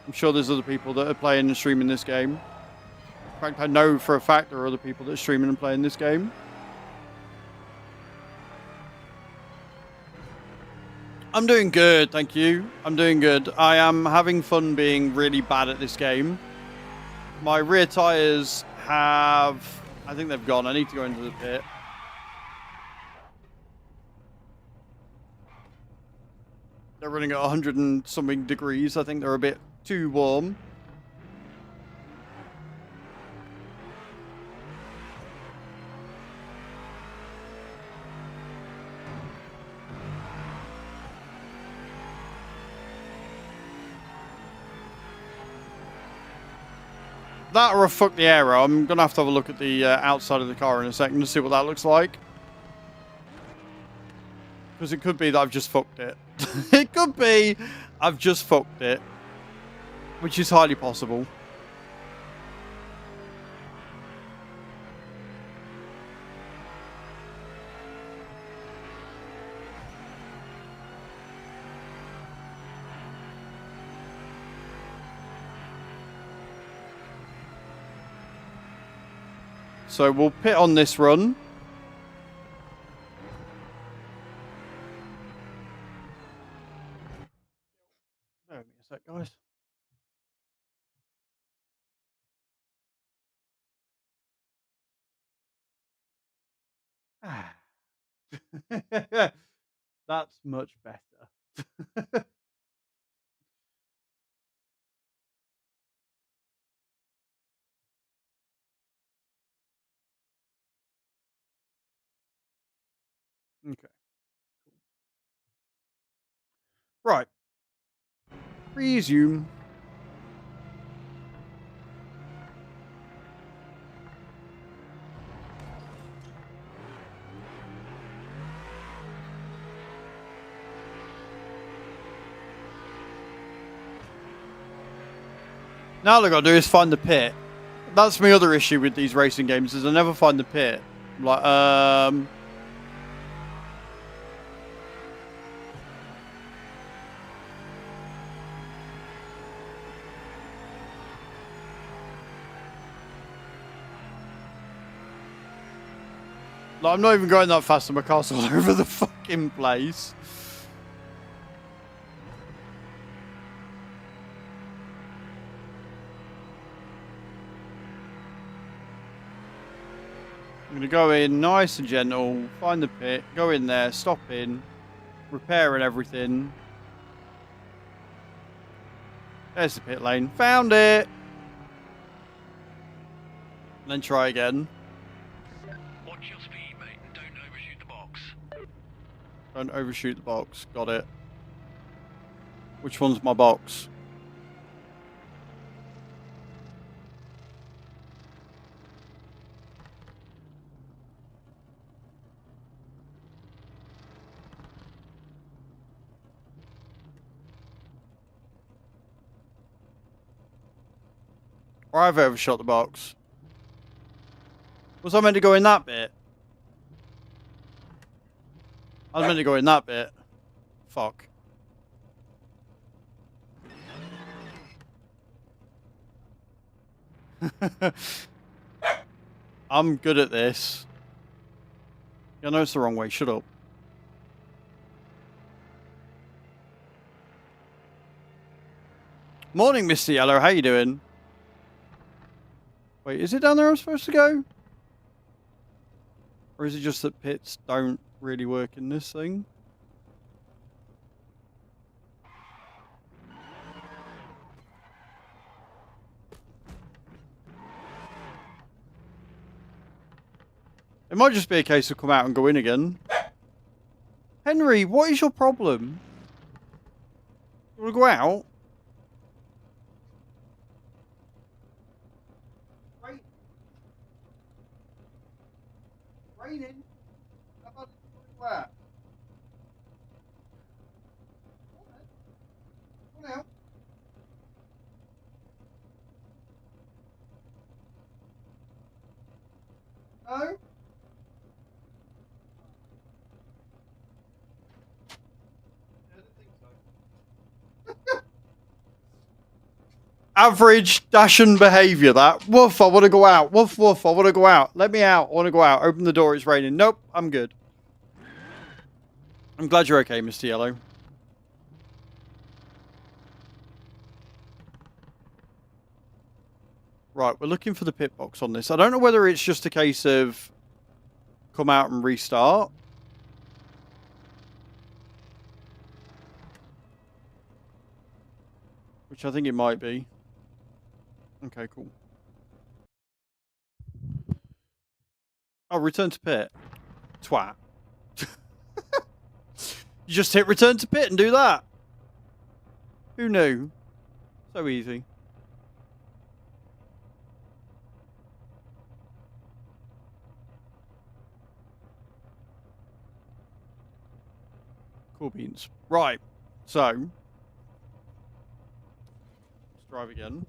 S1: I'm sure there's other people that are playing and streaming this game. In fact, I know for a fact there are other people that are streaming and playing this game. I'm doing good, thank you. I'm doing good. I am having fun being really bad at this game. My rear tyres have... I think they've gone. I need to go into the pit. They're running at 100 and something degrees. I think they're a bit too warm. That or a fuck the aero. I'm going to have a look at the outside of the car in a second to see what that looks like. Because it could be that I've just fucked it. It could be I've just fucked it. Which is highly possible. So we'll pit on this run. Bear with me a sec, guys. That's much better. Okay. Right. Resume. Now all I gotta do is find the pit. That's my other issue with these racing games, is I never find the pit. Like, I'm not even going that fast and my car's all over the fucking place. I'm going to go in nice and gentle, find the pit, go in there, stop in, repair and everything. There's the pit lane. Found it! And then try again.
S3: Watch your speed, mate, and don't overshoot the box.
S1: Don't overshoot the box. Got it. Which one's my box? Or I've overshot the box. Was I meant to go in that bit? I was meant to go in that bit. Fuck. I'm good at this. Yeah, no, it's the wrong way. Shut up. Morning, Mr. Yellow. How you doing? Wait, is it down there I'm supposed to go? Or is it just that pits don't really work in this thing? It might just be a case of come out and go in again. Henry, what is your problem? You want to go out? Raining? How about you want to go out? Come on out. No? Average Dashan behaviour, that. Woof, I want to go out. Woof, woof, I want to go out. Let me out. I want to go out. Open the door, it's raining. Nope, I'm good. I'm glad you're okay, Mr. Yellow. Right, we're looking for the pit box on this. I don't know whether it's just a case of come out and restart. Which I think it might be. Okay, cool. Oh, return to pit. Twat. You just hit return to pit and do that. Who knew? So easy. Cool beans. Right. So. Let's drive again.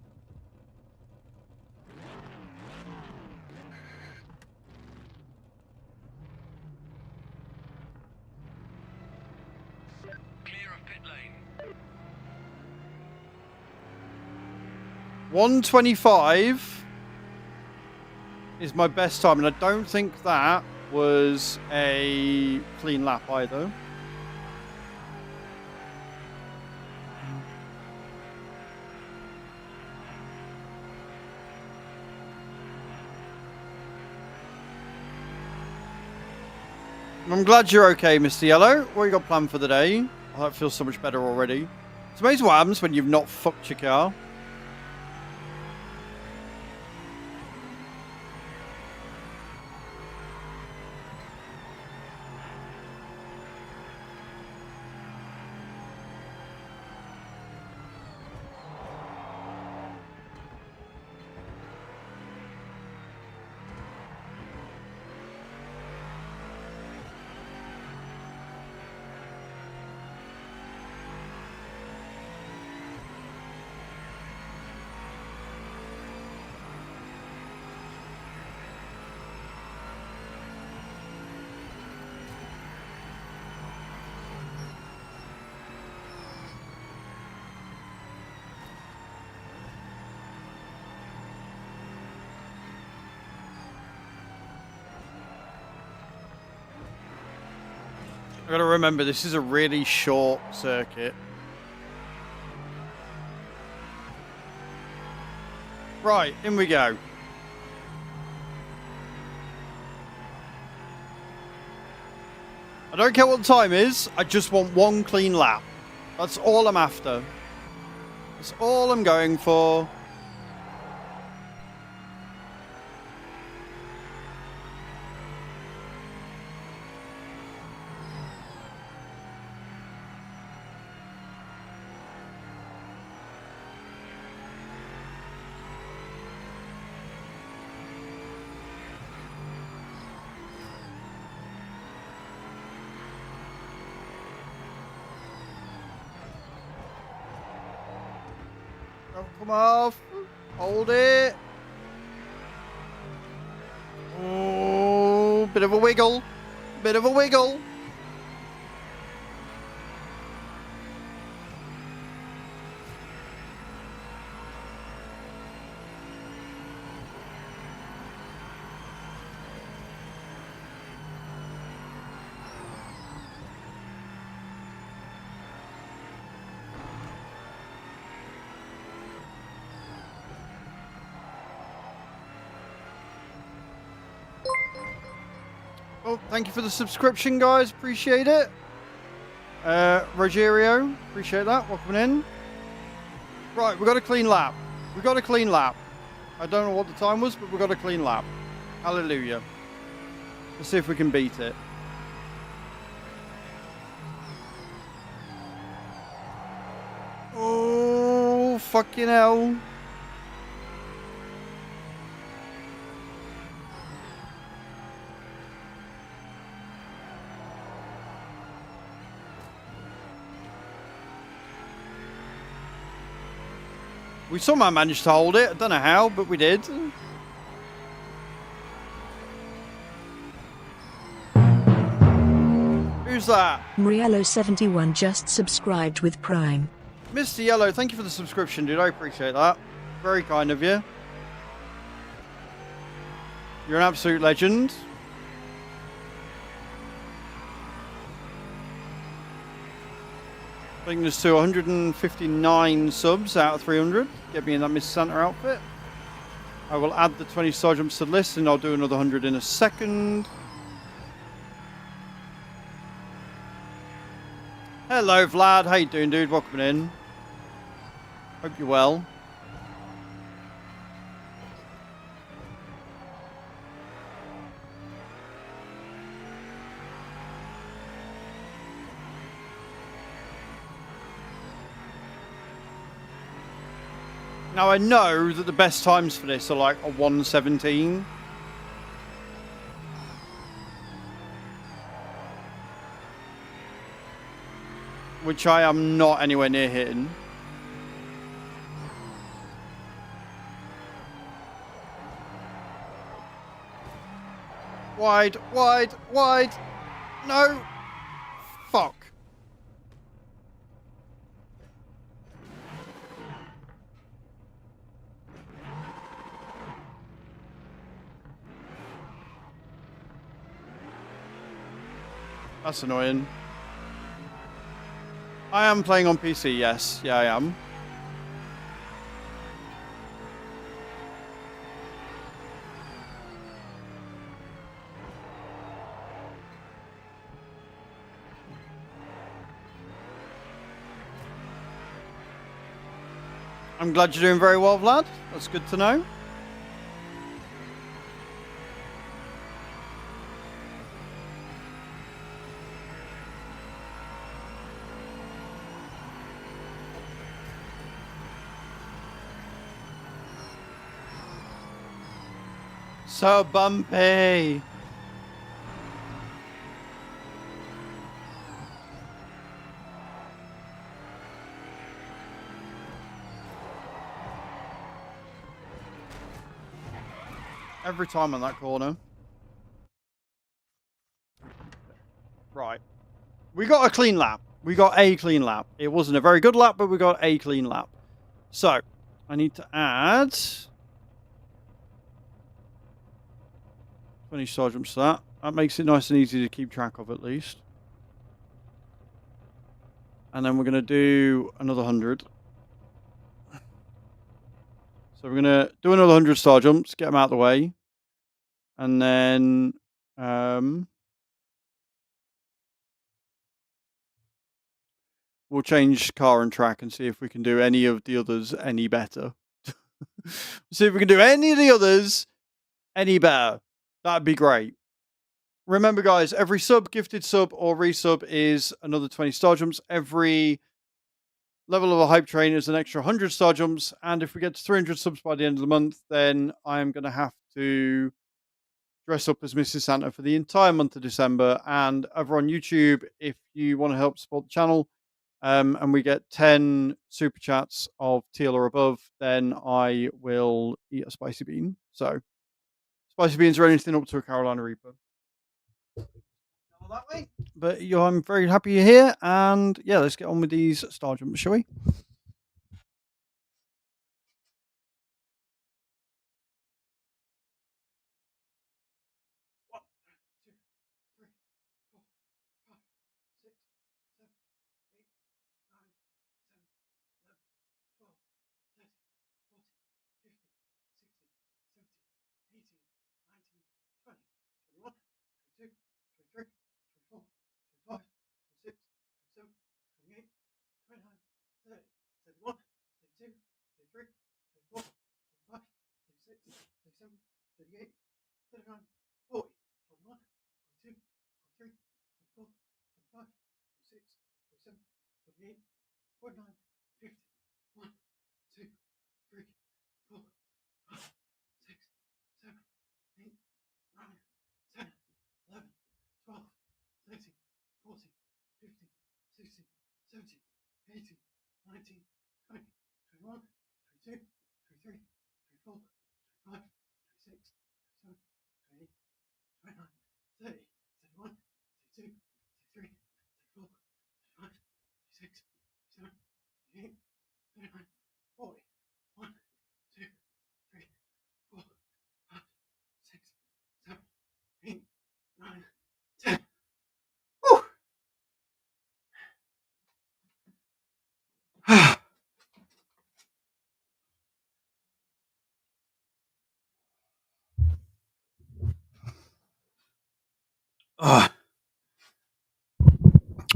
S3: Clear of pit lane.
S1: 125 is my best time, and I don't think that was a clean lap either. I'm glad you're okay, Mr. Yellow. What you got planned for the day? Oh, that feels so much better already. It's amazing what happens when you've not fucked your car. I gotta remember, this is a really short circuit. Right, in we go. I don't care what the time is, I just want one clean lap. That's all I'm after. That's all I'm going for. Don't come off. Hold it. Oh, bit of a wiggle. Bit of a wiggle. Oh, thank you for the subscription, guys. Appreciate it. Rogerio, appreciate that. Welcome in. Right, we got a clean lap. We got a clean lap. I don't know what the time was, but we got a clean lap. Hallelujah. Let's see if we can beat it. Oh, fucking hell. We somehow managed to hold it. I don't know how, but we did. Who's that?
S2: Mriello71 just subscribed with Prime.
S1: Mr. Yellow, thank you for the subscription, dude. I appreciate that. Very kind of you. You're an absolute legend. Taking us to 159 subs out of 300. Get me in that Miss Santa outfit. I will add the 20 star jumps to the list and I'll do another 100 in a second. Hello, Vlad. How you doing, dude? Welcome in. Hope you're well. Now, I know that the best times for this are like a 1:17. Which I am not anywhere near hitting. Wide, wide, wide. No. Fuck. That's annoying. I am playing on PC, yes. Yeah, I am. I'm glad you're doing very well, Vlad. That's good to know. So bumpy. Every time on that corner. Right. We got a clean lap. We got a clean lap. It wasn't a very good lap, but we got a clean lap. So, I need to add 20 star jumps to that. That makes it nice and easy to keep track of at least. And then we're going to do another 100. So we're going to do another 100 star jumps, get them out of the way. And then we'll change car and track and see if we can do any of the others any better. See if we can do any of the others any better. That'd be great. Remember, guys, every sub, gifted sub, or resub is another 20 star jumps. Every level of a hype train is an extra 100 star jumps. And if we get to 300 subs by the end of the month, then I'm going to have to dress up as Mrs. Santa for the entire month of December. And over on YouTube, if you want to help support the channel, and we get 10 super chats of teal or above, then I will eat a spicy bean. So, spicy beans are anything up to a Carolina Reaper. That way. But I'm very happy you're here. And yeah, let's get on with these star jumps, shall we?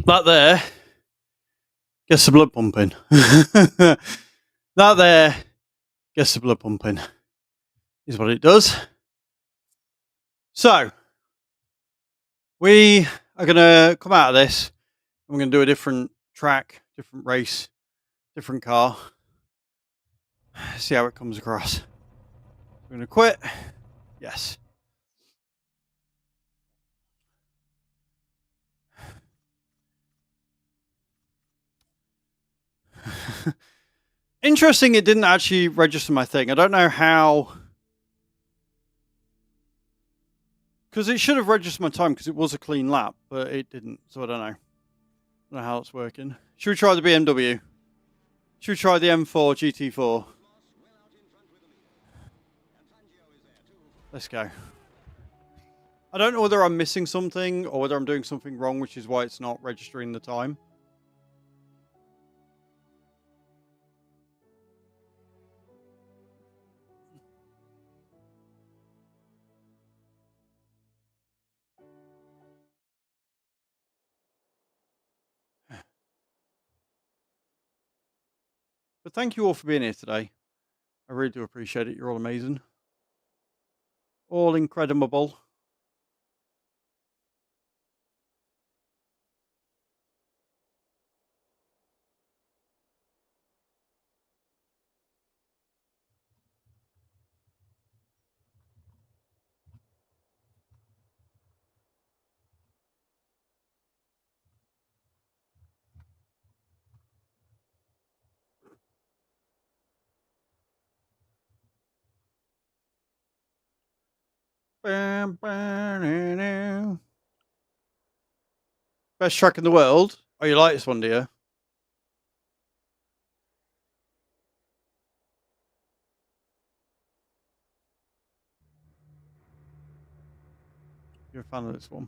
S1: That there gets the blood pumping. That there gets the blood pumping is what it does. So we are going to come out of this. And we're going to do a different track, different race, different car. See how it comes across. We're going to quit. Yes. Interesting, it didn't actually register my thing. I don't know how. Because it should have registered my time because it was a clean lap, but it didn't. So I don't know. I don't know how it's working. Should we try the BMW? Should we try the M4 GT4? Let's go. I don't know whether I'm missing something or whether I'm doing something wrong, which is why it's not registering the time. But thank you all for being here today. I really do appreciate it. You're all amazing. All incredible. Best track in the world. Oh, you like this one, dear? You're a fan of this one.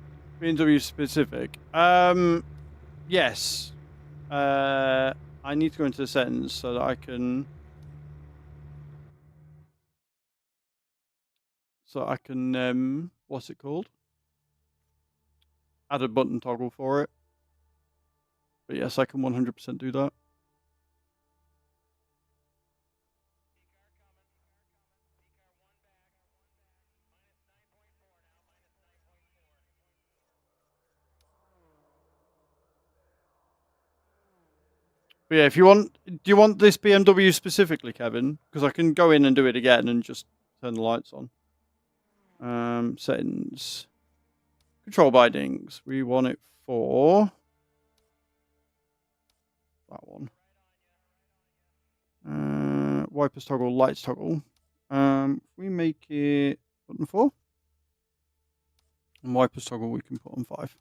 S1: BMW specific. Yes. I need to go into the settings so that I can. What's it called? Add a button toggle for it. But yes, I can 100% do that. But yeah, if you want, do you want this BMW specifically, Kevin? Because I can go in and do it again and just turn the lights on. Settings. Control bindings. We want it for that one. Wipers toggle, lights toggle. We make it button 4. And wipers toggle we can put on 5.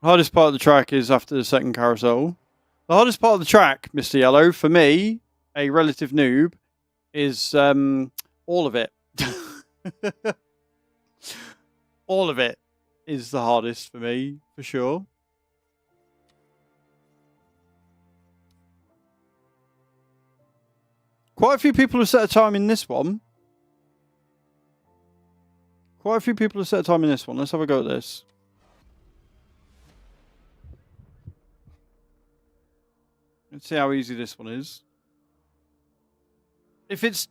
S1: Hardest part of the track is after the second carousel. The hardest part of the track, Mr. Yellow, for me, a relative noob, is all of it. All of it is the hardest for me, for sure. Quite a few people have set a time in this one. Let's have a go at this. Let's see how easy this one is. If it's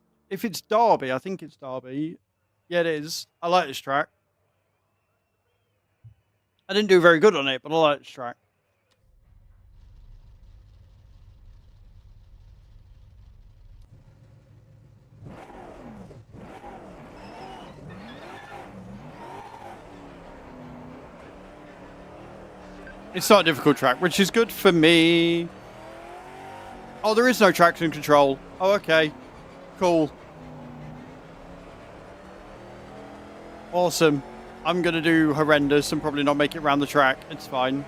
S1: Derby, I think it's Derby. Yeah, it is. I like this track. I didn't do very good on it, but I like this track. It's not a difficult track, which is good for me. Oh, there is no traction control. Oh, okay. Cool. Awesome. I'm going to do horrendous and probably not make it around the track. It's fine.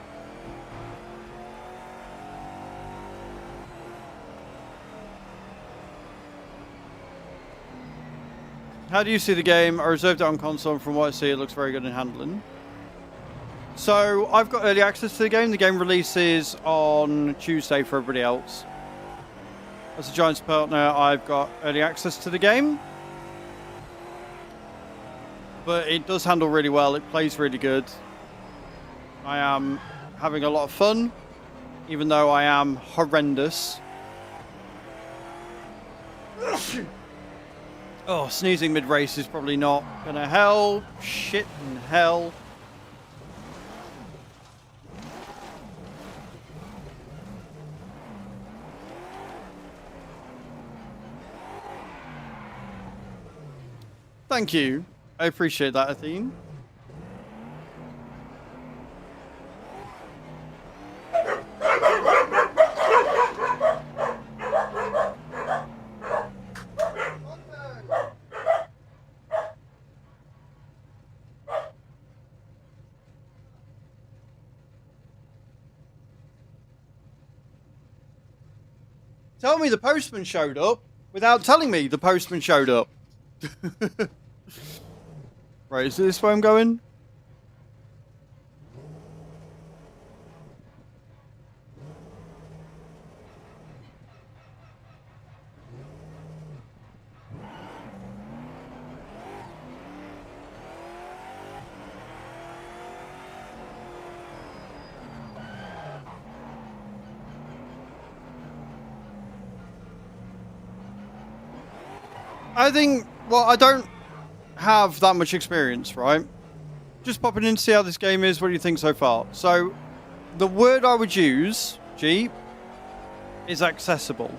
S1: How do you see the game? I reserved it on console, and from what I see, it looks very good in handling. So, I've got early access to the game. The game releases on Tuesday for everybody else. As a Giants partner, I've got early access to the game. But it does handle really well. It plays really good. I am having a lot of fun, even though I am horrendous. Oh, sneezing mid-race is probably not gonna help. Shit in hell. Thank you. I appreciate that, Athene. Tell me the postman showed up without telling me the postman showed up. Right, is this where I'm going? I think, well, I don't have that much experience, right? Just popping in to see how this game is. What do you think so far? So, the word I would use, G, is accessible.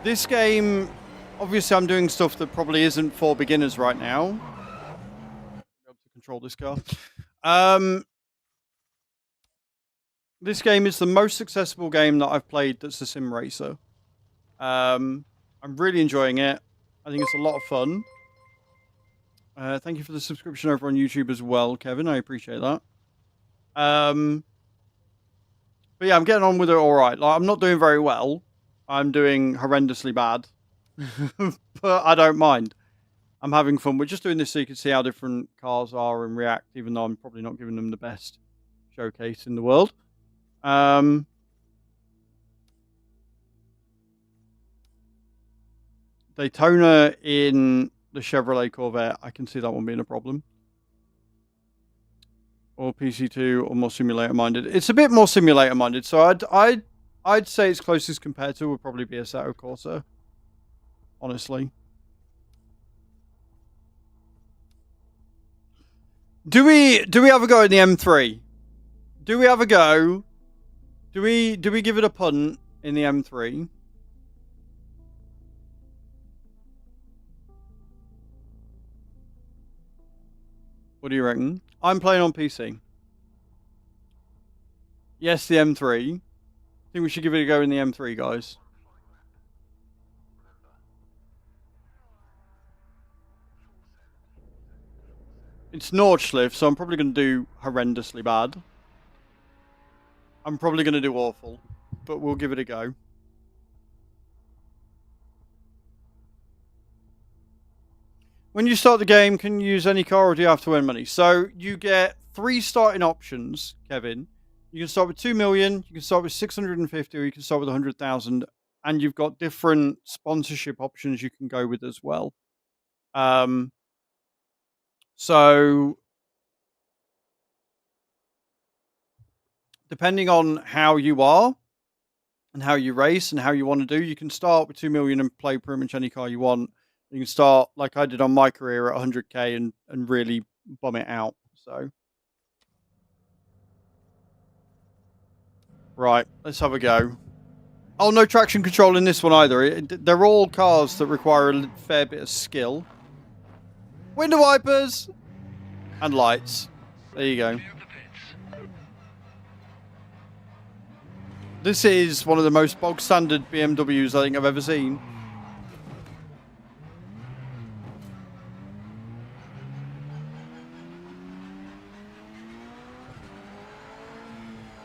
S1: This game, obviously I'm doing stuff that probably isn't for beginners right now. Be able to control this car. This game is the most accessible game that I've played that's a sim racer. I'm really enjoying it. I think it's a lot of fun. Thank you for the subscription over on YouTube as well, Kevin. I appreciate that. But But yeah, I'm getting on with it all right. Like, I'm not doing very well. I'm doing horrendously bad. But I don't mind. I'm having fun. We're just doing this so you can see how different cars are and react, even though I'm probably not giving them the best showcase in the world. Daytona in the Chevrolet Corvette, I can see that one being a problem. Or PC2 or more simulator minded. It's a bit more simulator minded, so I'd say its closest compared to would probably be a Assetto Corsa. Honestly. Do we have a go at the M3? Do we have a go? Do we give it a punt in the M3? What do you reckon? I'm playing on PC. Yes, the M3. I think we should give it a go in the M3, guys. It's Nordschleife, so I'm probably going to do horrendously bad. I'm probably going to do awful, but we'll give it a go. When you start the game, can you use any car or do you have to earn money? So you get 3 starting options, Kevin. You can start with 2 million, you can start with 650, or you can start with 100,000. And you've got different sponsorship options you can go with as well. So depending on how you are and how you race and how you want to do, you can start with 2 million and play pretty much any car you want. You can start like I did on my career at 100k and really bum it out. So, right, let's have a go. Oh, no traction control in this one either. They're all cars that require a fair bit of skill. Window wipers and lights. There you go. This is one of the most bog standard BMWs I think I've ever seen.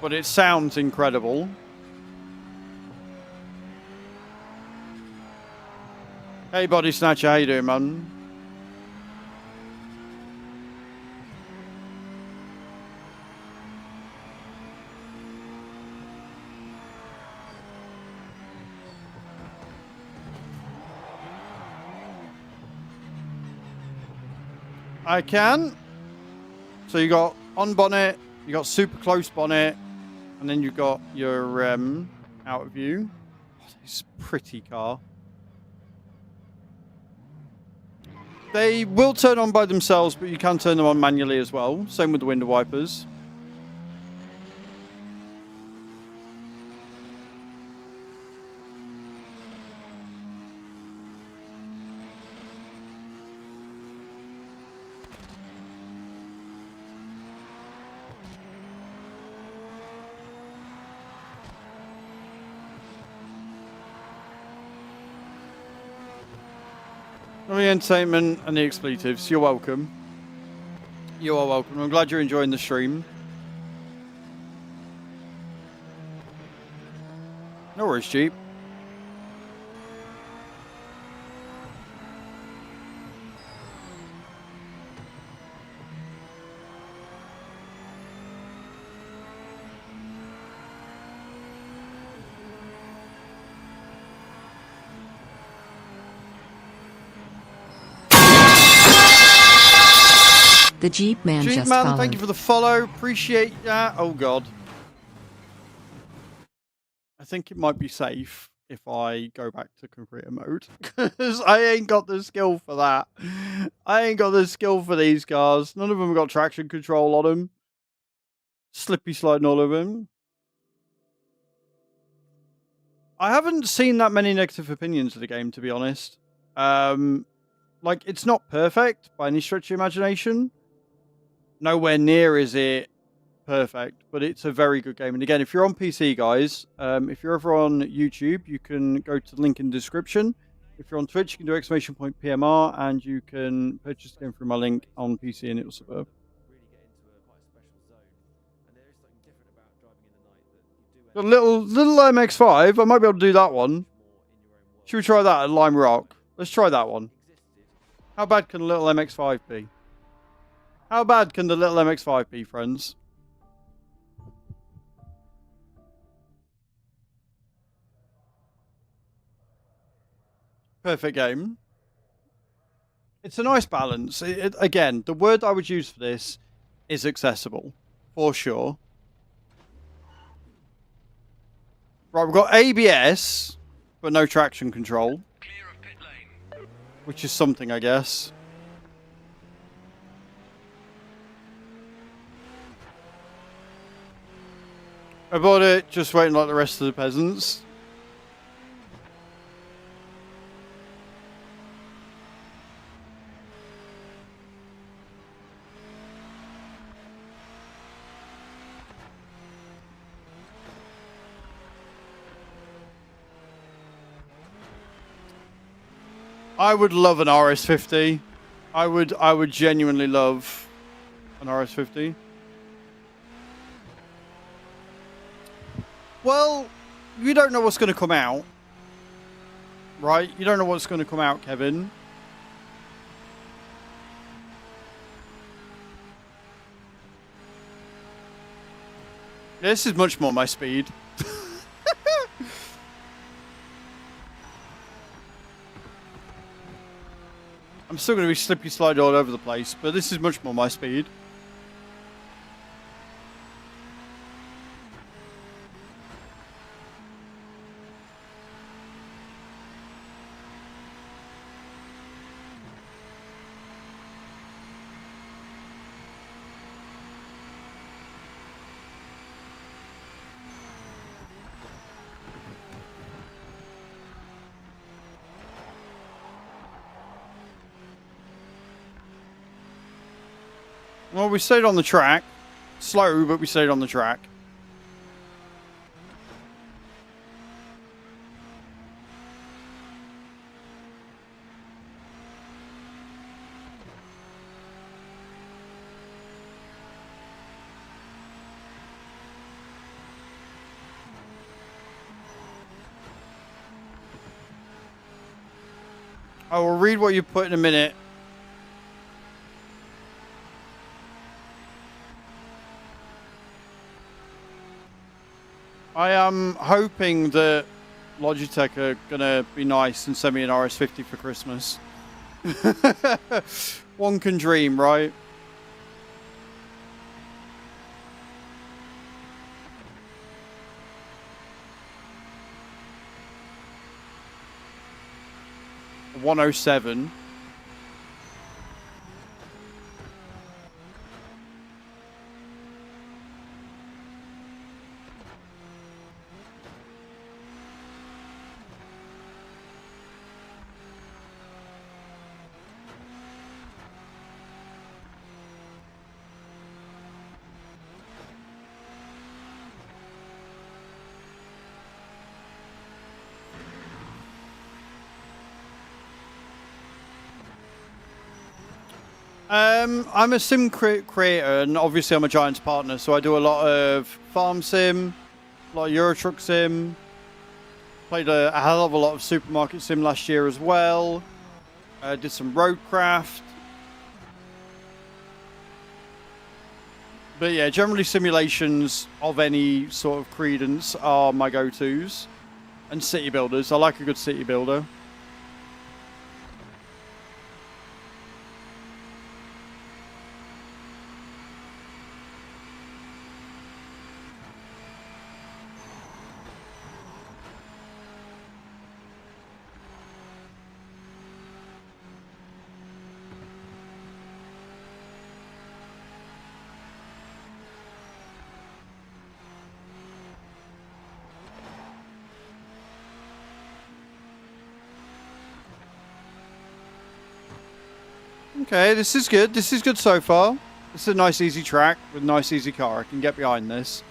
S1: But it sounds incredible. Hey, Body Snatcher, how you doing, man? I can. So you got on bonnet, you got super close bonnet, and then you got your out of view. Oh, this pretty car. They will turn on by themselves, but you can turn them on manually as well. Same with the window wipers. The entertainment and the expletives. You're welcome. You are welcome. I'm glad you're enjoying the stream. No worries, Jeep.
S2: The Jeep Man
S1: Jeep
S2: just
S1: Man,
S2: followed.
S1: thank you for the follow. Appreciate that. Oh, God. I think it might be safe if I go back to career mode. Because I ain't got the skill for that. I ain't got the skill for these cars. None of them have got traction control on them. Slippy sliding all of them. I haven't seen that many negative opinions of the game, to be honest. Like, it's not perfect by any stretch of imagination. Nowhere near is it perfect, but it's a very good game. And again, if you're on PC, guys, if you're ever on YouTube, you can go to the link in the description. If you're on Twitch, you can do !PMR, and you can purchase the game through my link on PC, and it will suburb. Got a little MX-5. I might be able to do that one. Should we try that at Lime Rock? Let's try that one. How bad can a little MX-5 be? How bad can the little MX-5 be, friends? Perfect game. It's a nice balance. Again, the word I would use for this is accessible, for sure. Right, we've got ABS, but no traction control.
S3: Clear of pit lane.
S1: Which is something, I guess. I bought it just waiting like the rest of the peasants. I would love an RS50. I would genuinely love an RS50. Well, you don't know what's going to come out. Right? You don't know what's going to come out, Kevin. This is much more my speed. I'm still going to be slippy slide all over the place, but this is much more my speed. Well, we stayed on the track. Slow, but we stayed on the track. I will read what you put in a minute. I am hoping that Logitech are going to be nice and send me an RS50 for Christmas. One can dream, right? A 107. I'm a sim creator, and obviously I'm a Giants partner, so I do a lot of farm sim, a lot of Euro Truck sim. Played a hell of a lot of supermarket sim last year as well. Did some roadcraft. But yeah, generally simulations of any sort of credence are my go-tos. And city builders. I like a good city builder. Okay, this is good. This is good so far. This is a nice easy track with a nice easy car. I can get behind this.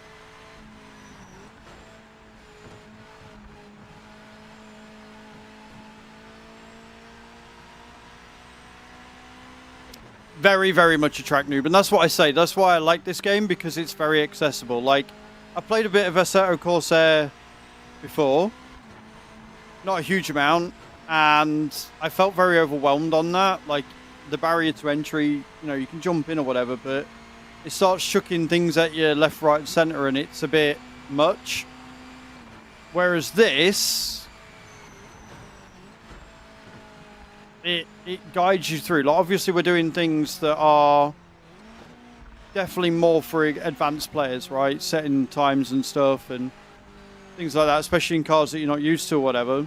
S1: Very, very much a track noob. And that's what I say. That's why I like this game, because it's very accessible. Like, I played a bit of Assetto Corsair before. Not a huge amount. And I felt very overwhelmed on that. Like, the barrier to entry, you know, you can jump in or whatever, but it starts chucking things at you left, right, and centre, and it's a bit much. Whereas this, it guides you through. Like, obviously, we're doing things that are definitely more for advanced players, right? Setting times and stuff and things like that, especially in cars that you're not used to or whatever.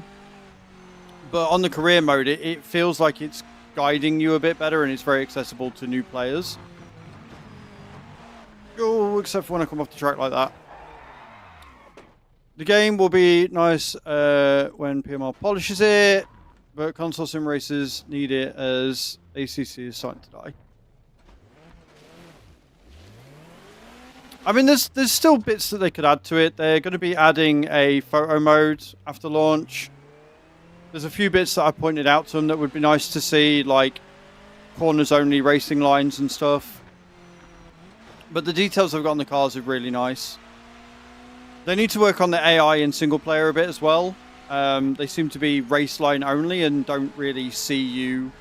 S1: But on the career mode, it feels like it's guiding you a bit better and it's very accessible to new players. Oh, except for when I come off the track like that. The game will be nice when PMR polishes it, but console sim races need it as ACC is starting to die. I mean, there's still bits that they could add to it. They're going to be adding a photo mode after launch. There's a few bits that I pointed out to them that would be nice to see, like corners only racing lines and stuff. But the details they've got on the cars are really nice. They need to work on the AI in single player a bit as well. They seem to be race line only and don't really see you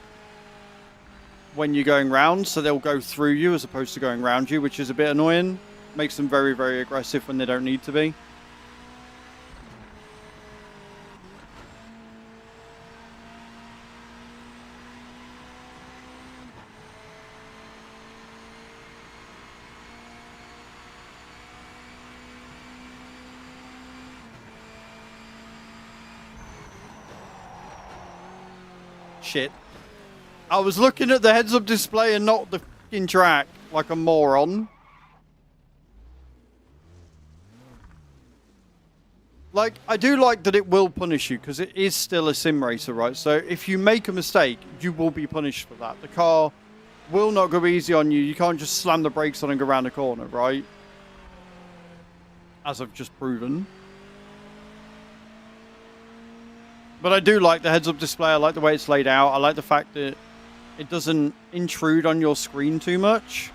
S1: when you're going round, so they'll go through you as opposed to going around you, which is a bit annoying. Makes them very, very aggressive when they don't need to be. Shit. I was looking at the heads-up display and not the fucking track like a moron. Like, I do like that it will punish you because it is still a sim racer, right? So if you make a mistake, you will be punished for that. The car will not go easy on you. You can't just slam the brakes on and go around the corner, right? As I've just proven. But I do like the heads-up display. I like the way it's laid out. I like the fact that it doesn't intrude on your screen too much.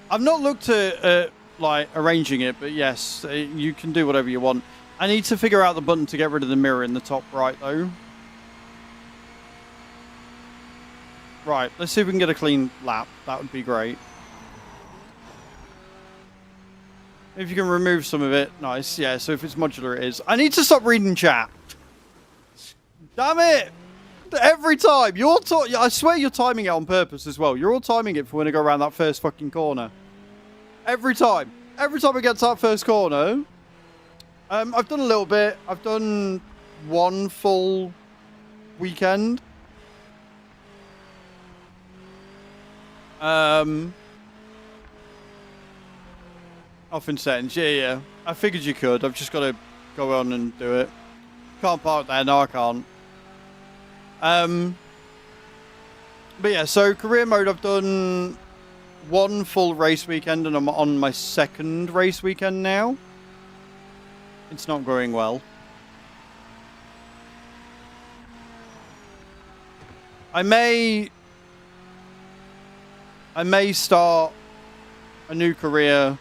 S1: I've not looked at like arranging it, but yes, you can do whatever you want. I need to figure out the button to get rid of the mirror in the top right, though. Right, let's see if we can get a clean lap. That would be great. If you can remove some of it, nice. Yeah, so if it's modular, it is. I need to stop reading chat. Damn it! Every time! I swear you're timing it on purpose as well. You're all timing it for when I go around that first fucking corner. Every time. Every time I get to that first corner. I've done a little bit. I've done one full weekend. Off in settings. Yeah. I figured you could. I've just got to go on and do it. Can't park there. No, I can't. But yeah, so career mode, I've done one full race weekend and I'm on my second race weekend now. It's not going well. I may start a new career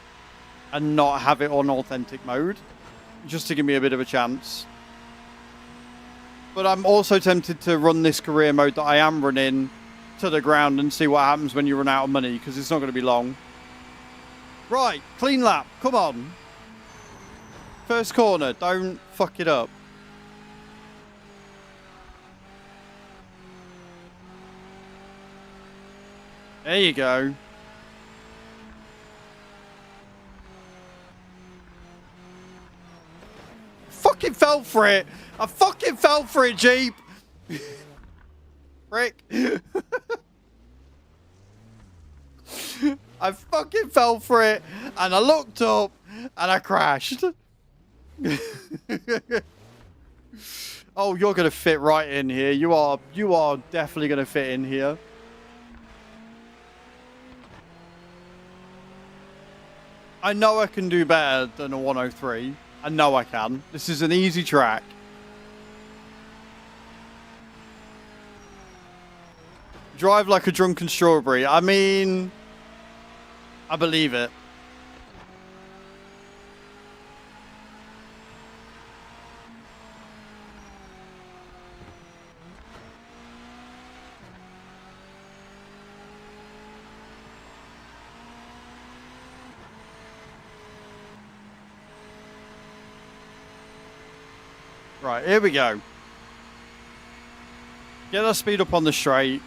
S1: and not have it on authentic mode, just to give me a bit of a chance. But I'm also tempted to run this career mode that I am running to the ground and see what happens when you run out of money, because it's not going to be long. Right, clean lap. Come on. First corner. Don't fuck it up. There you go. Fucking fell for it. I fucking fell for it, Jeep. Frick. I fucking fell for it and I looked up and I crashed. Oh, you're gonna fit right in here. You are definitely gonna fit in here. I know I can do better than a 103. I know I can. This is an easy track. Drive like a drunken strawberry. I mean, I believe it. Right, here we go. Get our speed up on the straight.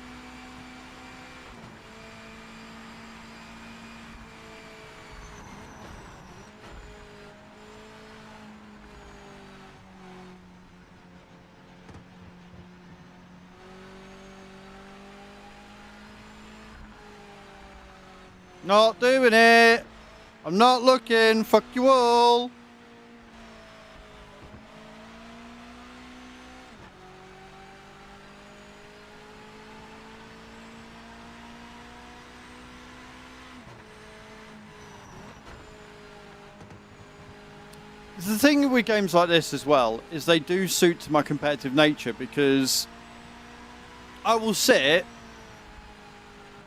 S1: Not doing it. I'm not looking. Fuck you all. The thing with games like this as well is they do suit to my competitive nature, because I will sit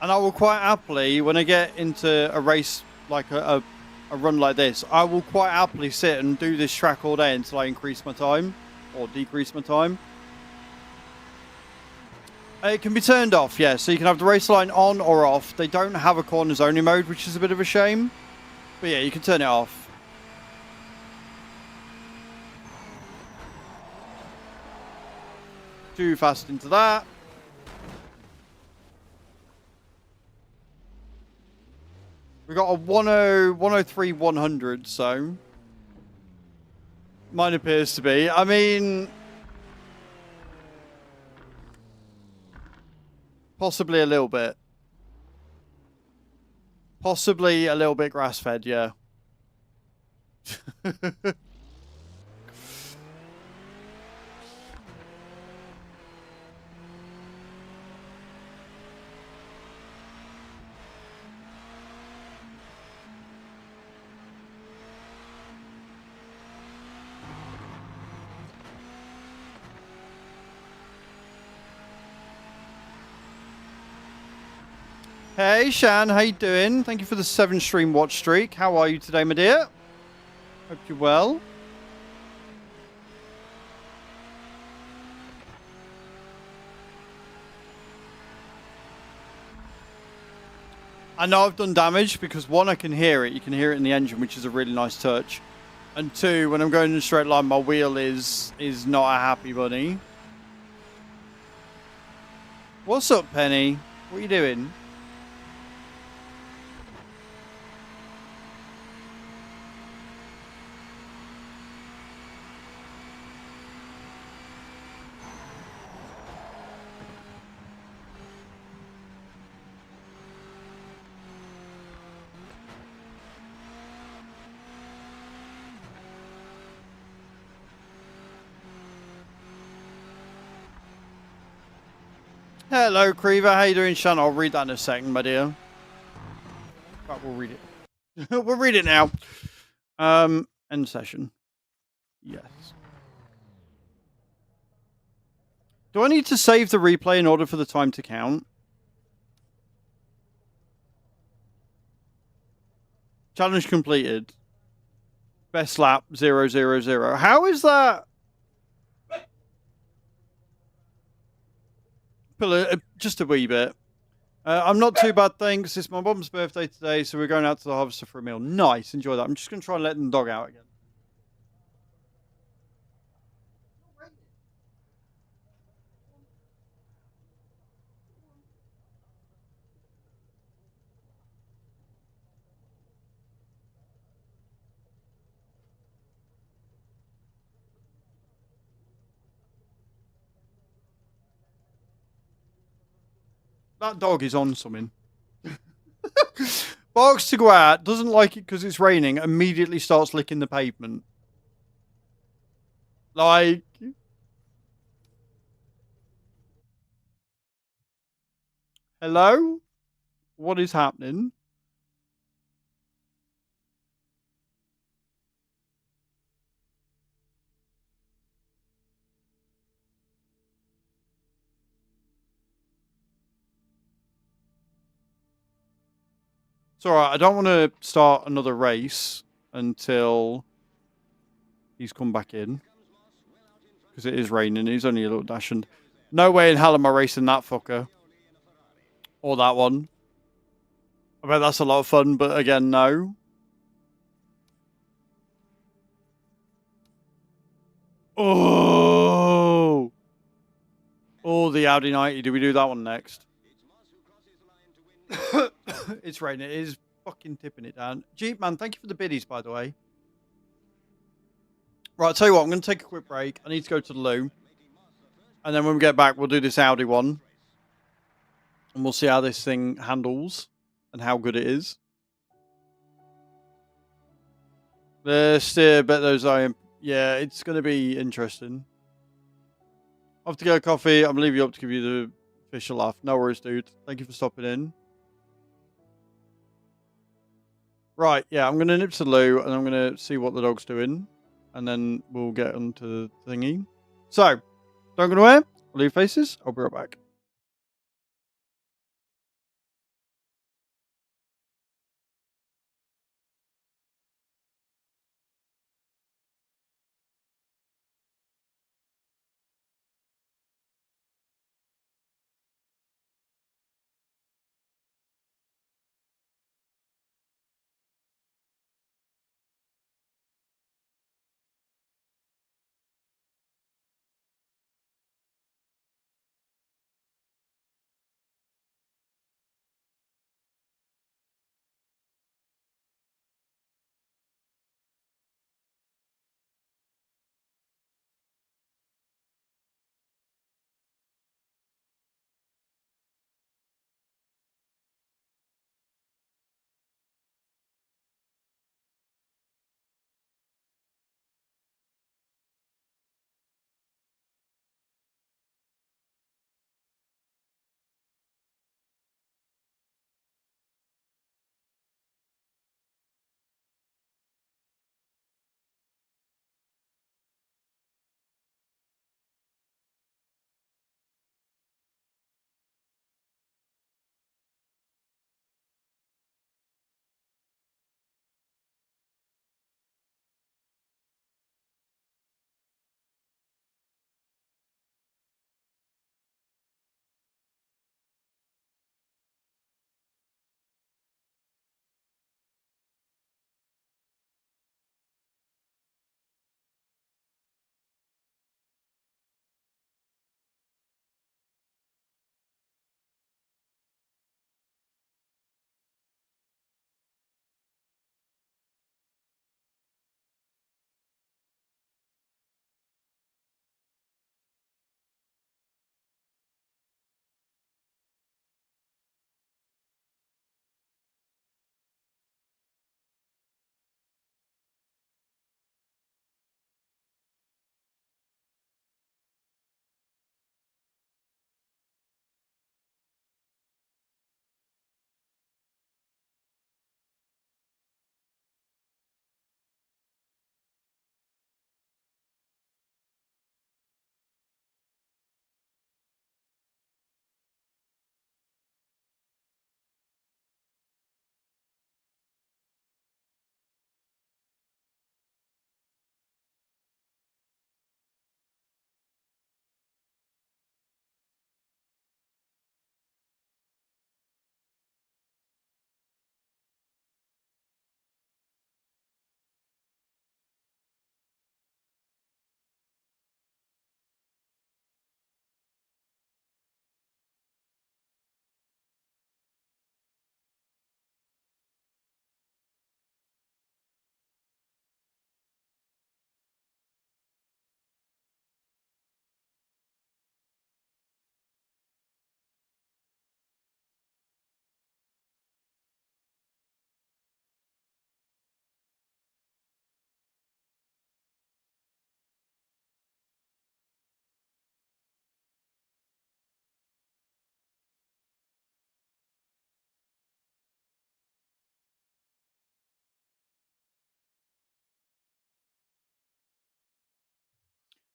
S1: and I will quite happily, when I get into a race like a run like this, I will quite happily sit and do this track all day until I increase my time or decrease my time. It can be turned off, yeah, so you can have the race line on or off. They don't have a corners only mode, which is a bit of a shame, but yeah, you can turn it off. Too fast into that. We got a 103 100, so mine appears to be. I mean, possibly a little bit. Possibly a little bit grass-fed, yeah. Hey, Shan, how you doing? Thank you for the 7-stream watch streak. How are you today, my dear? Hope you're well. I know I've done damage because, one, I can hear it. You can hear it in the engine, which is a really nice touch. And two, when I'm going in a straight line, my wheel is not a happy bunny. What's up, Penny? What are you doing? Hello, Creever. How you doing, Sean? I'll read that in a second, my dear. But we'll read it. We'll read it now. End session. Yes. Do I need to save the replay in order for the time to count? Challenge completed. Best lap 000. How is that? Just a wee bit. I'm not too bad, thanks. It's my mum's birthday today, so we're going out to the harvester for a meal. Nice, enjoy that. I'm just going to try and let the dog out again. That dog is on something. Barks to go out, doesn't like it because it's raining, immediately starts licking the pavement. Like, hello? What is happening? It's alright, I don't want to start another race until he's come back in. Because it is raining, he's only a little dashing. No way in hell am I racing that fucker. Or that one. I bet that's a lot of fun, but again, no. Oh! Oh, the Audi 90. Do we do that one next? It's raining. It is fucking tipping it down. Jeep, man, thank you for the biddies, by the way. Right, I'll tell you what, I'm going to take a quick break. I need to go to the loo. And then when we get back, we'll do this Audi one. And we'll see how this thing handles and how good it is. Still, bet those I am. Yeah, it's going to be interesting. Off to go, coffee. I'm leaving you up to give you the official laugh. No worries, dude. Thank you for stopping in. Right, yeah, I'm going to nip to the loo and I'm going to see what the dog's doing. And then we'll get onto the thingy. So, don't go anywhere. I'll leave faces. I'll be right back.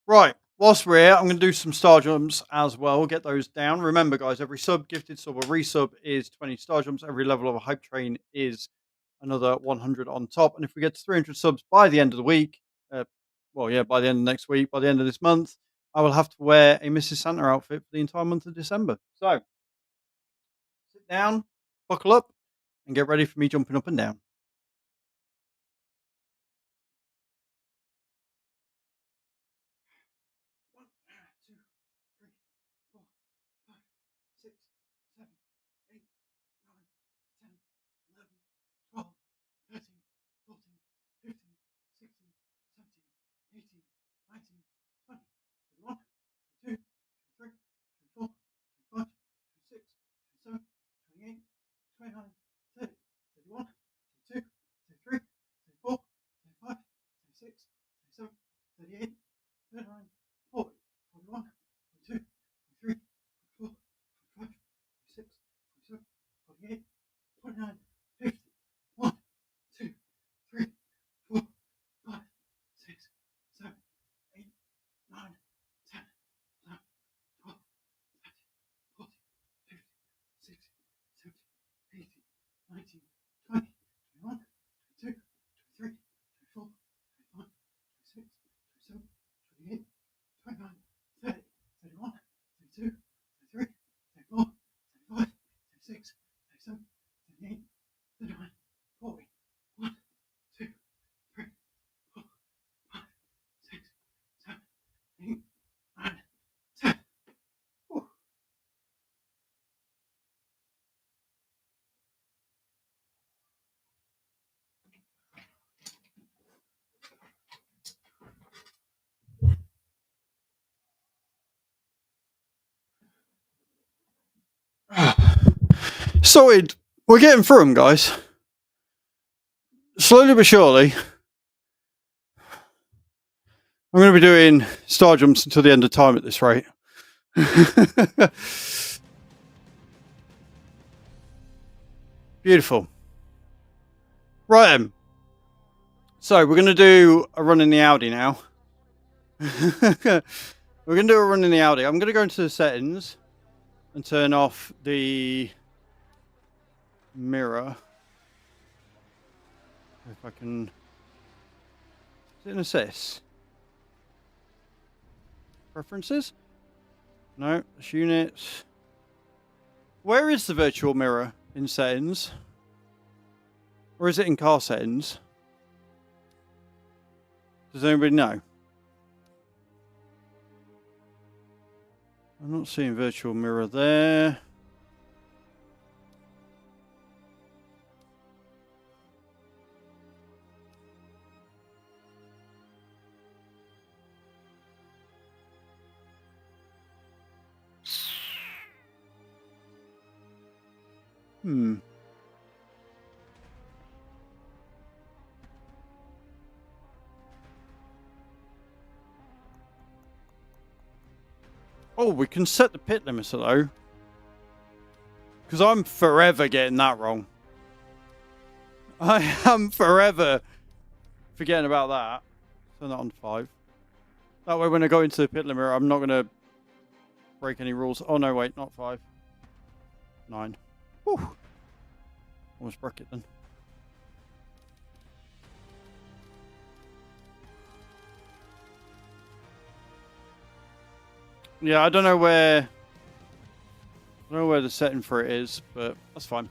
S1: Right. Whilst we're here, I'm going to do some star jumps as well. Get those down. Remember, guys, every sub, gifted sub, or resub is 20 star jumps. Every level of a hype train is another 100 on top. And if we get to 300 subs by the end of the week, by the end of next week, by the end of this month, I will have to wear a Mrs. Santa outfit for the entire month of December. So sit down, buckle up, and get ready for me jumping up and down. One, two, three, 4, 5, 6, 7, 8, 9, 10, 11, 12, 13, 14, 15, 16, 17, 18, 19, 20, 21, 22, 23, 24, 25, 26, 27, 28, 29, 30, 31, 32, 33, 34, 35, 36, 37, 38, 39, 40, 41, 42, 43, 44, 45, 46, 47, 48, 49, 50, 1, 2, 3, 4, 5, 6, 7, 8, 9, 10, 11, 12, 13, 14, 15, 16, 17, 18, 19, 20, 21, 22, 23, 24, 25, 26, 27, 28, 29, 30, 31, 32, 33, 34, 35, 36, 37, 38, 39, 40, 1, 2, 3, 4, 5, 6, 7, 8, 9, 10. Whew. Sorted. We're getting through them, guys. Slowly but surely. I'm going to be doing star jumps until the end of time at this rate. Beautiful. Right then. So we're going to do a run in the Audi now. We're going to do a run in the Audi. I'm going to go into the settings and turn off the mirror. If I can... Is it an assist? Preferences? No, it's units. Where is the virtual mirror in settings? Or is it in car settings? Does anybody know? I'm not seeing virtual mirror there. Oh, we can set the pit limiter though. Because I'm forever getting that wrong. I am forever forgetting about that. Turn that on to 5. That way when I go into the pit limiter, I'm not going to break any rules. Oh no, wait, not 5. 9. Whew. Almost broke it then. Yeah, I don't know where the setting for it is, but that's fine.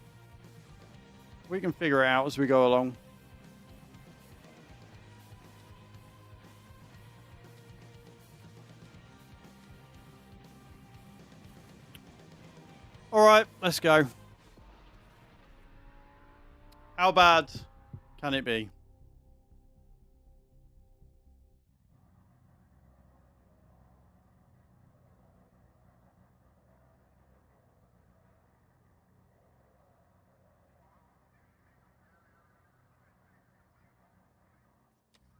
S1: We can figure it out as we go along. All right, let's go. How bad can it be?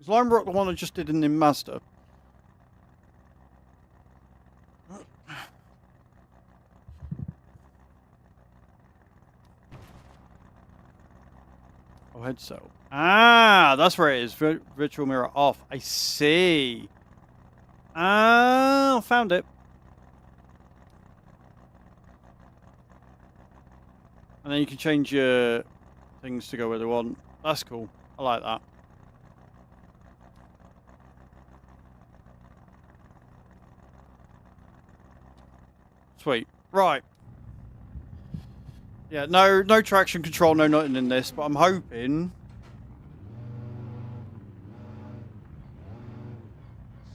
S1: Is Lime Rock the one I just did in the Mazda? Oh, headset. Ah, that's where it is. Virtual mirror off. I see. Ah, found it. And then you can change your things to go where they want. That's cool. I like that. Sweet. Right. Yeah, no traction control, no nothing in this, but I'm hoping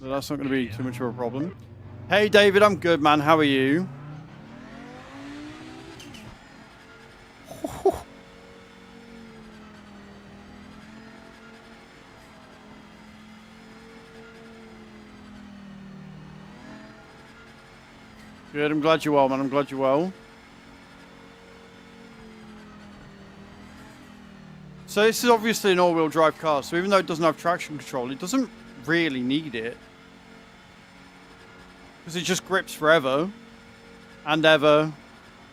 S1: that that's not going to be too much of a problem. Hey, David, I'm good, man. How are you? Good, I'm glad you're well, man. I'm glad you're well. So this is obviously an all-wheel drive car, so even though it doesn't have traction control, it doesn't really need it. Because it just grips forever. And ever.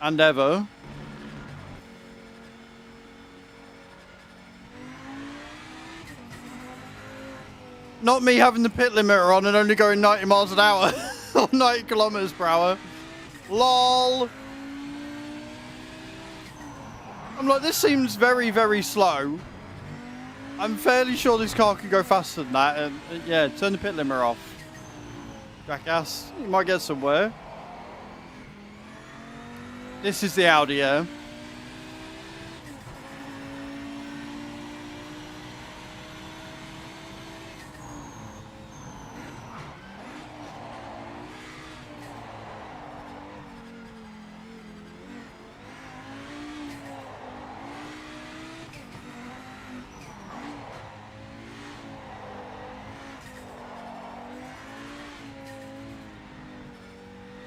S1: And ever. Not me having the pit limiter on and only going 90 miles an hour. Or 90 kilometers per hour. LOL. I'm like, this seems very, very slow. I'm fairly sure this car can go faster than that. And yeah, turn the pit limiter off. Jackass. You might get somewhere. This is the Audi, yeah.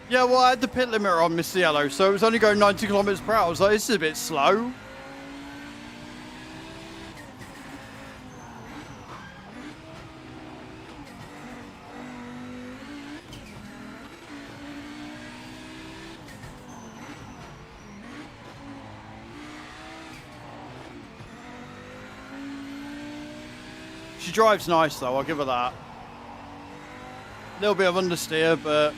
S1: Yeah, well, I had the pit limiter on, Mr. Yellow, so it was only going 90 kilometers per hour. I was like, this is a bit slow. She drives nice, though. I'll give her that. A little bit of understeer, but...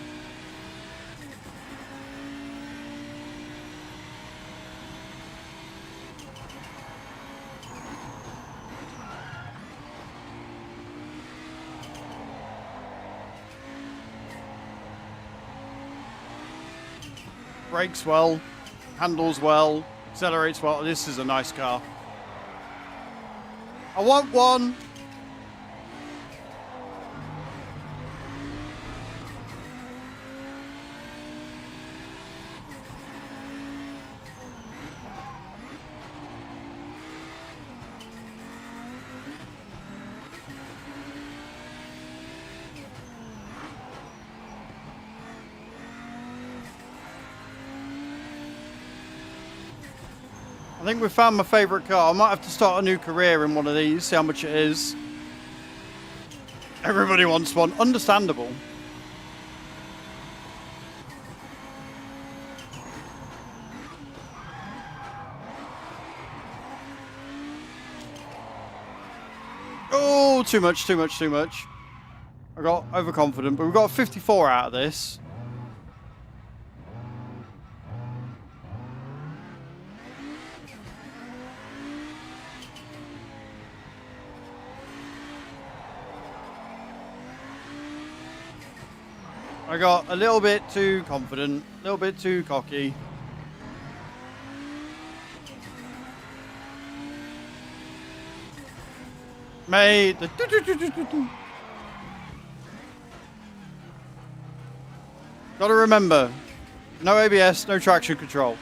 S1: brakes well, handles well, accelerates well. This is a nice car. I want one. I think we found my favourite car. I might have to start a new career in one of these, see how much it is. Everybody wants one. Understandable. Oh, too much, too much, too much. I got overconfident, but we got 54 out of this. I got a little bit too confident, a little bit too cocky. Mate, the gotta remember, no ABS, no traction control.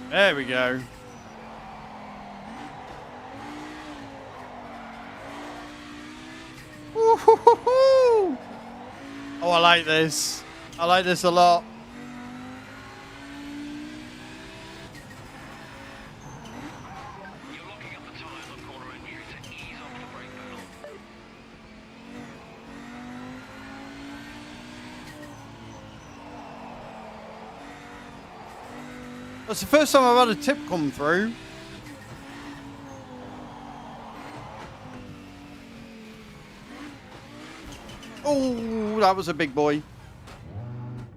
S1: There we go. Oh, I like this. I like this a lot.
S3: You're locking up the tyres on corner entry to ease off the brake pedal.
S1: That's the first time I've had a tip come through. Oh, that was a big boy.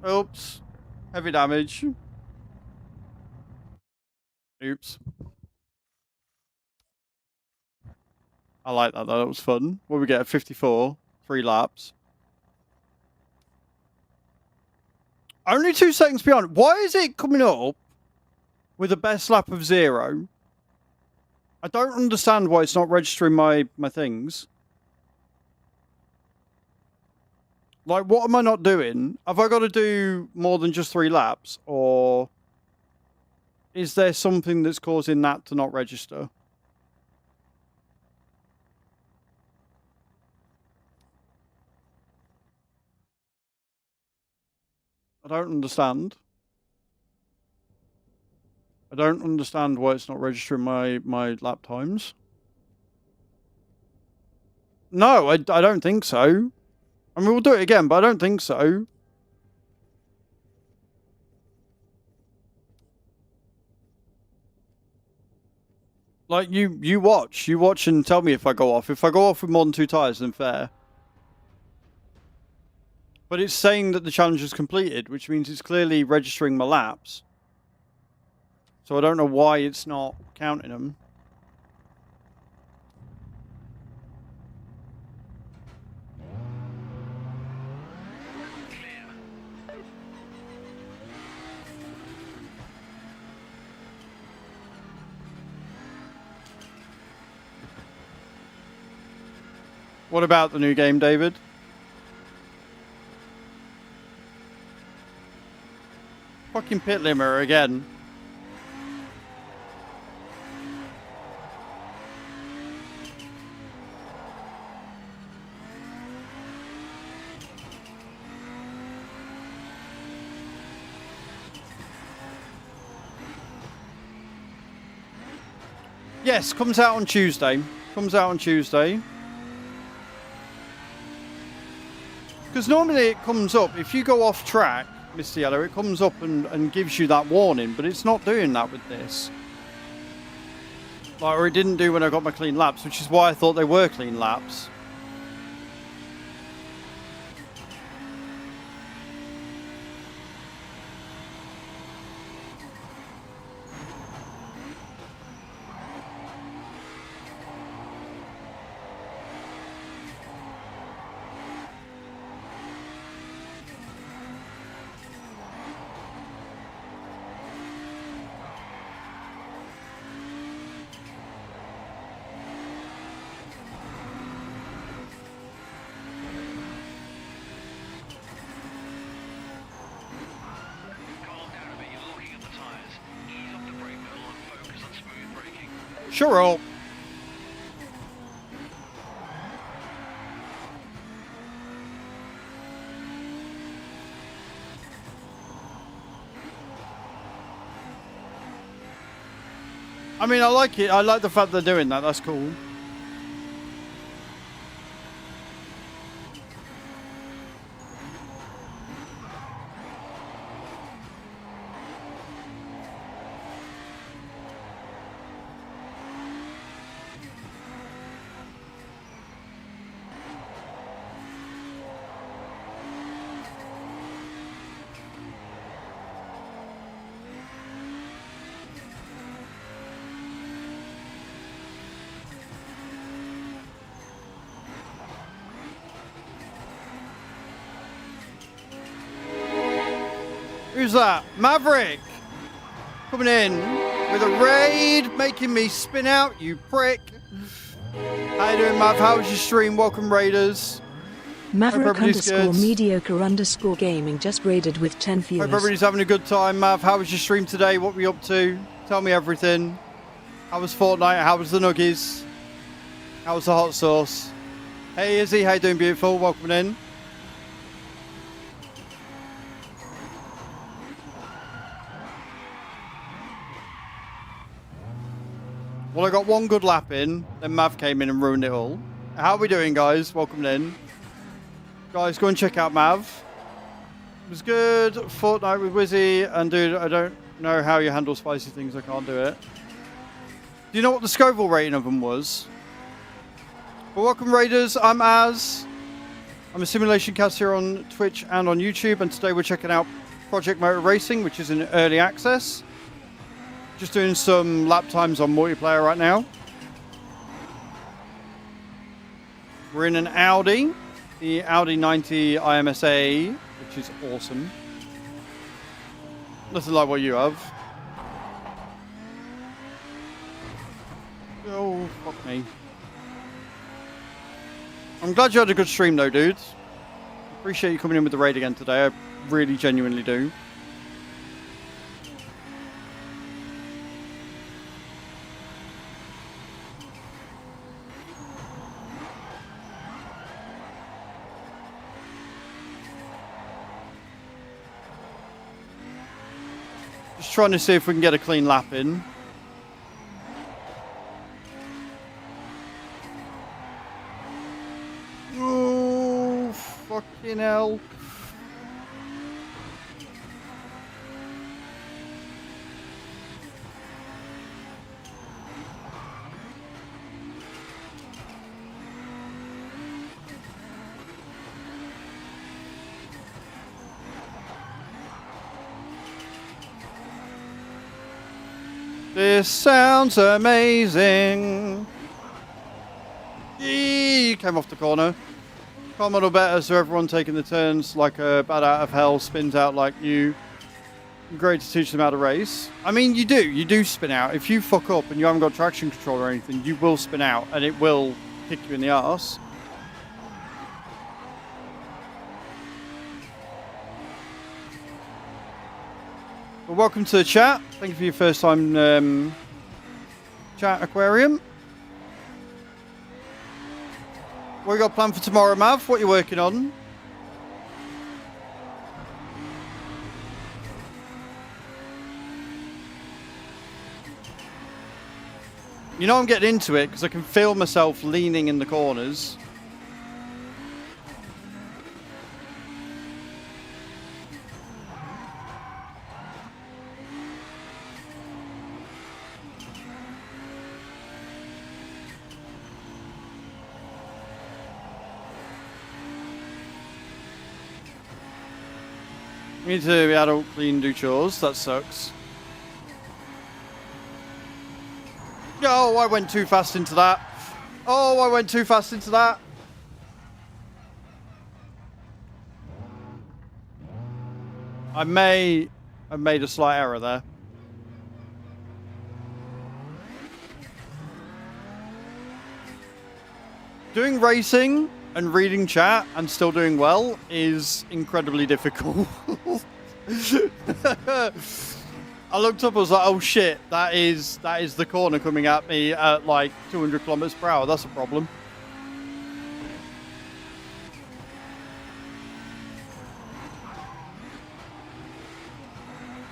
S1: Oops. Heavy damage. Oops. I like that though. That was fun. What we get? 54. 3 laps. Only 2 seconds beyond. Why is it coming up with a best lap of 0? I don't understand why it's not registering my things. Like, what am I not doing? Have I got to do more than just 3 laps? Or is there something that's causing that to not register? I don't understand. I don't understand why it's not registering my lap times. No, I don't think so. I mean, we'll do it again, but I don't think so. Like, you watch and tell me if I go off. If I go off with more than 2 tyres, then fair. But it's saying that the challenge is completed, which means it's clearly registering my laps. So I don't know why it's not counting them. What about the new game, David? Fucking pit limiter again. Yes, comes out on Tuesday. Comes out on Tuesday. Because normally it comes up, if you go off track, Mr. Yellow, it comes up and gives you that warning, but it's not doing that with this. Like, or it didn't do when I got my clean laps, which is why I thought they were clean laps. Sure up. I mean, I like it. I like the fact they're doing that. That's cool. Who's that? Maverick! Coming in with a raid, making me spin out, you prick. How you doing, Mav? How was your stream? Welcome, Raiders.
S2: Maverick _ mediocre _ gaming just raided with 10 viewers.
S1: Hope everybody's having a good time, Mav. How was your stream today? What were you up to? Tell me everything. How was Fortnite? How was the Nuggies? How was the hot sauce? Hey Izzy, how you doing, beautiful? Welcome in. Well, I got one good lap in, then Mav came in and ruined it all. How are we doing, guys? Welcome in. Guys, go and check out Mav. It was good. Fortnite with Wizzy, and dude, I don't know how you handle spicy things. I can't do it. Do you know what the Scoville rating of them was? Well, welcome, Raiders. I'm Az. I'm a simulation caster on Twitch and on YouTube, and today we're checking out Project Motor Racing, which is in early access. Just doing some lap times on multiplayer right now. We're in an Audi, the Audi 90 IMSA, which is awesome. Nothing like what you have. Oh, fuck me. I'm glad you had a good stream though, dude. Appreciate you coming in with the raid again today. I really genuinely do. Just trying to see if we can get a clean lap in. Oh, fucking hell. This sounds amazing. Eee, came off the corner. Car model better, so everyone taking the turns like a bat out of hell spins out like new. Great to teach them how to race. I mean, you do spin out. If you fuck up and you haven't got traction control or anything, you will spin out and it will kick you in the arse. Well, welcome to the chat. Thank you for your first time chat, Aquarium. What you got planned for tomorrow, Mav? What are you working on? You know I'm getting into it because I can feel myself leaning in the corners. We need to be adult, clean, do chores. That sucks. Oh, I went too fast into that. Oh, I went too fast into that. I made a slight error there. Doing racing and reading chat and still doing well is incredibly difficult. I looked up, I was like, oh shit, that is the corner coming at me at like 200 kilometers per hour. That's a problem.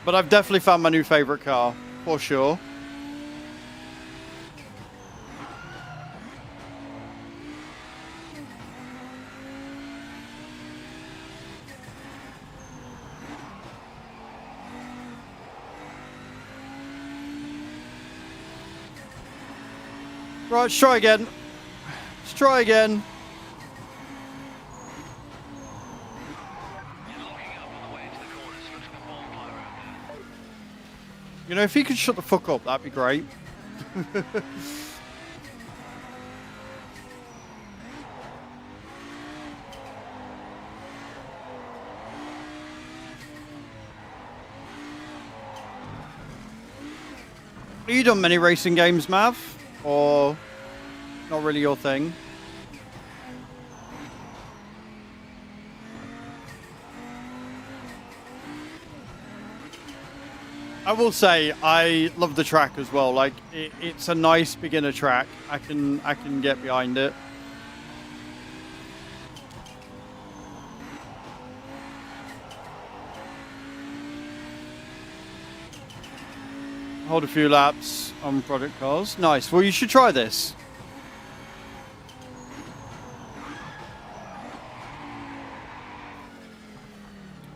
S1: But I've definitely found my new favorite car, for sure. Right, let's try again. Let's try again. You know, if he could shut the fuck up, that'd be great. Have you done many racing games, Mav? Or not really your thing? I will say I love the track as well. Like it's a nice beginner track. I can get behind it. Hold a few laps on product cars. Nice. Well, you should try this.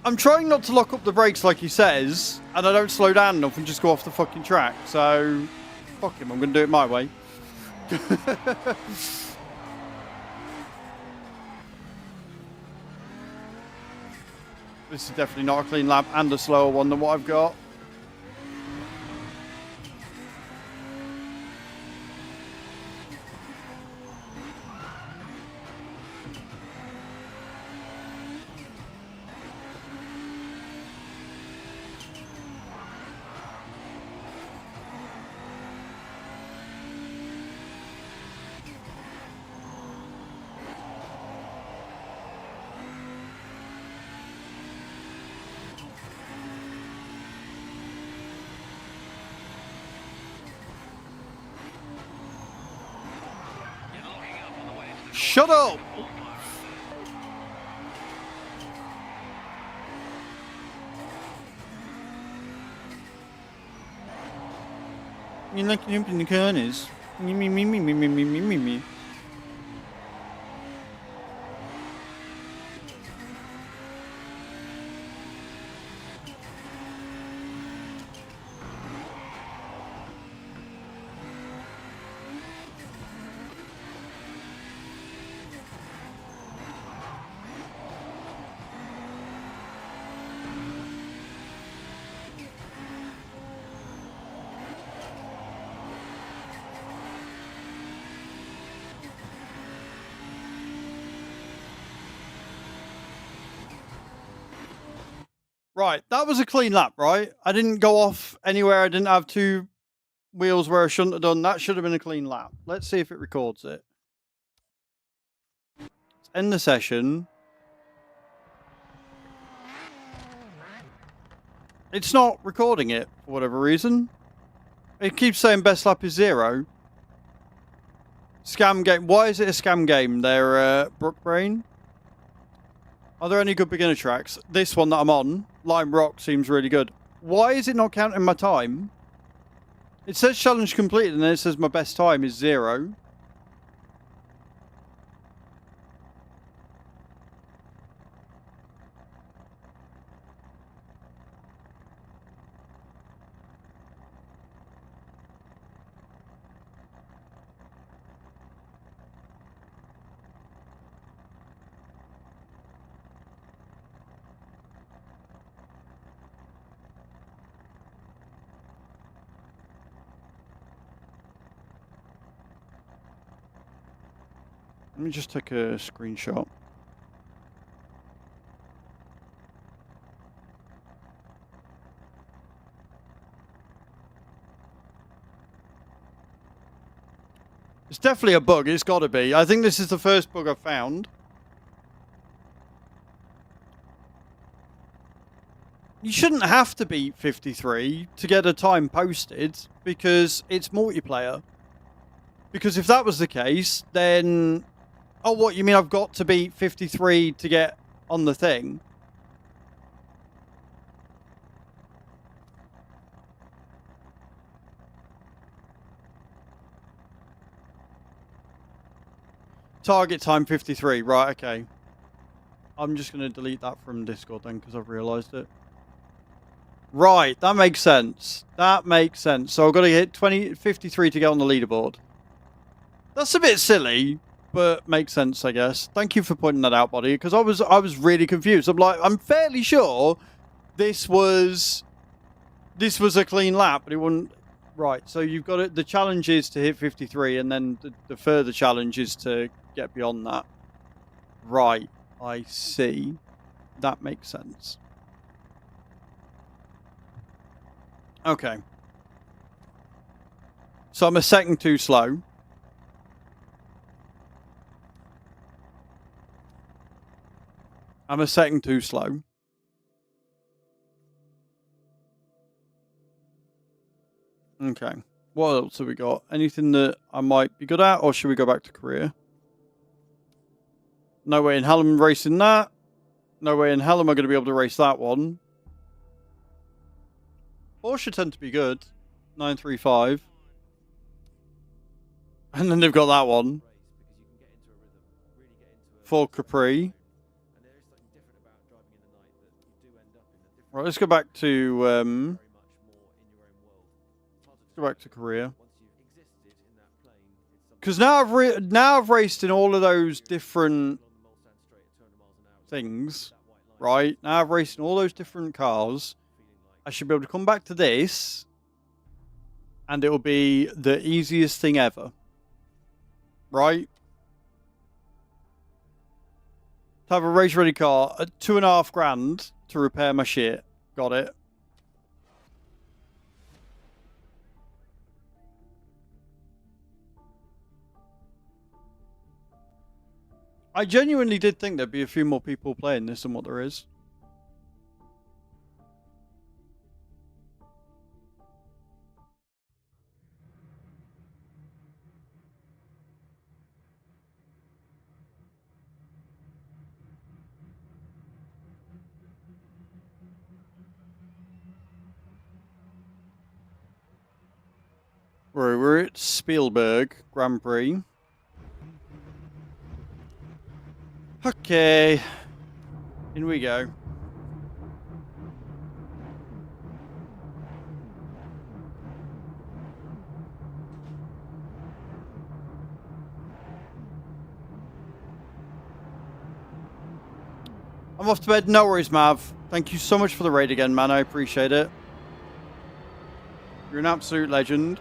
S1: I'm trying not to lock up the brakes like he says, and I don't slow down enough and just go off the fucking track. So, fuck him. I'm going to do it my way. This is definitely not a clean lap and a slower one than what I've got. Shut up! You like to jump in the corners? Me. Right, that was a clean lap, right? I didn't go off anywhere. I didn't have two wheels where I shouldn't have done. That should have been a clean lap. Let's see if it records it. Let's end the session. It's not recording it for whatever reason. It keeps saying best lap is 0. Scam game. Why is it a scam game? They're Brookbrain. Are there any good beginner tracks? This one that I'm on, Lime Rock, seems really good. Why is it not counting my time? It says challenge completed and then it says my best time is 0. Let me just take a screenshot. It's definitely a bug. It's got to be. I think this is the first bug I've found. You shouldn't have to beat 53 to get a time posted because it's multiplayer. Because if that was the case, then... Oh, what? You mean I've got to beat 53 to get on the thing? Target time 53. Right, okay. I'm just going to delete that from Discord then because I've realised it. Right, that makes sense. That makes sense. So I've got to hit 53 to get on the leaderboard. That's a bit silly, but makes sense, I guess. Thank you for pointing that out, buddy, because I was really confused. I'm fairly sure this was a clean lap, but it wouldn't. Right, so you've got it. The challenge is to hit 53, and then the further challenge is to get beyond that. Right, I see. That makes sense. Okay. So I'm a second too slow. I'm a second too slow. Okay. What else have we got? Anything that I might be good at, or should we go back to career? No way in hell I'm racing that. No way in hell am I going to be able to race that one. Porsche tend to be good. 935. And then they've got that one. For Capri. Right, let's go back to Korea. Because now I've raced in all of those different things, right? Now I've raced in all those different cars. I should be able to come back to this, and it will be the easiest thing ever, right? To have a race ready car at $2,500 to repair my shit. Got it. I genuinely did think there'd be a few more people playing this than what there is. We're at Spielberg Grand Prix. Okay. In we go. I'm off to bed. No worries, Mav. Thank you so much for the raid again, man. I appreciate it. You're an absolute legend.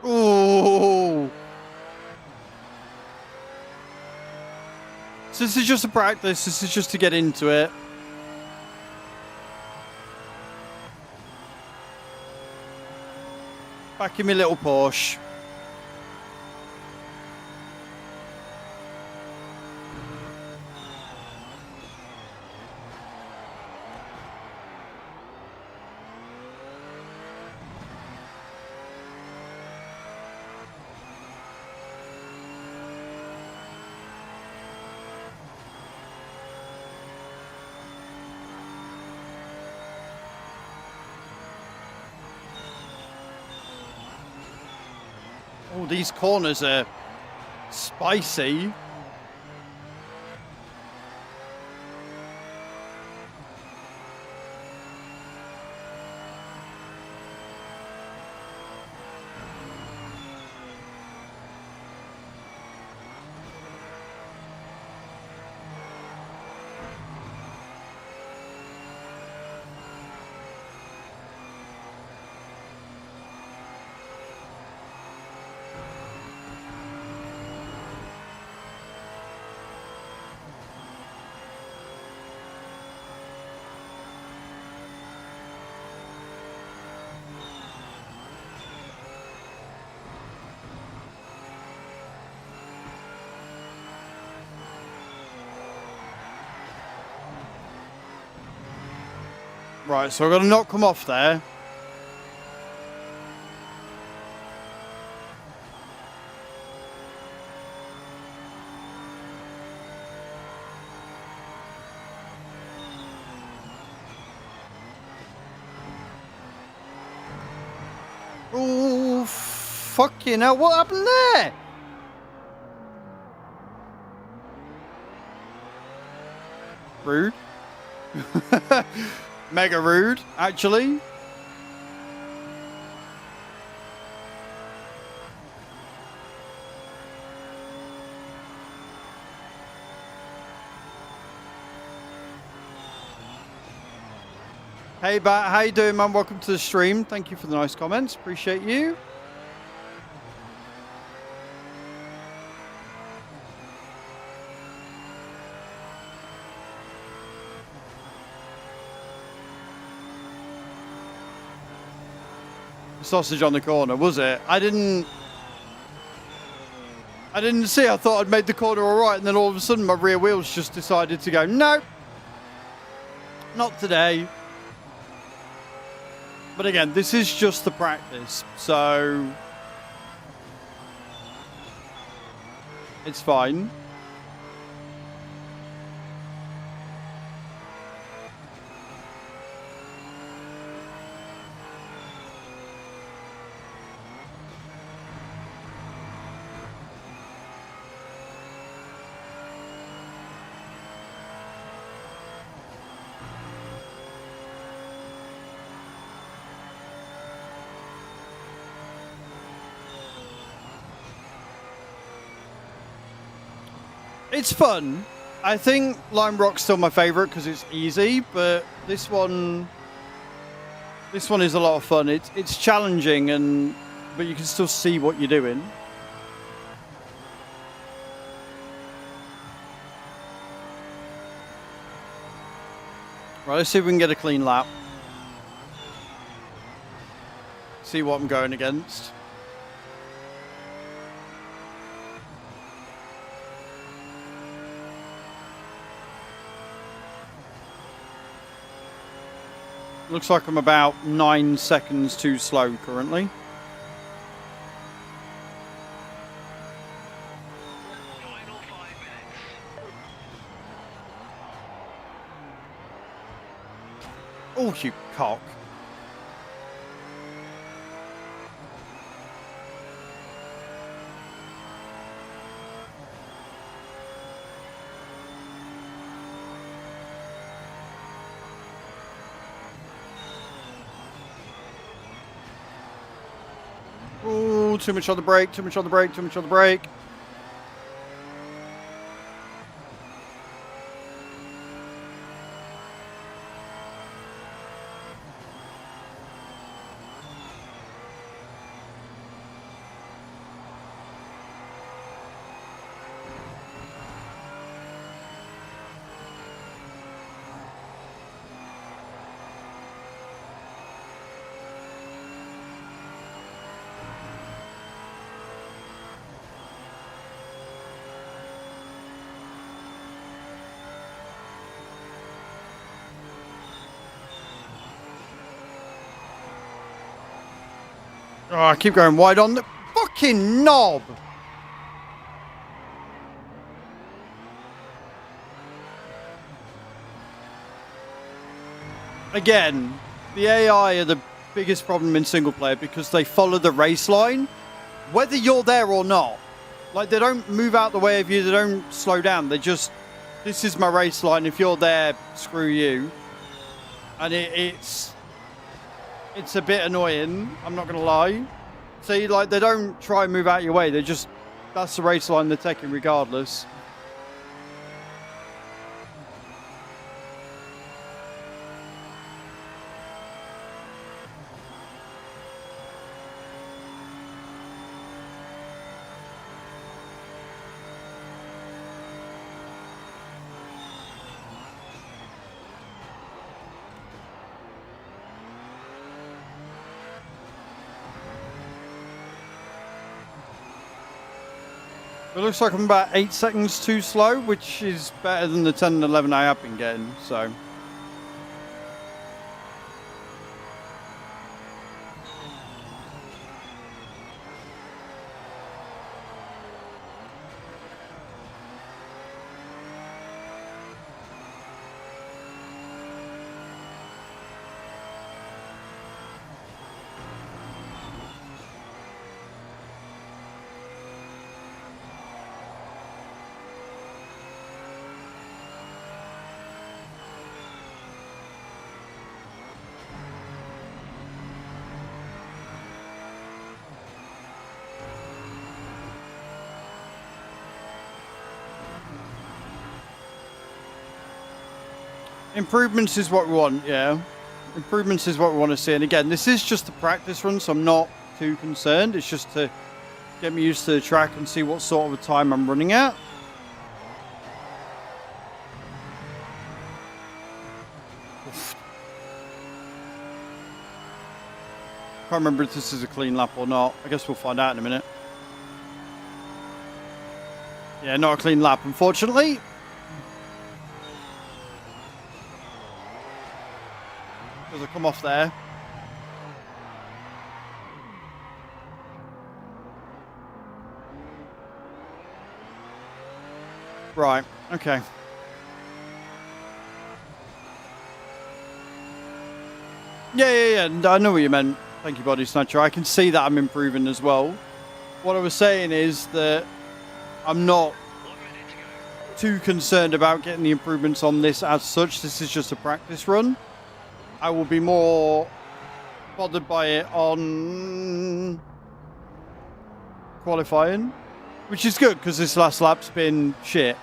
S1: Ooh. So this is just a practice. This is just to get into it. Back in my little Porsche. Oh, these corners are spicy. Right, so I've got to not come off there. Oh, fucking hell, what happened there? Rude. Mega rude, actually. Hey, Bat, how you doing, man? Welcome to the stream. Thank you for the nice comments. Appreciate you. Sausage on the corner, was it? I didn't see. I thought I'd made the corner all right, and then all of a sudden my rear wheels just decided to go, no, not today. But again, this is just the practice, so it's fine. It's fun. I think Lime Rock's still my favorite because it's easy, but this one is a lot of fun. It's challenging, but you can still see what you're doing. Right, let's see if we can get a clean lap. See what I'm going against. Looks like I'm about 9 seconds too slow currently.
S3: Final 5 minutes.
S1: Oh, you cock. Oh, too much on the brake, too much on the brake, too much on the brake. Oh, I keep going wide on the fucking knob. Again, the AI are the biggest problem in single player because they follow the race line, whether you're there or not. Like, they don't move out the way of you, they don't slow down. They just, this is my race line. If you're there, screw you. And it's a bit annoying, I'm not going to lie. See, like, they don't try and move out your way. They just, that's the race line they're taking regardless. It looks like I'm about 8 seconds too slow, which is better than the 10 and 11 I have been getting, so. Improvements is what we want, yeah. Improvements is what we want to see. And again, this is just a practice run, so I'm not too concerned. It's just to get me used to the track and see what sort of a time I'm running at. Oof. Can't remember if this is a clean lap or not. I guess we'll find out in a minute. Yeah, not a clean lap, unfortunately. Because I come off there. Right. Okay. Yeah. I know what you meant. Thank you, Body Snatcher. I can see that I'm improving as well. What I was saying is that I'm not
S3: 1 minute to go.
S1: too concerned about getting the improvements on this as such. This is just a practice run. I will be more bothered by it on qualifying, which is good because this last lap's been shit.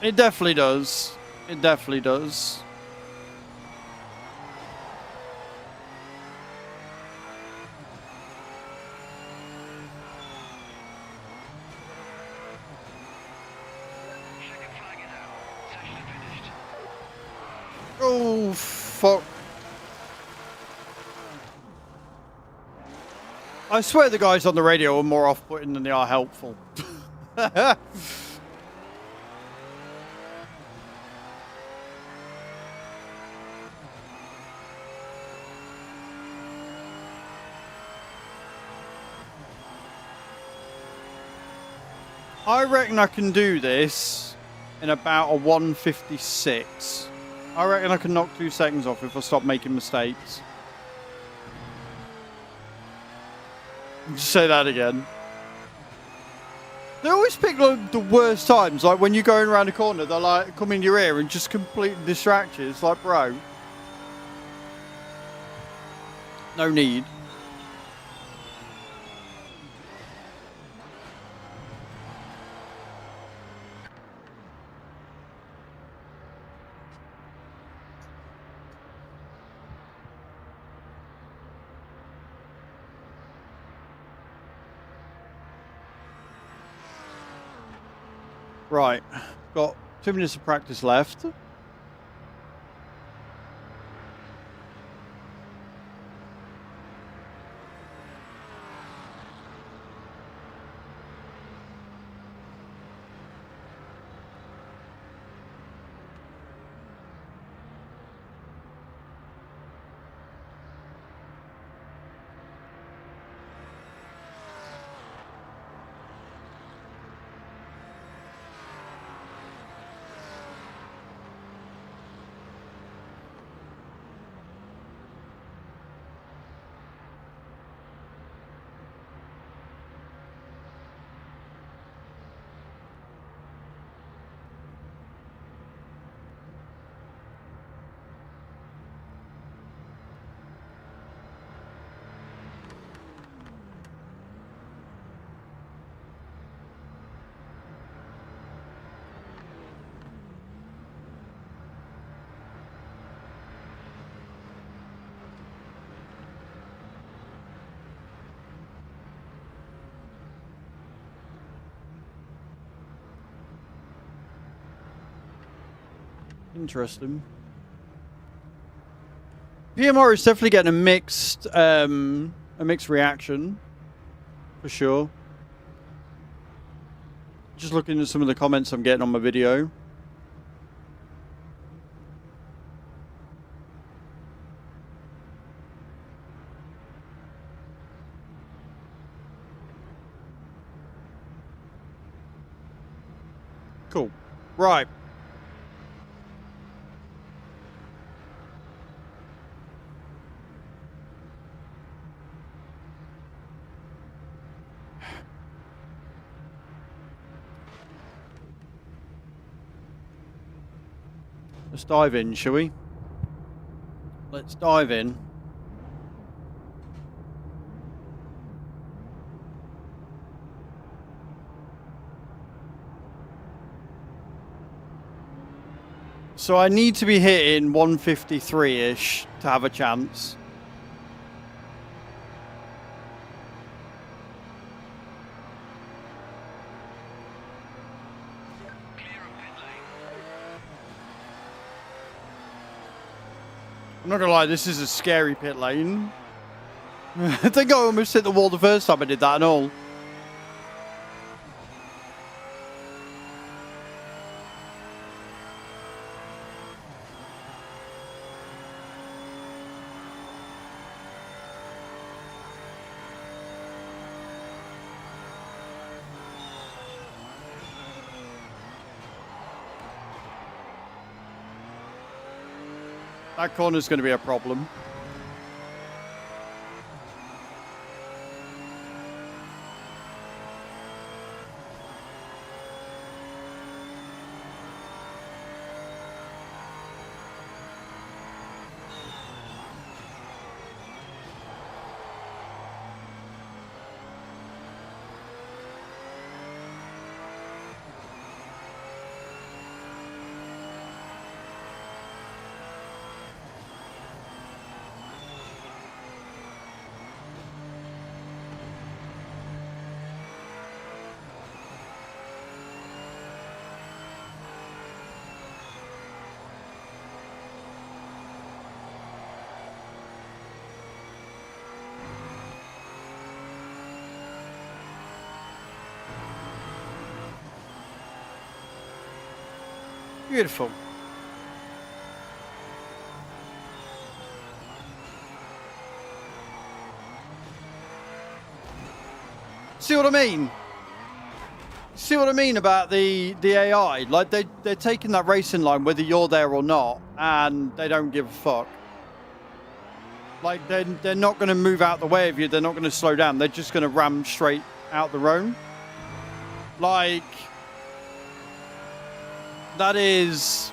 S1: It definitely does. It definitely does.
S3: Checkered flag is out. Session finished.
S1: Oh, fuck. I swear the guys on the radio are more off-putting than they are helpful. I reckon I can do this in about a 156. I reckon I can knock 2 seconds off if I stop making mistakes. Just say that again. They always pick like the worst times, like when you're going around the corner, they're like come in your ear and just completely distract you. It's like, bro, no need. Right, got 2 minutes of practice left. Interesting. PMR is definitely getting a mixed reaction, for sure. Just looking at some of the comments I'm getting on my video. Cool. Right. Let's dive in, shall we? Let's dive in. So I need to be hitting 153-ish to have a chance.
S3: Clear of pit lane.
S1: I'm not gonna lie, this is a scary pit lane. I think I almost hit the wall the first time I did that and all. That corner's going to be a problem. Beautiful. See what I mean? See what I mean about the AI? Like they're taking that racing line whether you're there or not, and they don't give a fuck. Like they're not going to move out the way of you. They're not going to slow down. They're just going to ram straight out the road. Like that is.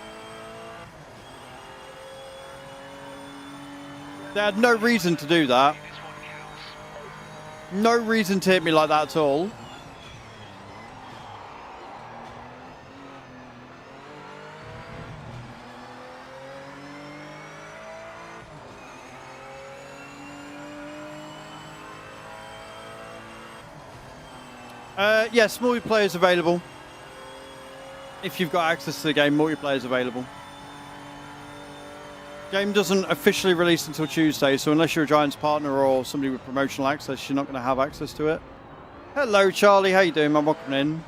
S1: They had no reason to do that. No reason to hit me like that at all. Yes, multiplayer is available. If you've got access to the game, multiplayer is available. Game doesn't officially release until Tuesday, so unless you're a Giants partner or somebody with promotional access, you're not going to have access to it. Hello, Charlie. How you doing, man? Welcome in.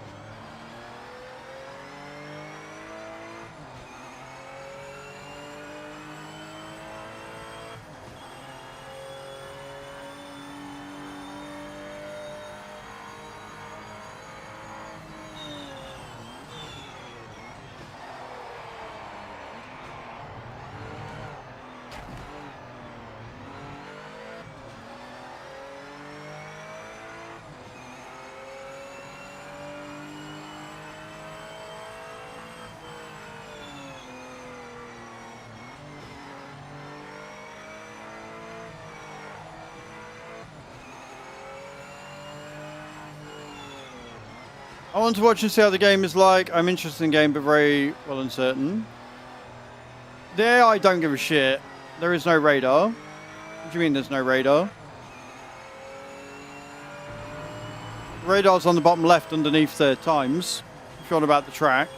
S1: I want to watch and see how the game is like. I'm interested in the game, but very well uncertain. The AI don't give a shit. There is no radar. What do you mean there's no radar? The radar's on the bottom left underneath the times, if you're on about the track.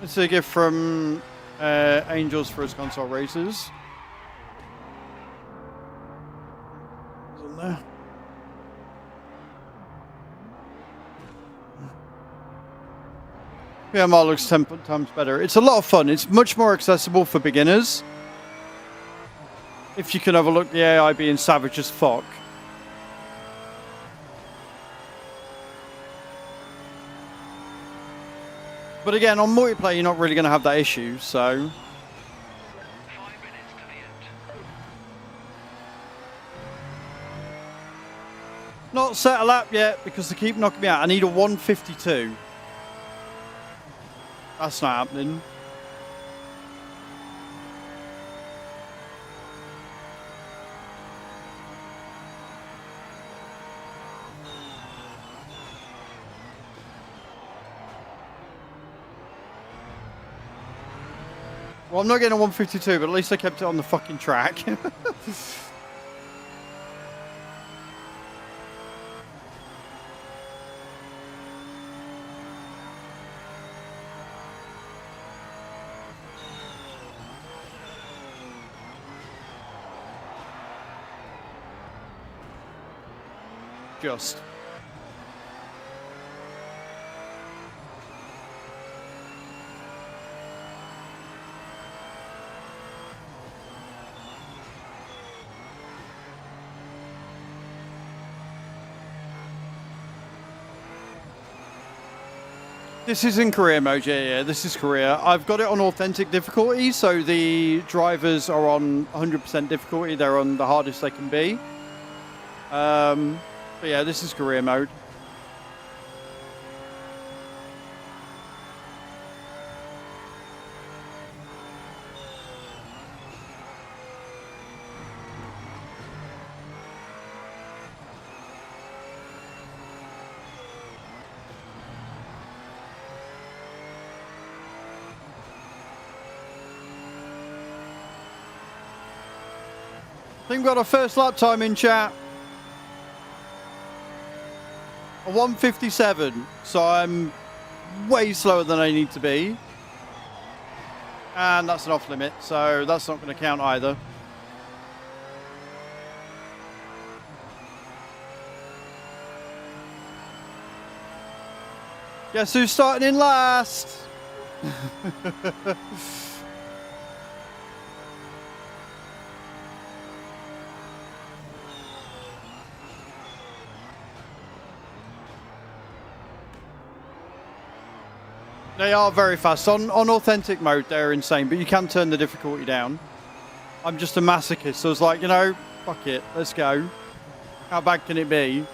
S1: It's a gift from Angels for his console races. It's on there. PMR looks 10 times better. It's a lot of fun. It's much more accessible for beginners. If you can overlook the AI being savage as fuck. But again, on multiplayer, you're not really going to have that issue, so...
S3: 5 minutes to the end.
S1: Not set a lap yet, because they keep knocking me out. I need a 152. That's not happening. Well, I'm not getting a 152, but at least I kept it on the fucking track. Just. This is in career mode, yeah, this is career. I've got it on authentic difficulty, so the drivers are on 100% difficulty. They're on the hardest they can be. But yeah, this is career mode. I think we've got our first lap time in chat. A 1:57, so I'm way slower than I need to be. And that's an off limit, so that's not going to count either. Guess who's starting in last? They are very fast. On authentic mode, they're insane, but you can turn the difficulty down. I'm just a masochist, so I was like, you know, fuck it, let's go. How bad can it be?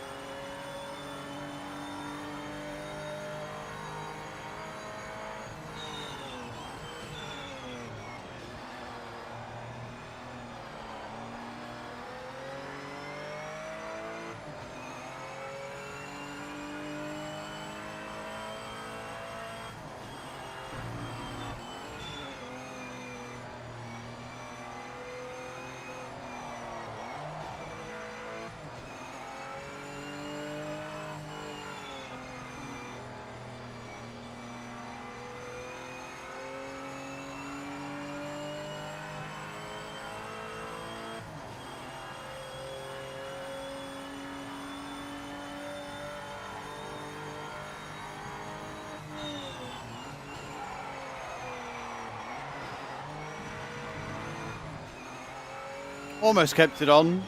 S1: Almost kept it on.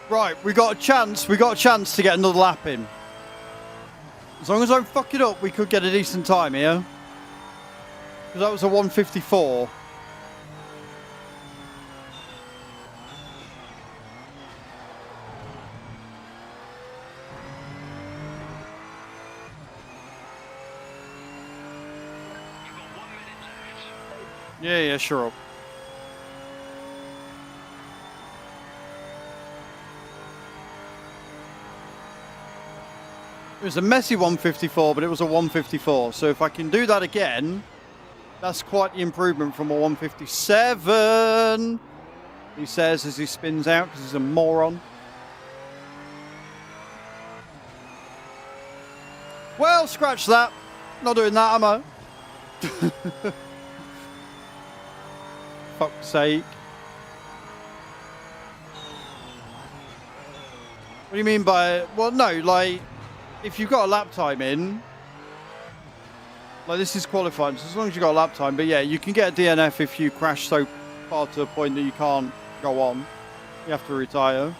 S1: Right, we got a chance. We got a chance to get another lap in. As long as I don't fuck it up, we could get a decent time here. Because that was a 1:54. Yeah, sure. It was a messy 1:54, but it was a 1:54. So if I can do that again, that's quite the improvement from a 1:57. He says as he spins out because he's a moron. Well, scratch that. Not doing that, am I? Fuck's sake. What do you mean by... Well, no, like, if you've got a lap time in, like, this is qualifying, so as long as you've got a lap time, but yeah, you can get a DNF if you crash so far to the point that you can't go on. You have to retire.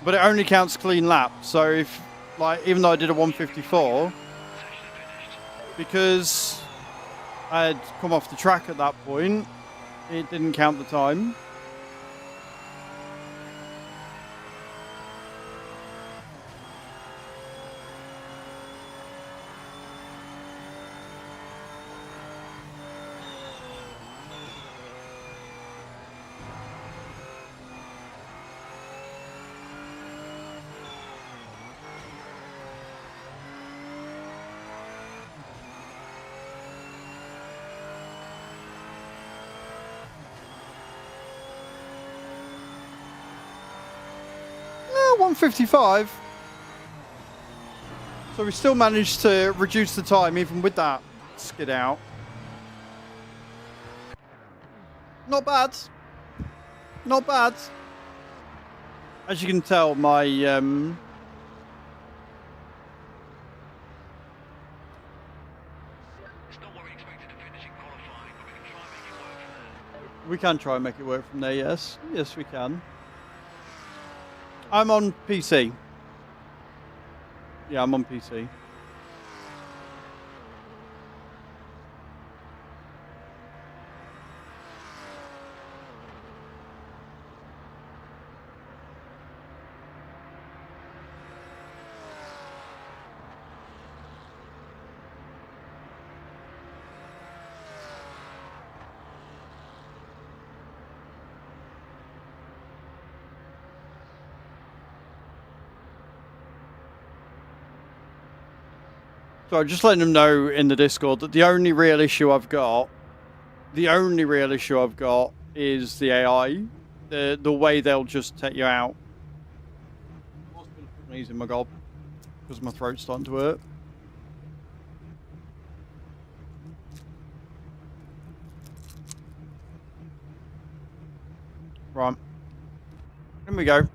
S1: But it only counts clean lap, so if, like, even though I did a 1:54, because I had come off the track at that point, it didn't count the time. No, 1:55. So we still managed to reduce the time even with that skid out. Not bad. Not bad. As you can tell, my
S3: It's not where we expected to finish in qualifying, but we can try and make it work from there.
S1: we can try and make it work from there. Yes, yes, we can. I'm on PC. Yeah, I'm on PC. So I'm just letting them know in the Discord that the only real issue I've got is the AI. The way they'll just take you out. I'm going to sneeze in my gob because my throat's starting to hurt. Right. In we go.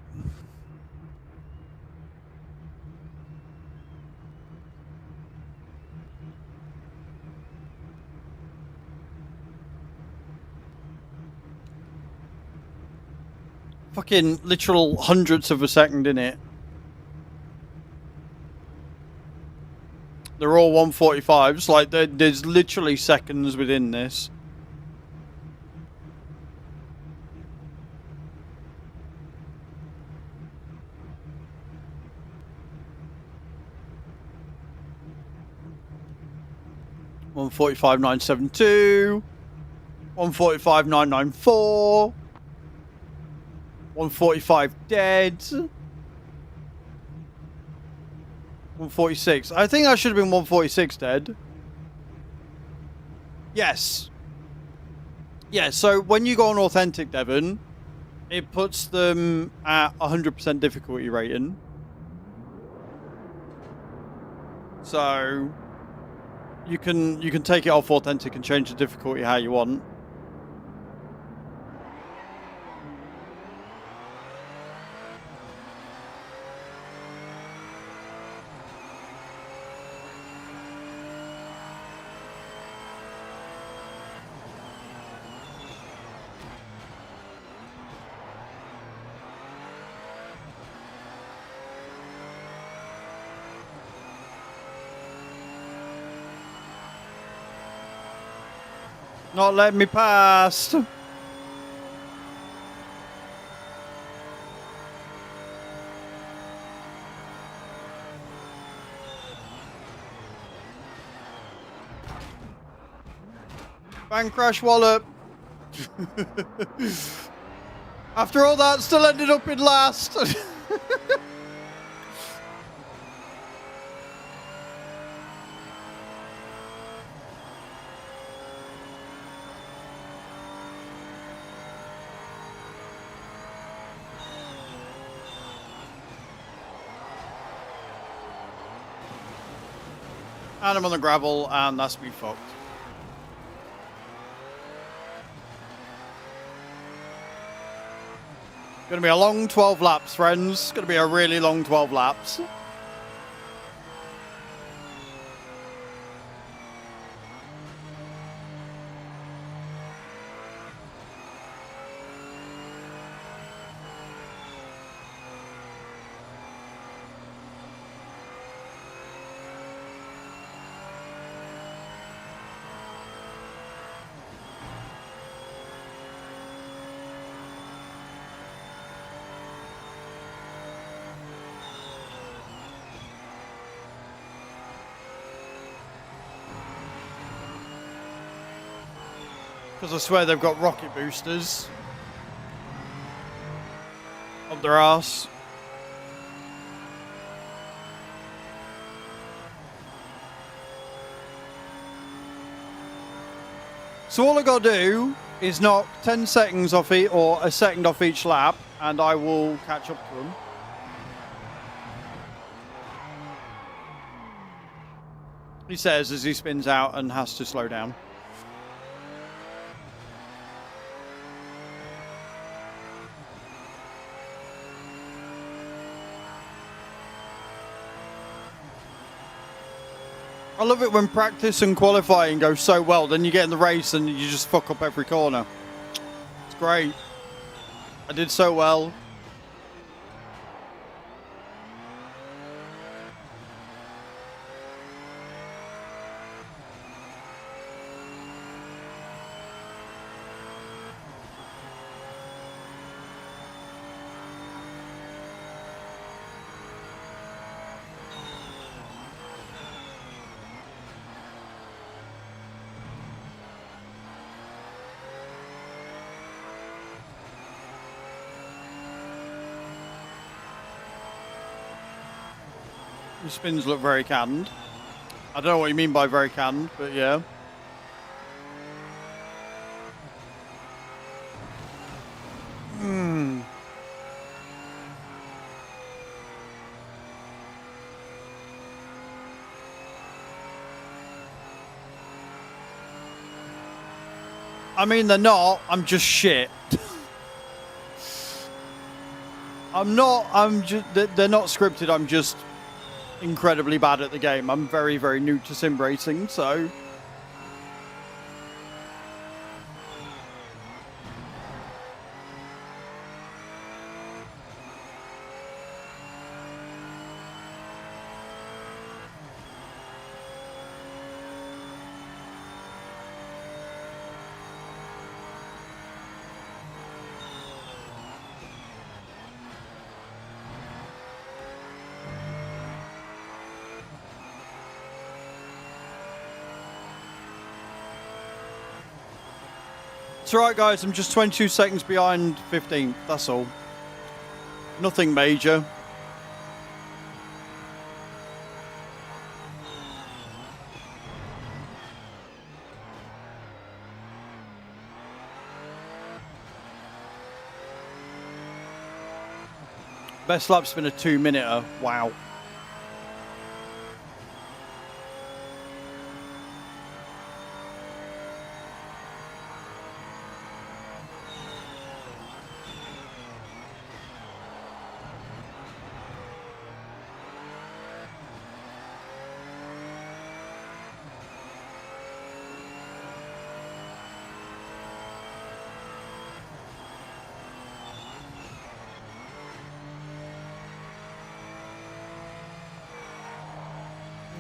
S1: Fucking literal hundredths of a second in it. They're all 145s. Like, there's literally seconds within this. $145,972, $145,994, 145 dead, 146. I think that should have been 146 dead. Yes. Yeah, so when you go on Authentic, Devon, it puts them at 100% difficulty rating. So you can take it off Authentic and change the difficulty how you want. Not letting me past. Bang crash wallop. After all that, still ended up in last. And I'm on the gravel, and that's me fucked. Gonna be a long 12 laps, friends. Gonna be a really long 12 laps. Because I swear they've got rocket boosters up their ass. So all I gotta do is knock 10 seconds off it, or a second off each lap, and I will catch up to them. He says as he spins out and has to slow down. I love it when practice and qualifying go so well, then you get in the race and you just fuck up every corner. It's great. I did so well. The spins look very canned. I don't know what you mean by very canned, but yeah. I mean, they're not. I'm just shit. I'm just. They're not scripted. I'm just incredibly bad at the game. I'm very, very new to sim racing, so. It's alright, guys. I'm just 22 seconds behind 15th. That's all. Nothing major. Best lap's been a 2-minute. Wow.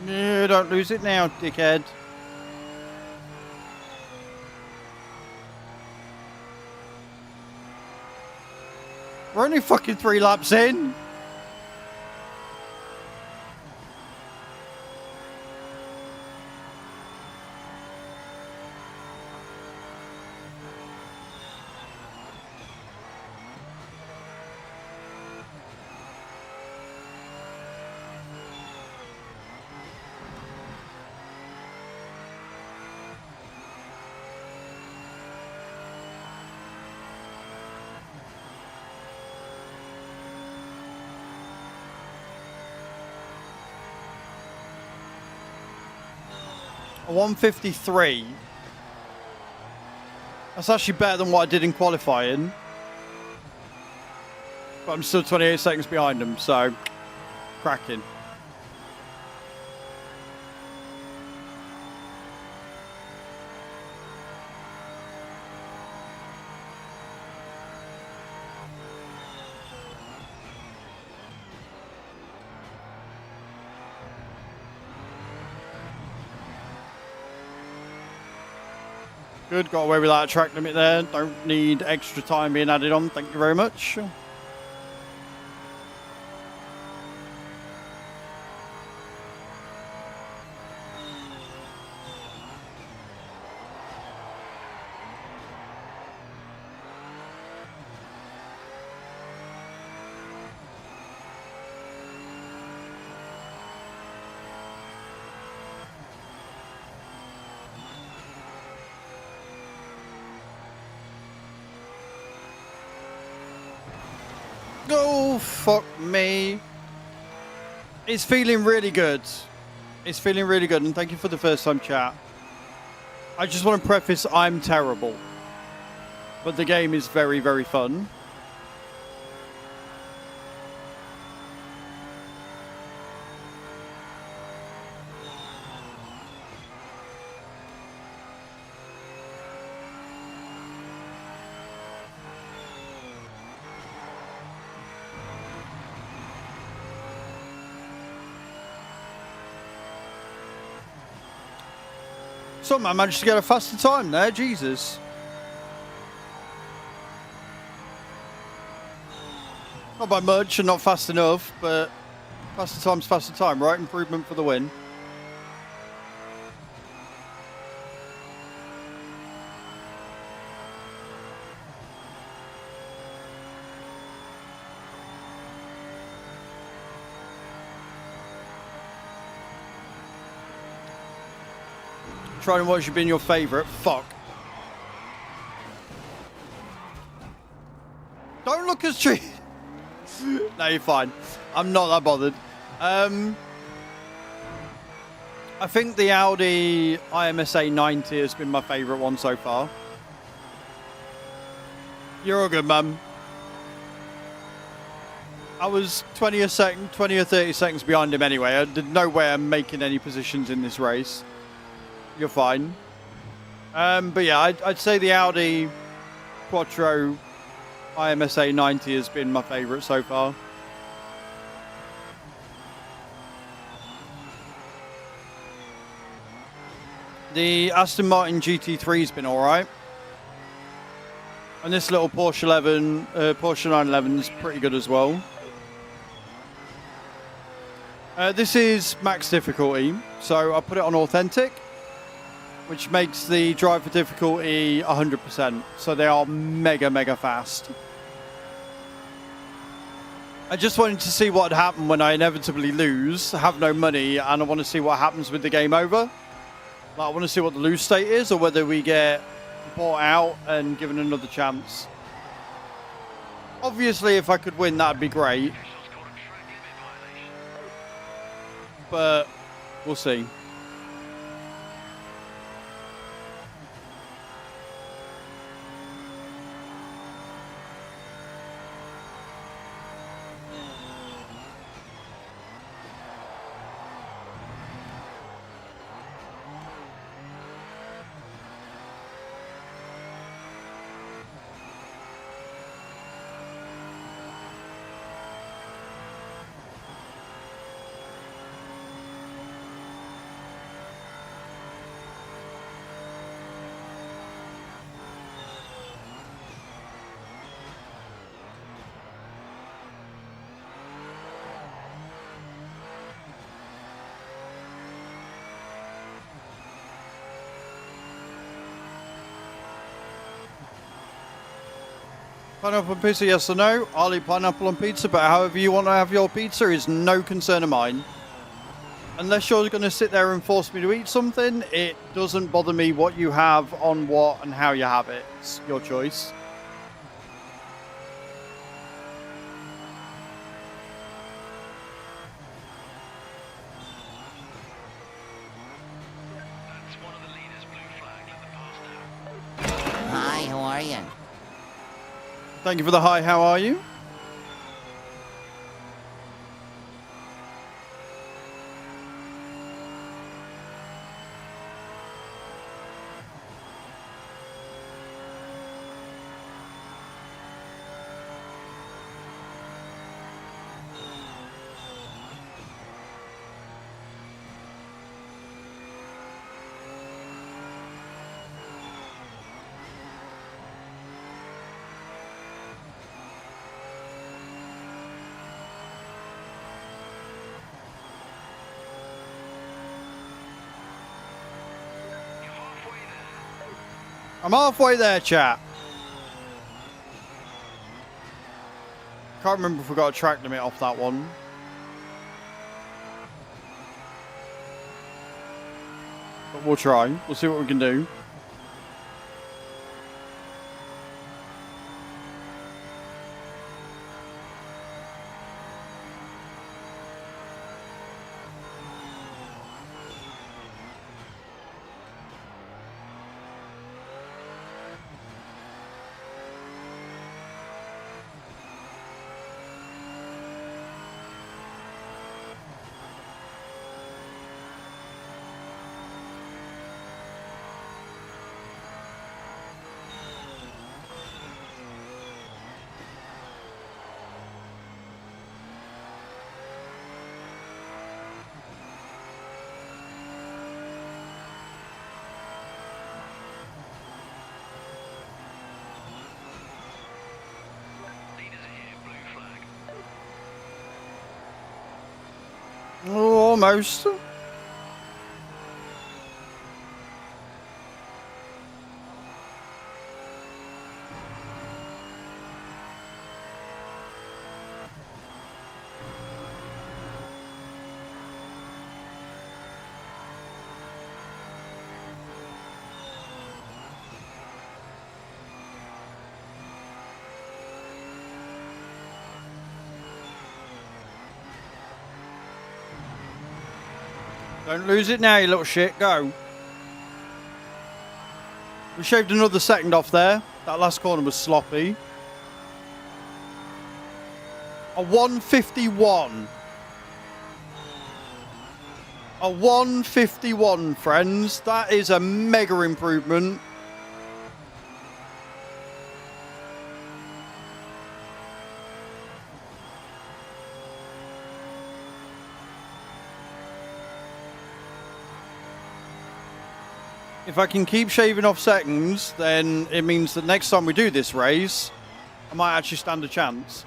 S1: No, don't lose it now, dickhead. We're only fucking 3 laps in. A 153. That's actually better than what I did in qualifying. But I'm still 28 seconds behind them, so cracking. Good, got away with that track limit there. Don't need extra time being added on. Thank you very much. Oh, fuck me. It's feeling really good. It's feeling really good, and thank you for the first time chat. I just want to preface, I'm terrible. But the game is very, very fun. Somehow managed to get a faster time there, Jesus. Not by much and not fast enough, but faster time's faster time, right? Improvement for the win. Trying to watch you being your favourite. Fuck. Don't look as cheap. No, you're fine. I'm not that bothered. I think the Audi IMSA 90 has been my favourite one so far. You're all good, man. I was 20 or 30 seconds behind him anyway. I did no way I'm making any positions in this race. You're fine. But yeah, I'd say the Audi Quattro IMSA 90 has been my favourite so far. The Aston Martin GT3 has been alright. And this little Porsche 911 is pretty good as well. This is max difficulty, so I put it on authentic, which makes the driver difficulty 100%. So they are mega fast. I just wanted to see what would happen when I inevitably lose, have no money, and I want to see what happens with the game over. Like, I want to see what the lose state is, or whether we get bought out and given another chance. Obviously, if I could win, that'd be great. But we'll see. Pineapple on pizza, yes or no? I'll eat pineapple on pizza, but however you want to have your pizza is no concern of mine. Unless you're going to sit there and force me to eat something, it doesn't bother me what you have, on what, and how you have it. It's your choice.
S3: That's one of the leaders, blue flag. Let them pass now.
S4: Hi, how are you?
S1: Thank you for the hi, how are you? I'm halfway there, chat. Can't remember if we got a track limit off that one. But we'll try. We'll see what we can do. Almost. Don't lose it now, you little shit. Go. We shaved another second off there. That last corner was sloppy. A 151. A 151, friends. That is a mega improvement. If I can keep shaving off seconds, then it means that next time we do this race, I might actually stand a chance.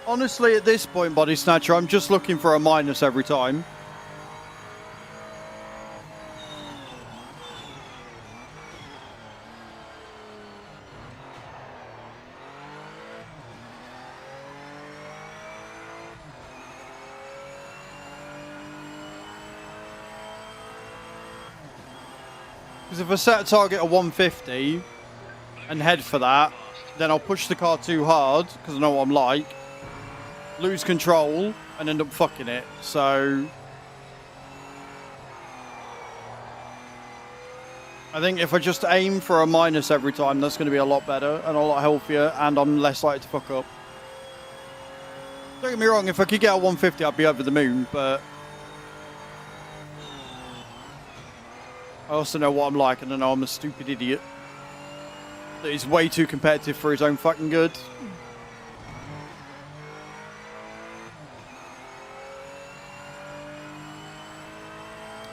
S1: Honestly, at this point, Body Snatcher, I'm just looking for a minus every time. Because if I set a target at 150 and head for that, then I'll push the car too hard, because I know what I'm like, lose control, and end up fucking it. So I think if I just aim for a minus every time, that's going to be a lot better and a lot healthier, and I'm less likely to fuck up. Don't get me wrong, if I could get a 150, I'd be over the moon, but I also know what I'm like, and I know I'm a stupid idiot that is way too competitive for his own fucking good.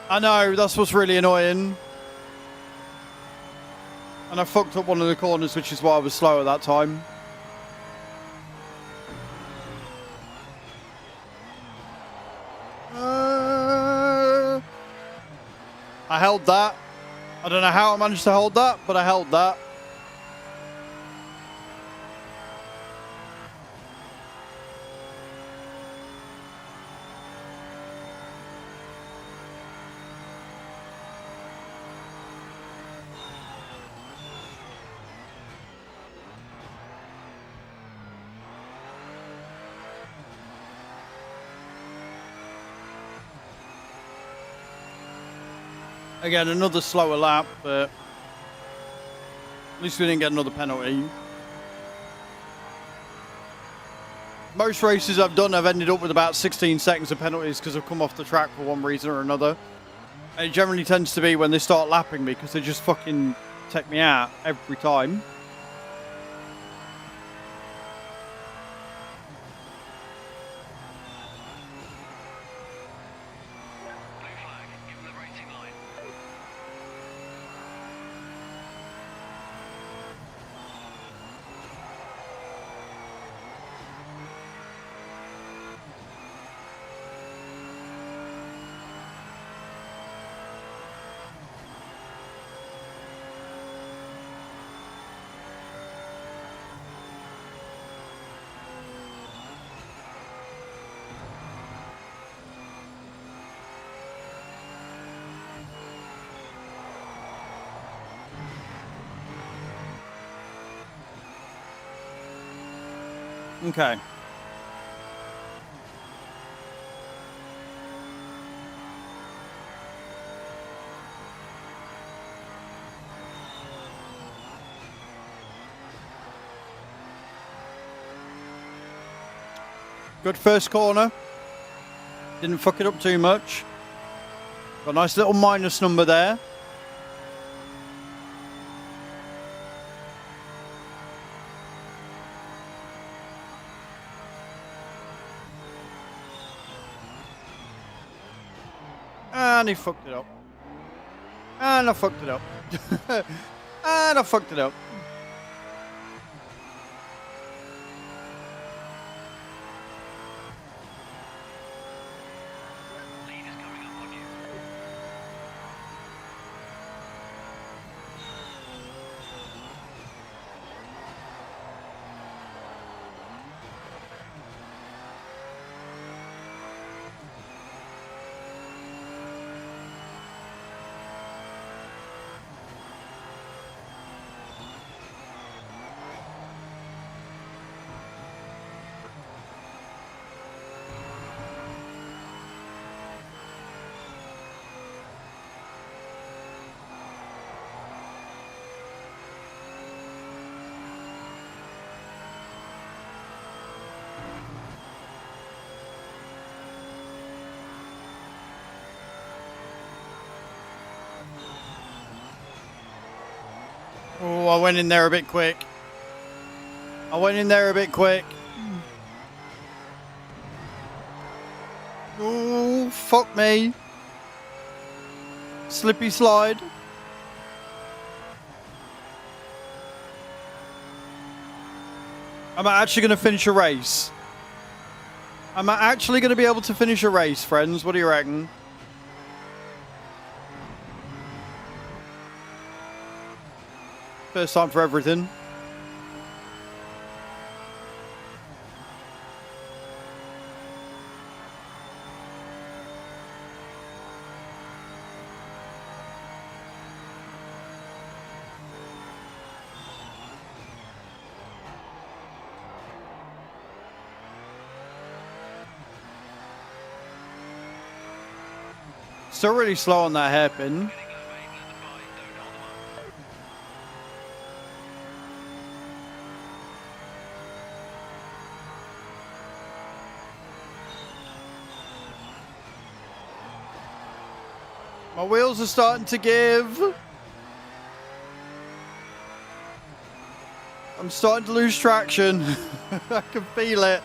S1: I know, that's what's really annoying. And I fucked up one of the corners, which is why I was slow at that time. I held that. I don't know how I managed to hold that, but I held that. Again, another slower lap, but at least we didn't get another penalty. Most races I've done, I've ended up with about 16 seconds of penalties because I've come off the track for one reason or another. And it generally tends to be when they start lapping me because they just fucking take me out every time. Okay. Good first corner. Didn't fuck it up too much. Got a nice little minus number there. And he fucked it up. And I fucked it up. And I fucked it up.
S3: Lead is coming up on you.
S1: Oh, I went in there a bit quick. I went in there a bit quick. Oh, fuck me. Slippy slide. Am I actually going to finish a race? Am I actually going to be able to finish a race, friends? What do you reckon? First time for everything. Still really slow on that hairpin. My wheels are starting to give. I'm starting to lose traction. I can feel it.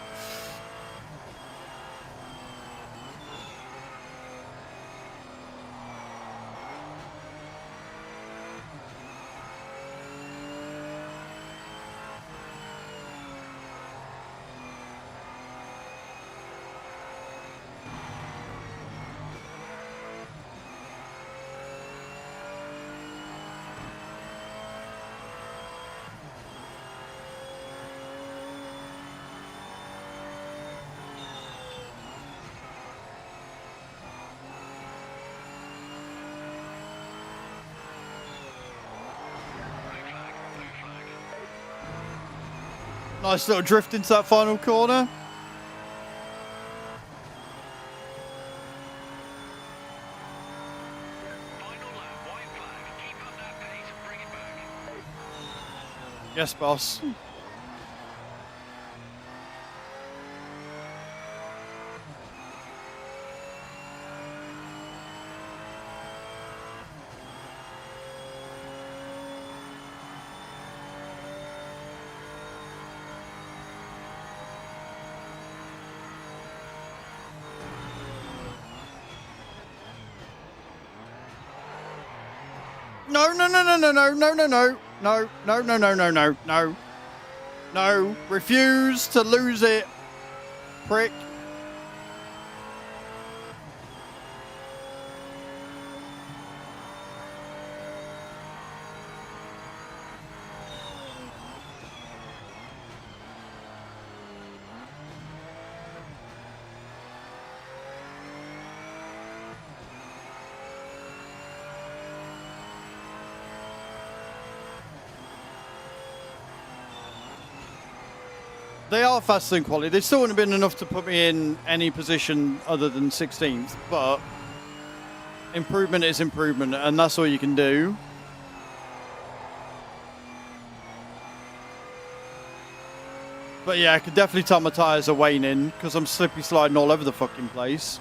S1: Nice little drift into that final corner.
S3: Final lap, white flag. Keep up that pace and bring it back.
S1: Yes, boss. No, no, no, no, no, no, no, no, no, no, no, no, no, no, no, no, no. Refuse to lose it, prick. They are faster than quality. They still wouldn't have been enough to put me in any position other than 16th, but improvement is improvement, and that's all you can do. But yeah, I could definitely tell my tyres are waning because I'm slippy sliding all over the fucking place.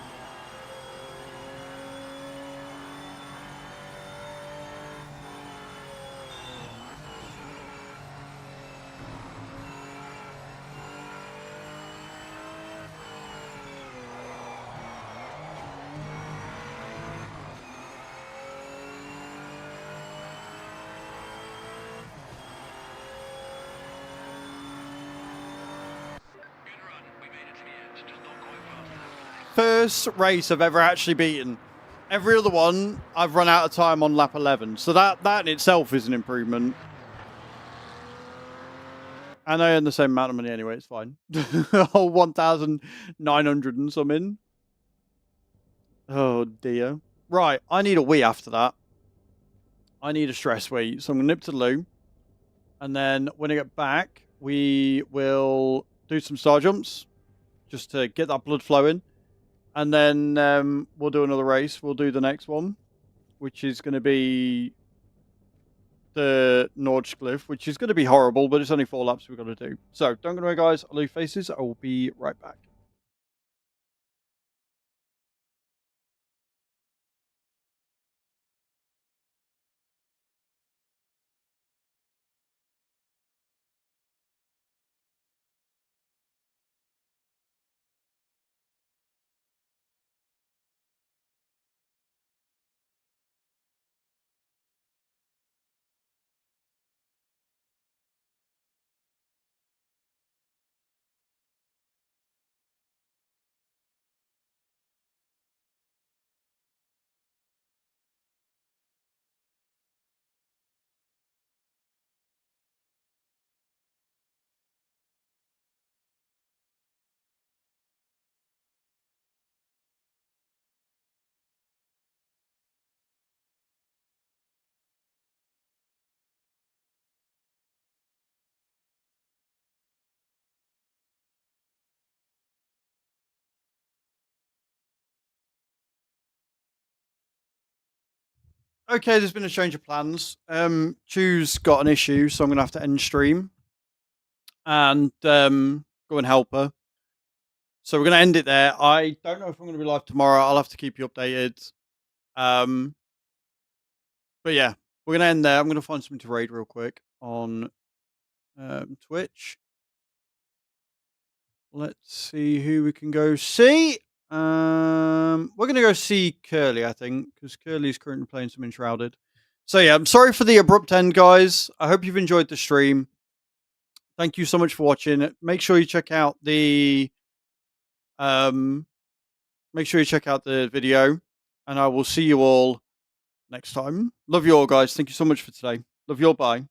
S1: first race I've ever actually beaten. Every other one, I've run out of time on lap 11. So that in itself is an improvement. And I earn the same amount of money anyway. It's fine. Oh, 1,900 and something. Oh, dear. Right. I need a wee after that. I need a stress wee. So I'm going to nip to the loo. And then when I get back, we will do some star jumps just to get that blood flowing. And then we'll do another race. We'll do the next one, which is going to be the Nordschliff, which is going to be horrible, but it's only 4 laps we've got to do. So don't go away, guys. I'll leave faces. I will be right back. Okay, there's been a change of plans. Chew's got an issue, so I'm going to have to end stream and go and help her. So we're going to end it there. I don't know if I'm going to be live tomorrow. I'll have to keep you updated. But yeah, we're going to end there. I'm going to find something to raid real quick on Twitch. Let's see who we can go see. We're going to go see Curly, I think, because Curly's currently playing some Enshrouded. So yeah, I'm sorry for the abrupt end, guys. I hope you've enjoyed the stream. Thank you so much for watching. Make sure you check out the video, and I will see you all next time. Love you all, guys. Thank you so much for today. Love you all. Bye.